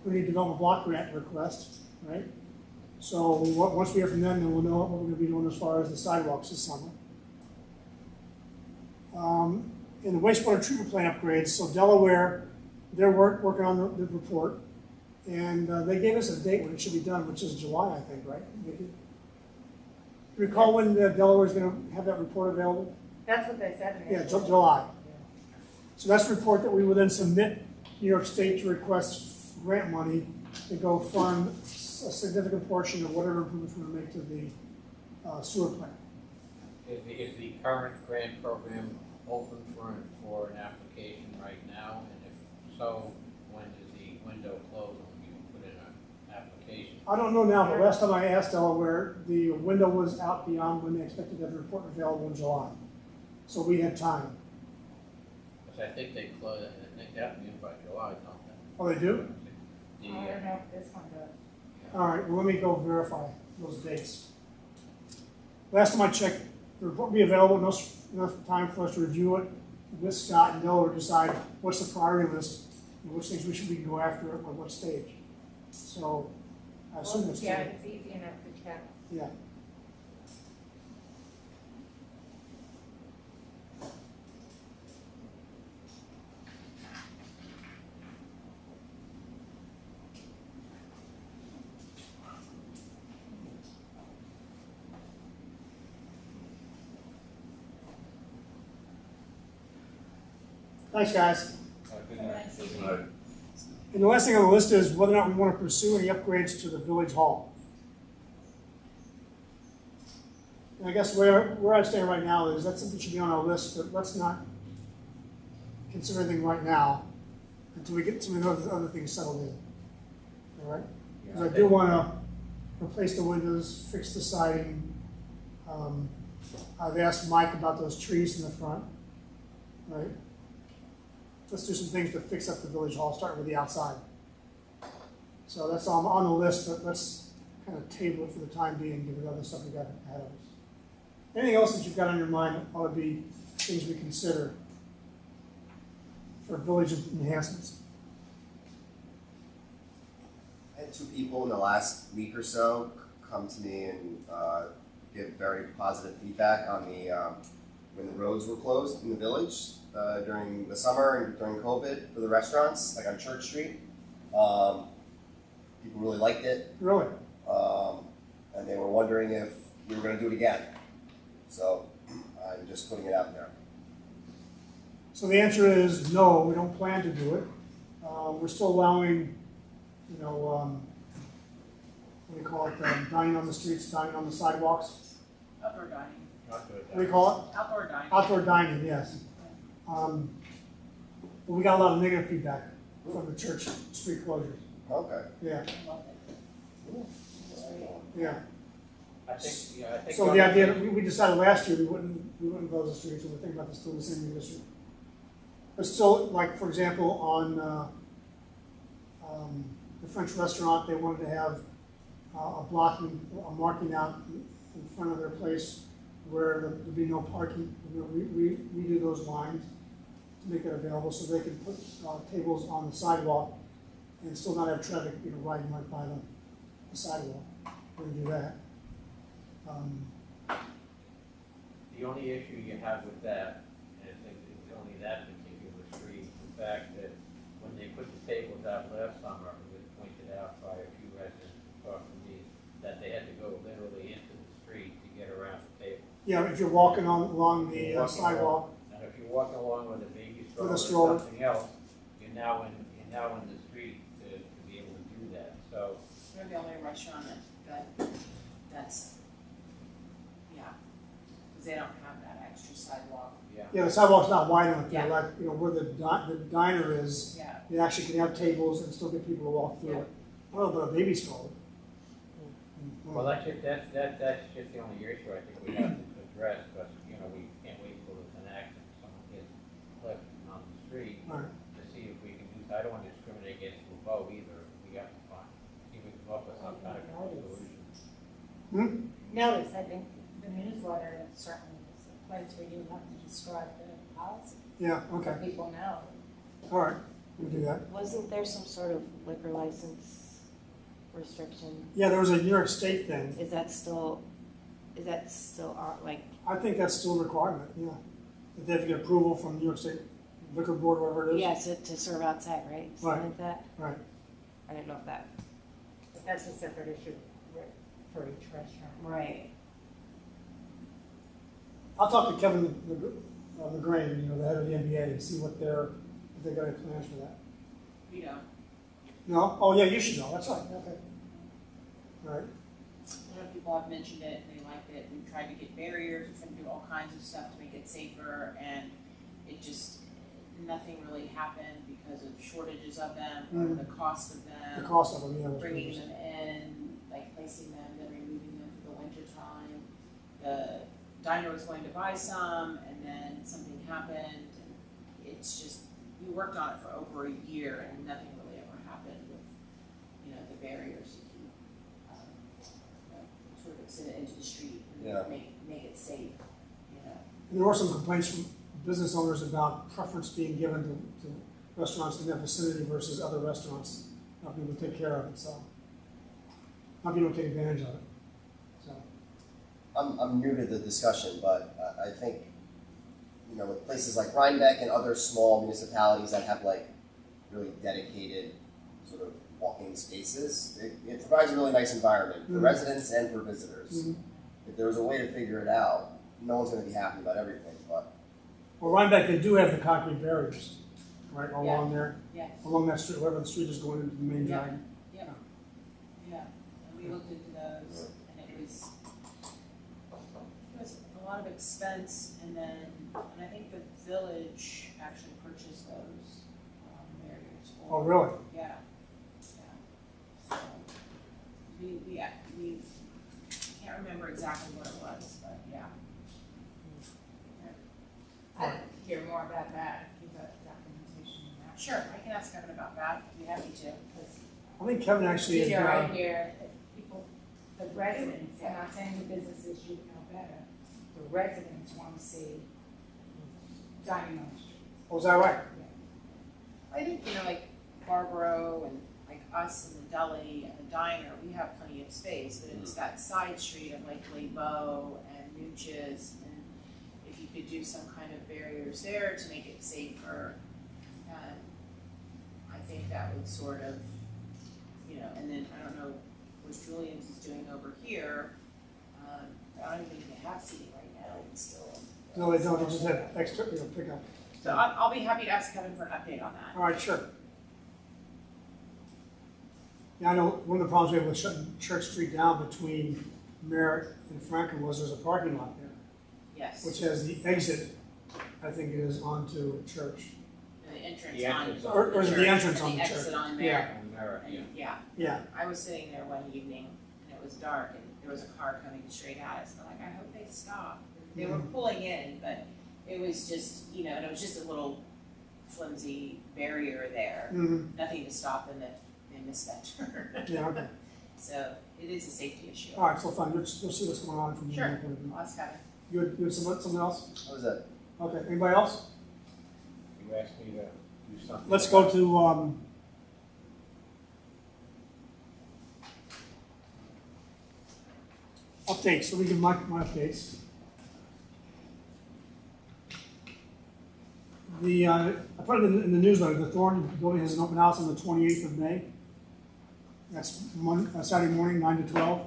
community development block grant request, right? So once we hear from them, then we'll know what we're going to be doing as far as the sidewalks this summer. In the wastewater treatment plant upgrades, so Delaware, they're working on the report, and they gave us a date when it should be done, which is July, I think, right, Vicki? Recall when Delaware is going to have that report available? That's what they said. Yeah, July. So that's a report that we will then submit New York State to request grant money to go fund a significant portion of whatever improvements we're gonna make to the sewer plant. Is the current grant program open for an application right now? And if so, when does the window close when you put in an application? I don't know now, but last time I asked Delaware, the window was out beyond when they expected to have the report available in July. So we had time. Because I think they close, I think they have to be in by July, don't they? Oh, they do? The, I don't know if this one does. All right, well, let me go verify those dates. Last time I checked, the report will be available, enough time for us to review it with Scott and Delaware, decide what's the priority list and which things we can go after at what stage. So I assume that's Yeah, true. it's easy enough to check. Yeah. Thanks, guys. good night. Right. And the last thing on the list is whether or not we want to pursue any upgrades to the village hall. And I guess where I stand right now is that's something that should be on our list, but let's not consider anything right now until we get some of the other things settled in. All right? Because I do want to replace the windows, fix the siding. I've asked Mike about those trees in the front, right? Let's do some things to fix up the village hall, starting with the outside. So that's on the list, but let's kind of table it for the time being, given the other stuff we got ahead of us. Anything else that you've got on your mind ought to be things we consider for village enhancements? I had two people in the last week or so come to me and give very positive feedback on the when the roads were closed in the village during the summer and during COVID for the restaurants, like on Church Street. People really liked it. Really? And they were wondering if we were going to do it again. So I'm just putting it out there. So the answer is no, we don't plan to do it. We're still allowing, what do you call it, dining on the streets, dining on the sidewalks. Outdoor dining. What do you call it? Outdoor dining. Outdoor dining, yes. But we got a lot of negative feedback from the Church Street closures. Okay. Yeah, I love it. yeah. I think. So the idea, we decided last year we wouldn't close the streets, and we're thinking about this doing the same this year. But still, like, for example, on the French restaurant, they wanted to have a marking out in front of their place where there'd be no parking. We do those lines to make that available so they can put tables on the sidewalk and still not have traffic, riding right by the sidewalk. We're gonna do that. The only issue you have with that, and I think it's only that particular street, the fact that when they put the tables out last summer, it was pointed out by a few residents who talked to me, that they had to go literally into the street to get around the table. Yeah, if you're walking along the Walking sidewalk. And if you're walking along with a baby With a stroller or stroller. something else, you're now in the street to be able to do that, so. We're the only restaurant that's, yeah, because they don't have that extra sidewalk. Yeah, the sidewalk's not wide enough. Yeah. Like, where the diner is, Yeah. you actually can have tables and still get people to walk through Yeah. it. I don't know about a baby stroller. Well, that's just the only issue I think we have to address, because, we can't wait till there's an accident, someone gets clipped on the street, Right. to see if we can do, I don't want to discriminate against Louveau either, we have to find, see if we can come up with some kind of solution. Notice, I think the newsletter certainly is a place where you have to describe the policy. Yeah, So okay. people know. All right, we'll do that. Wasn't there some sort of liquor license restriction? Yeah, there was a New York State thing. Is that still like, I think that's still a requirement, yeah. That they have to get approval from New York State Liquor Board, whatever it is. yeah, to serve outside, right? Something Right. like that? Right. I didn't know if that. But that's a separate issue for each restaurant. Right. I'll talk to Kevin LeGrand, the head of the NBA, and see if they got any plans for that. We don't. No? Oh, yeah, you should know. That's right. Okay. Right. A lot of people have mentioned it, and they liked it, we tried to get barriers, we tried to do all kinds of stuff to make it safer, and it just, nothing really happened because of shortages of them, or the cost of them. The cost of them, yeah. was Bringing pretty- them in, like placing them, then removing them for the winter time. The diner was going to buy some, and then something happened, and it's just, we worked on it for over a year, and nothing really ever happened with, the barriers to keep, sort of extend it into the street and Yeah. make it safe, There were some complaints from business owners about preference being given to restaurants in their vicinity versus other restaurants, not being able to take care of it, so. Not being able to take advantage of it, so. I'm new to the discussion, but I think, with places like Rhinebeck and other small municipalities that have like really dedicated sort of walking spaces, it provides a really nice environment for residents and for visitors. If there was a way to figure it out, no one's gonna be happy about everything, but. Well, Rhinebeck, they do have the concrete barriers, right, along there, Yes. along that street, wherever the street is going into the main Yeah. drag. Yeah, and we looked into those, and it was a lot of expense, and I think the village actually purchased those, barriers for. Oh, really? Yeah, so, we can't remember exactly what it was, but yeah. I'd like to hear more about that, give a documentation on that. Sure, I can ask Kevin about that, I'd be happy to. I think Kevin actually You know, had, right here, that people, the residents, I'm not saying the businesses should know better, the residents want to see dining on the streets. was that right? I think, like Barbaro and like us and the deli and the diner, we have plenty of space, but it's that side street of like Lebeau and Nooches, and if you could do some kind of barriers there to make it safer, I think that would sort of, and then I don't know what Julian's is doing over here, I don't even think they have seating right now, it's still. No, they don't, they just have extra, pickup. So I'll be happy to ask Kevin for an update on that. All right, sure. Yeah, I know one of the problems we have with shutting Church Street down between Merritt and Franklin was there's a parking lot there, Yes. which has the exit, I think it is, onto Church. The entrance The on. entrance Or is it the church entrance and on the church? exit on Yeah. there. On Merritt, yeah. Yeah, Yeah, I was sitting there one evening and it was dark and there was a car coming straight at us. And I'm like, I hope they stop. They were pulling in, but it was just, and it was just a little flimsy barrier there. mm-hmm, Nothing to stop them if they missed that turn. yeah, okay. So it is a safety issue. All right, so fine, you'll see what's going on from Sure. your point of view. I'll ask Kevin. You had something else? What was that? Okay, anybody else? You asked me to do something. Let's go to, updates, so we can my updates. I put it in the newsletter, the Thornton Building has an open house on the 28th of May. That's Saturday morning, 9 to 12.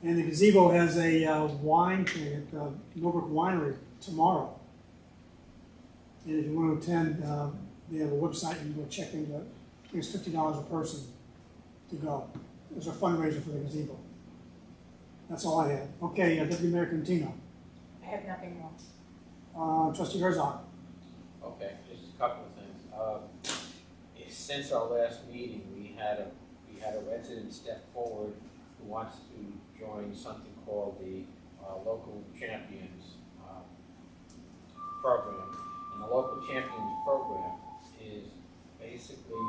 And the gazebo has a wine thing at the Millbrook Winery tomorrow. And if you want to attend, they have a website and you go check in. I think it's $50 a person to go. There's a fundraiser for the gazebo. That's all I have. Okay, Deputy Mayor Cantino. I have nothing more. Trustee Herzog. Okay, just a couple of things. Since our last meeting, we had a resident step forward who wants to join something called the Local Champions program. And the Local Champions program is basically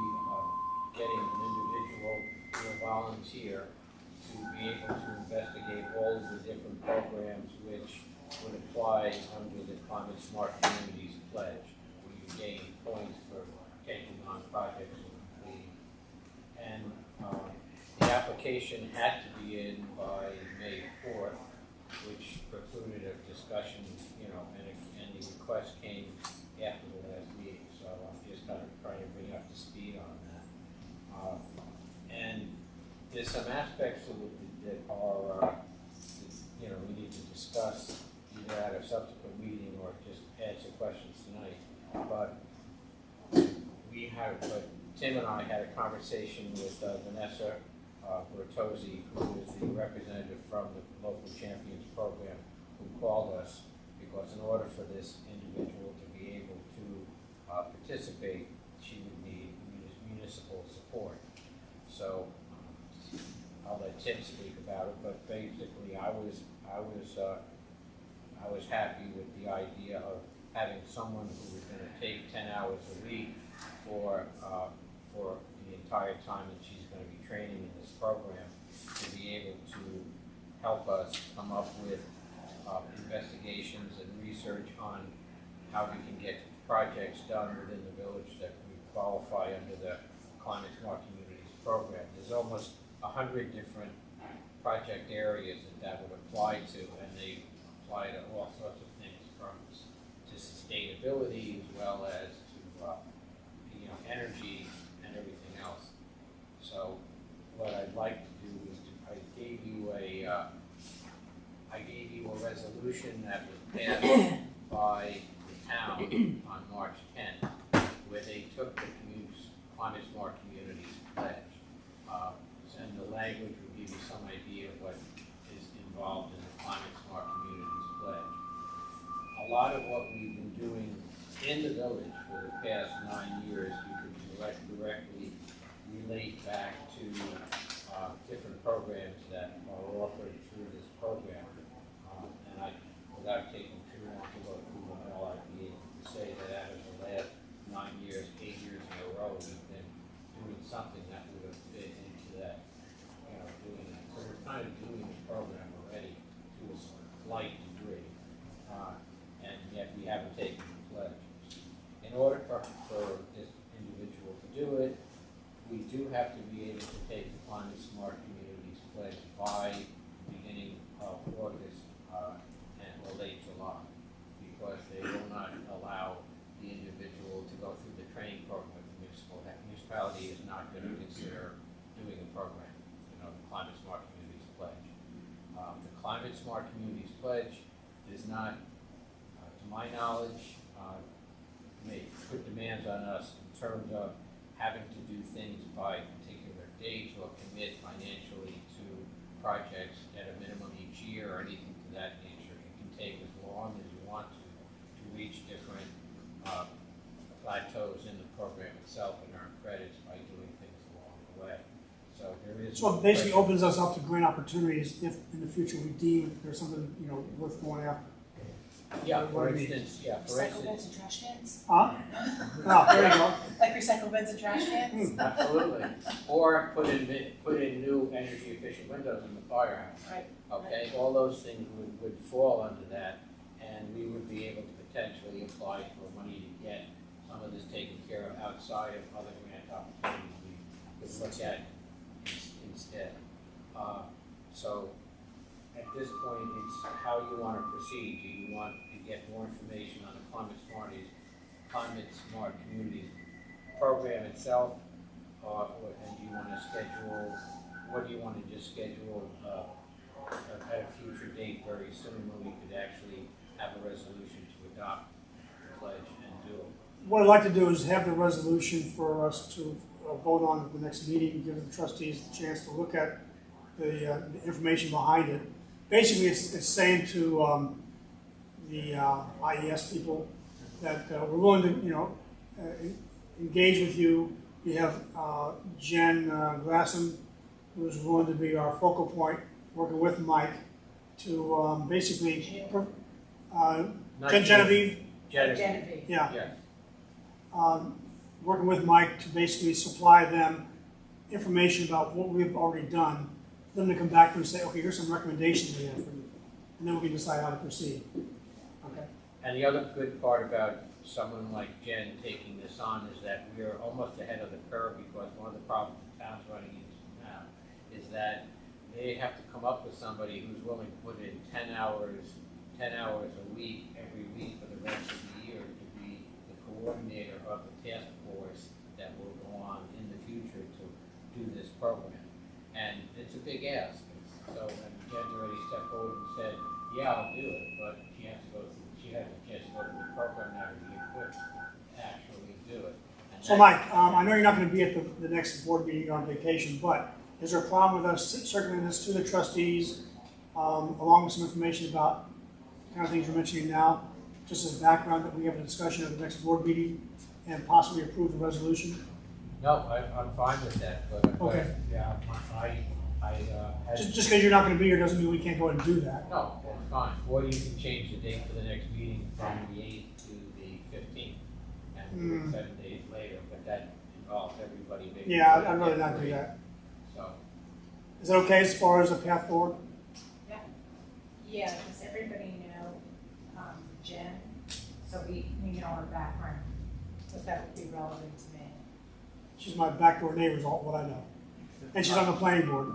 getting an individual or a volunteer to be able to investigate all of the different programs which would apply under the Climate Smart Communities Pledge, where you gain points for taking on projects and completing. And the application had to be in by May 4th, which precluded a discussion, and the request came after the last meeting. So I'm just kind of trying to bring up to speed on that. And there's some aspects of it that are, we need to discuss either at a subsequent meeting or just answer questions tonight. But Tim and I had a conversation with Vanessa Bertozzi, who is the representative from the local champions program, who called us because in order for this individual to be able to participate, she would need municipal support. So I'll let Tim speak about it, but basically I was happy with the idea of having someone who was going to take 10 hours a week for the entire time that she's going to be training in this program to be able to help us come up with investigations and research on how we can get projects done within the village that we qualify under the Climate Smart Communities program. There's almost 100 different project areas that would apply to, and they apply to all sorts of things from to sustainability as well as to energy and everything else. So what I'd like to do is I gave you a resolution that was passed by the town on March 10th, where they took the Climate Smart Communities pledge. And the language will give you some idea of what is involved in the Climate Smart Communities pledge. A lot of what we've been doing in the village for the past 9 years, you could directly relate back to different programs that are offered through this program. And without taking too long to go through them all, I'd be able to say that out of the last 9 years, 8 years in a row, we've been doing something that would have fit into that, doing that. So we're kind of doing the program already to a slight degree, and yet we haven't taken the pledge. In order for this individual to do it, we do have to be able to take the Climate Smart Communities pledge by the beginning of August or late July, because they will not allow the individual to go through the training program with the municipality. The municipality is not going to consider doing a program, the Climate Smart Communities pledge. The Climate Smart Communities pledge does not, to my knowledge, put demands on us in terms of having to do things by particular dates or commit financially to projects at a minimum each year or anything to that nature. It can take as long as you want to reach different plateaus in the program itself and earn credits by doing things along the way. So there is. So it basically opens us up to grant opportunities if in the future we deem there's something, worth going after. Yeah, for instance, Recycle bins and trash cans? Huh? There you go. Like recycle bins and trash cans? Absolutely. Or put in new energy efficient windows in the firehouse. Right. Okay, all those things would fall under that, and we would be able to potentially apply for money to get some of this taken care of outside of other grant opportunities we could look at instead. So at this point, it's how you want to proceed. Do you want to get more information on the Climate Smart Communities program itself, and do you want to schedule? What do you want to just schedule at a future date very soon when we could actually have a resolution to adopt the pledge and do it? What I'd like to do is have the resolution for us to vote on at the next meeting, give the trustees the chance to look at the information behind it. Basically, it's saying to the IES people that we're willing to, engage with you. We have Jen Glassen, who is willing to be our focal point, working with Mike to basically Genevieve. Genevieve. Yeah. Yes. Working with Mike to basically supply them information about what we've already done, for them to come back to and say, okay, here's some recommendations we have for you, and then we can decide how to proceed. Okay. And the other good part about someone like Jen taking this on is that we are almost ahead of the curve, because one of the problems the town's running into now is that they have to come up with somebody who's willing to put in 10 hours a week every week for the rest of the year to be the coordinator of the task force that will go on in the future to do this program. And it's a big ask. So Jen's already stepped forward and said, yeah, I'll do it, but she has to go through the program now to be equipped to actually do it. And So Mike, I know you're not going to be at the next board meeting, you're on vacation, but Is there a problem with us circulating this to the trustees, along with some information about the kind of things you're mentioning now, just as background that we have a discussion at the next board meeting and possibly approve the resolution? No, I'm fine with that, but, Okay. yeah, I had. Just because you're not going to be here doesn't mean we can't go ahead and do that. No, that's fine. Or you can change the date for the next meeting from the 8th to the 15th, and do it 7 days later, but that involves everybody making. Yeah, I'd rather not do that. So, Is that okay as far as a path forward? Yeah, does everybody know, Jen? So we know her background, because that would be relevant to me. She's my backdoor neighbor is all what I know. And she's on the planning board.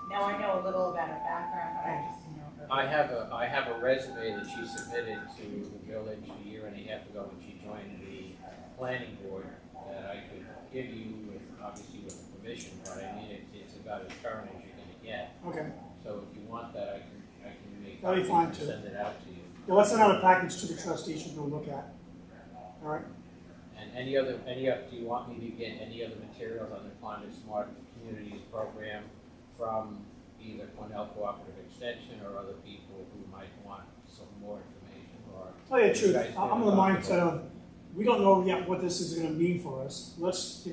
Now, I know a little about her background, but I just know her. I have a resume that she submitted to the village a year and a half ago when she joined the planning board that I could give you with, obviously with permission, but I mean, it's about as current as you're gonna get. Okay. So if you want that, I can make That'd be copies fine, and too. send it out to you. Yeah, let's send out a package to the trustees to go look at. All right? And do you want me to get any other materials on the Climate Smart Communities program from either Cornell Cooperative Extension or other people who might want some more information, or? Tell you the you truth, guys feel I'm in the mindset comfortable? of, we don't know yet what this is gonna mean for us. Let's,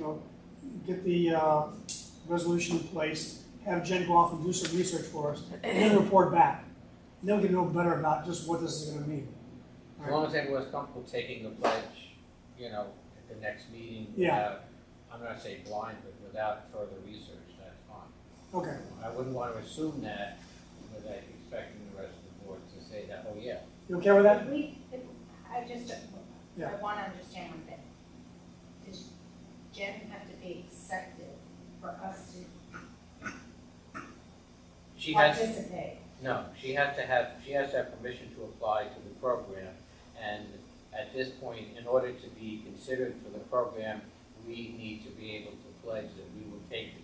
get the resolution in place, have Jen go off and do some research for us, and then report back. And then we can know better about just what this is gonna mean. All As right? long as everyone's comfortable taking the pledge, at the next meeting, Yeah. without, I'm not saying blind, but without further research, that's fine. Okay, I wouldn't want to assume that without expecting the rest of the board to say that, oh, yeah. you okay with that? Yeah. I want to understand one thing. Does Jen have to be accepted for us to She has, participate? no, she has to have permission to apply to the program. And at this point, in order to be considered for the program, we need to be able to pledge that we will take the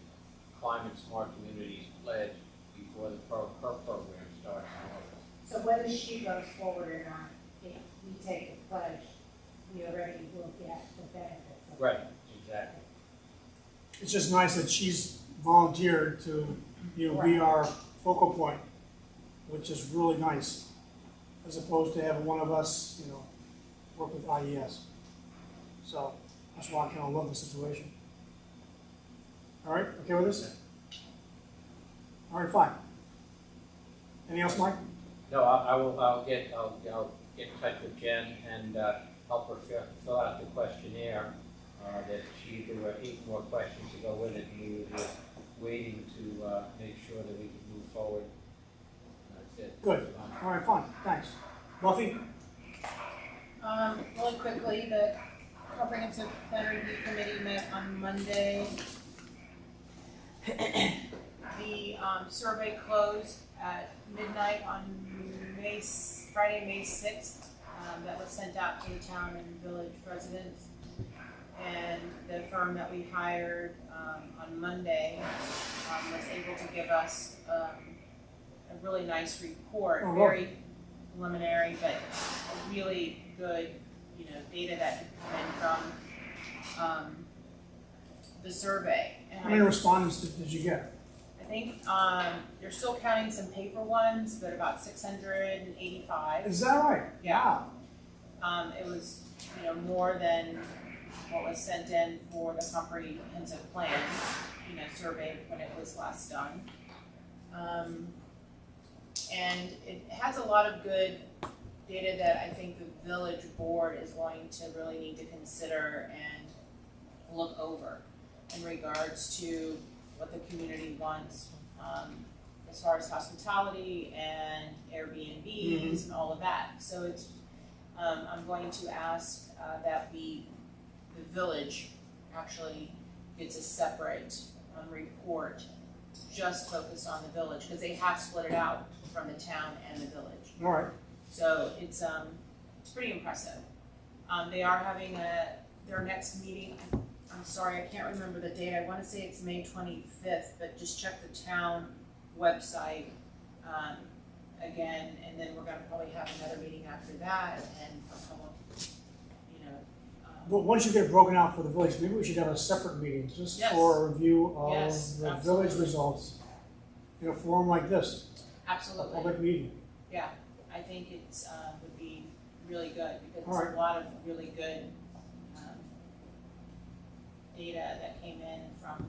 Climate Smart Communities pledge before her program starts in August. So whether she goes forward or not, if we take the pledge, we already will get the benefit of it. Right, exactly. It's just nice that she's volunteered to, be our focal point, which is really nice, as opposed to having one of us, work with IES. So that's why I kind of love the situation. All right, okay with this? All right, fine. Anything else, Mike? No, I'll get in touch with Jen and help her fill out the questionnaire. That there were 8 more questions to go with it, and we were just waiting to make sure that we could move forward. That's it. Good. All right, fine. Thanks. Buffy? Really quickly, the Comprehensive Plan Review Committee met on Monday. The survey closed at midnight on Friday, May 6th. That was sent out to the town and village residents. And the firm that we hired on Monday was able to give us a really nice report, Oh, very preliminary, but really good, data that had come in from the survey. And How many respondents did you get? I think they're still counting some paper ones, but about 685. Is that right? Yeah. It was, more than what was sent in for the comprehensive plan, survey when it was last done. And it has a lot of good data that I think the village board is going to really need to consider and look over in regards to what the community wants, as far as hospitality and Airbnbs and all of that. So it's, I'm going to ask that the village actually gets a separate report just focused on the village, because they have split it out from the town and the village. All right. So it's pretty impressive. They are having their next meeting. I'm sorry, I can't remember the date. I want to say it's May 25th, but just check the town website again, and then we're going to probably have another meeting after that, and a public, But once you get it broken out for the village, maybe we should have a separate meeting just Yes. for a review of Yes, the absolutely. village results. In a forum like this, a Absolutely. public meeting. Yeah, I think it's, would be really good because All there's right. a lot of really good, data that came in from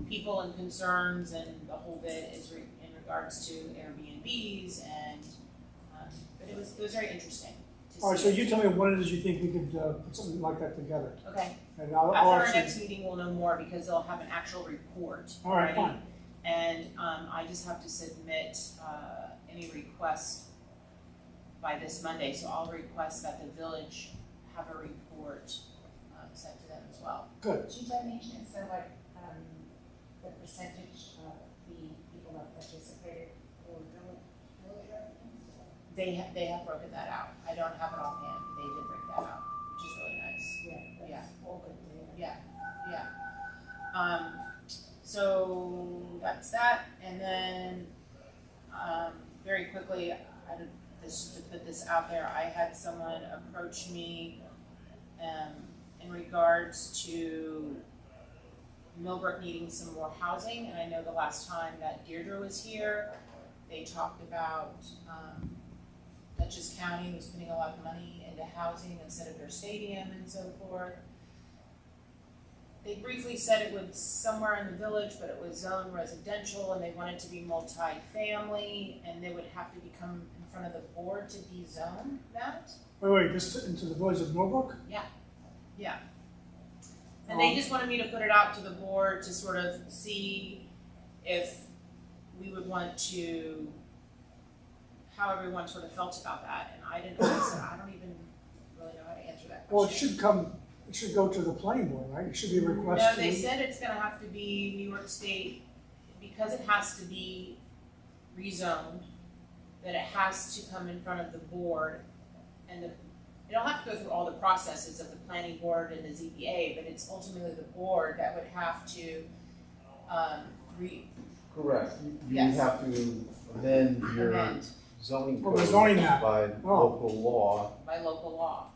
people and concerns, and the whole bit is in regards to Airbnbs and, but it was very interesting to see. All right, so it. you tell me what it is you think we could, put something like that together. Okay, And I'll after our actually, next meeting, we'll know more because they'll have an actual report all right, ready. fine. And, I just have to submit, any requests by this Monday, so I'll request that the village have a report, sent to them as well. Good. Did you by any chance know what, the percentage of the people that participated were village residents? They have broken that out. I don't have it offhand, but they did break that out, which is really nice. Yeah, Yeah. that's all good data. Yeah. So that's that, and then, very quickly, to put this out there, I had someone approach me, in regards to Millbrook needing some more housing, and I know the last time that Deirdre was here, they talked about, Dutchess County was putting a lot of money into housing instead of their stadium and so forth. They briefly said it was somewhere in the village, but it was zoned residential, and they wanted to be multi-family, and they would have to come in front of the board to be zoned that. Wait, this into the village of Millbrook? Yeah. And they just wanted me to put it out to the board to sort of see if we would want to, how everyone sort of felt about that, and I didn't, I said, I don't even really know how to answer that Well, question. it should go to the planning board, right? It should be a request No, to. they said it's gonna have to be New York State, because it has to be rezoned, that it has to come in front of the board, and it'll have to go through all the processes of the planning board and the ZBA, but it's ultimately the board that would have to, Correct. You would Yes. have to amend your amend zoning Well, the code zoning map. by Oh. local by law. local law.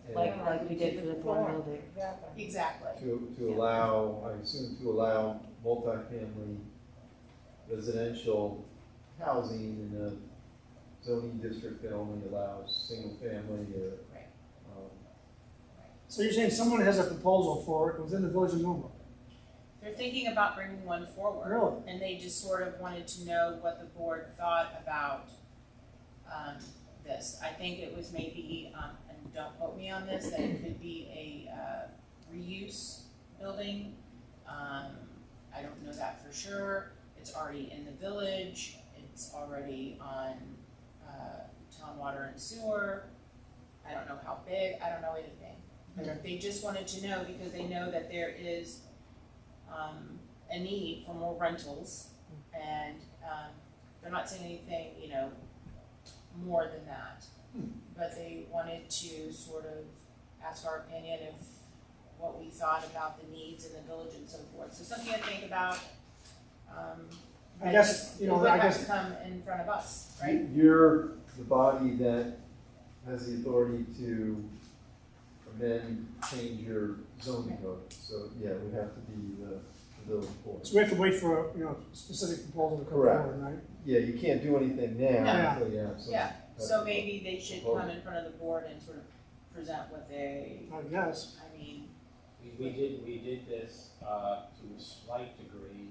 and Like we did for the foreign building. Exactly. Exactly. To allow, I assume to allow multifamily residential housing in a zoning district that only allows single family or. Right. So you're saying someone has a proposal for it within the village of Millbrook? They're thinking about bringing one forward. Really? And they just sort of wanted to know what the board thought about, this. I think it was maybe, and don't quote me on this, that it could be a, reuse building. I don't know that for sure. It's already in the village, it's already on, town water and sewer. I don't know how big, I don't know anything. Okay. They just wanted to know because they know that there is, a need for more rentals, and, they're not saying anything, more than that. But they wanted to sort of ask our opinion of what we thought about the needs in the village and so forth. So something to think about. I guess, It would I have guess, to come in front of us, right? You're the body that has the authority to amend, change your zoning code. So, yeah, it would have to be the village board. so we have to wait for, a specific proposal to come Correct. forward, right? Yeah, you can't do anything now No. until you have some. Yeah, so maybe they should come in front of the board and sort of present what they, I guess. I mean, We did this, to a slight degree,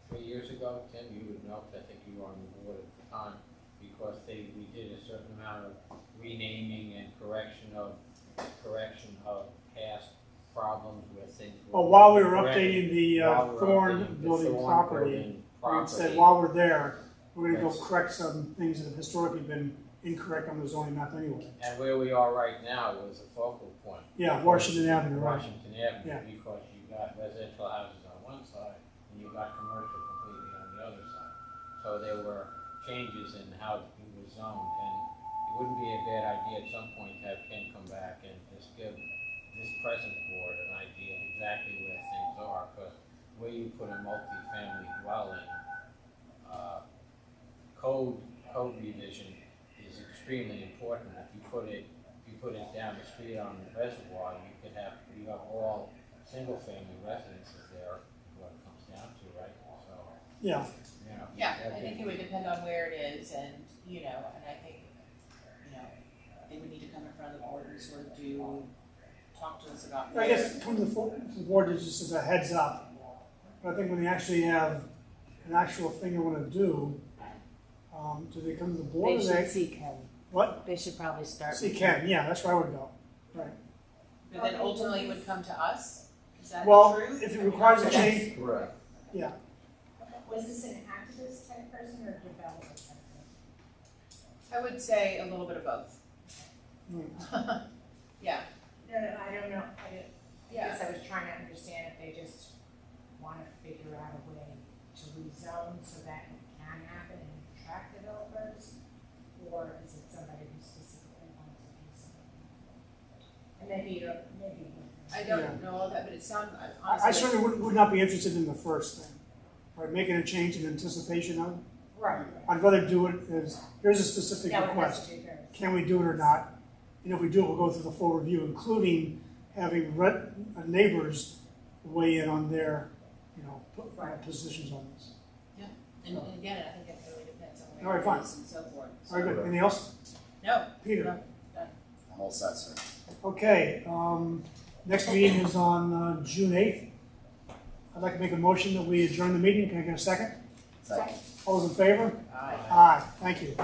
3 years ago, Tim, you would know, 'cause I think you were on the board at the time, because we did a certain amount of renaming and correction of past problems where things were. Well, while we were corrected. updating the While we were Thorn updating the building Thorn property, building we said property. while we're there, we're gonna go Yes. correct some things that have historically been incorrect on the zoning map anyway. And where we are right now was a focal point. Yeah, Washington Avenue, right. Washington Avenue, Yeah. because you got residential houses on one side, and you got commercial completely on the other side. So there were changes in how it was zoned, and it wouldn't be a bad idea at some point to have Ken come back and just give this present board an idea of exactly where things are, because where you put a multi-family dwelling, code revision is extremely important. If you put it down the street on the reservoir, you can you have all single-family residences there, what it comes down to, right? So, Yeah, you know. Yeah, that I think it would depend on where it is and, you know, and I think, you know, they would need to come in front of the board and sort of talk to us about I where. guess come to the board just as a heads up. But I think when they actually have an actual thing they want to do they come to the board? They or should see Ken. What? They should probably start. See with Ken, yeah, that's where I would go. Right. But then ultimately would come to us? Is that Well, true? if it requires a change, Correct. yeah. Was this an activist type person or a developer type person? I would say a little bit of both. Yeah, No, I don't know, I yeah. guess I was trying to understand if they just wanna figure out a way to rezone so that it can happen and attract developers, or is it somebody who specifically wants to do something? And maybe. I don't know all that, but it sounds, I honestly. certainly would not be interested in the first thing, right? Making a change in anticipation of it. Right. I'd rather do it as, here's a specific That would have request. to be very. Can we do it or not? And if we do it, we'll go through the full review, including having neighbors weigh in on their, positions on this. And again, I think it really depends on All right, where fine. it is and so forth. All right, good. Anything else? No, Peter? I'm all set, sir. Okay, next meeting is on June 8th. I'd like to make a motion that we adjourn the meeting. Can I get a second? Second. All those in favor? Aye. Aye, thank you.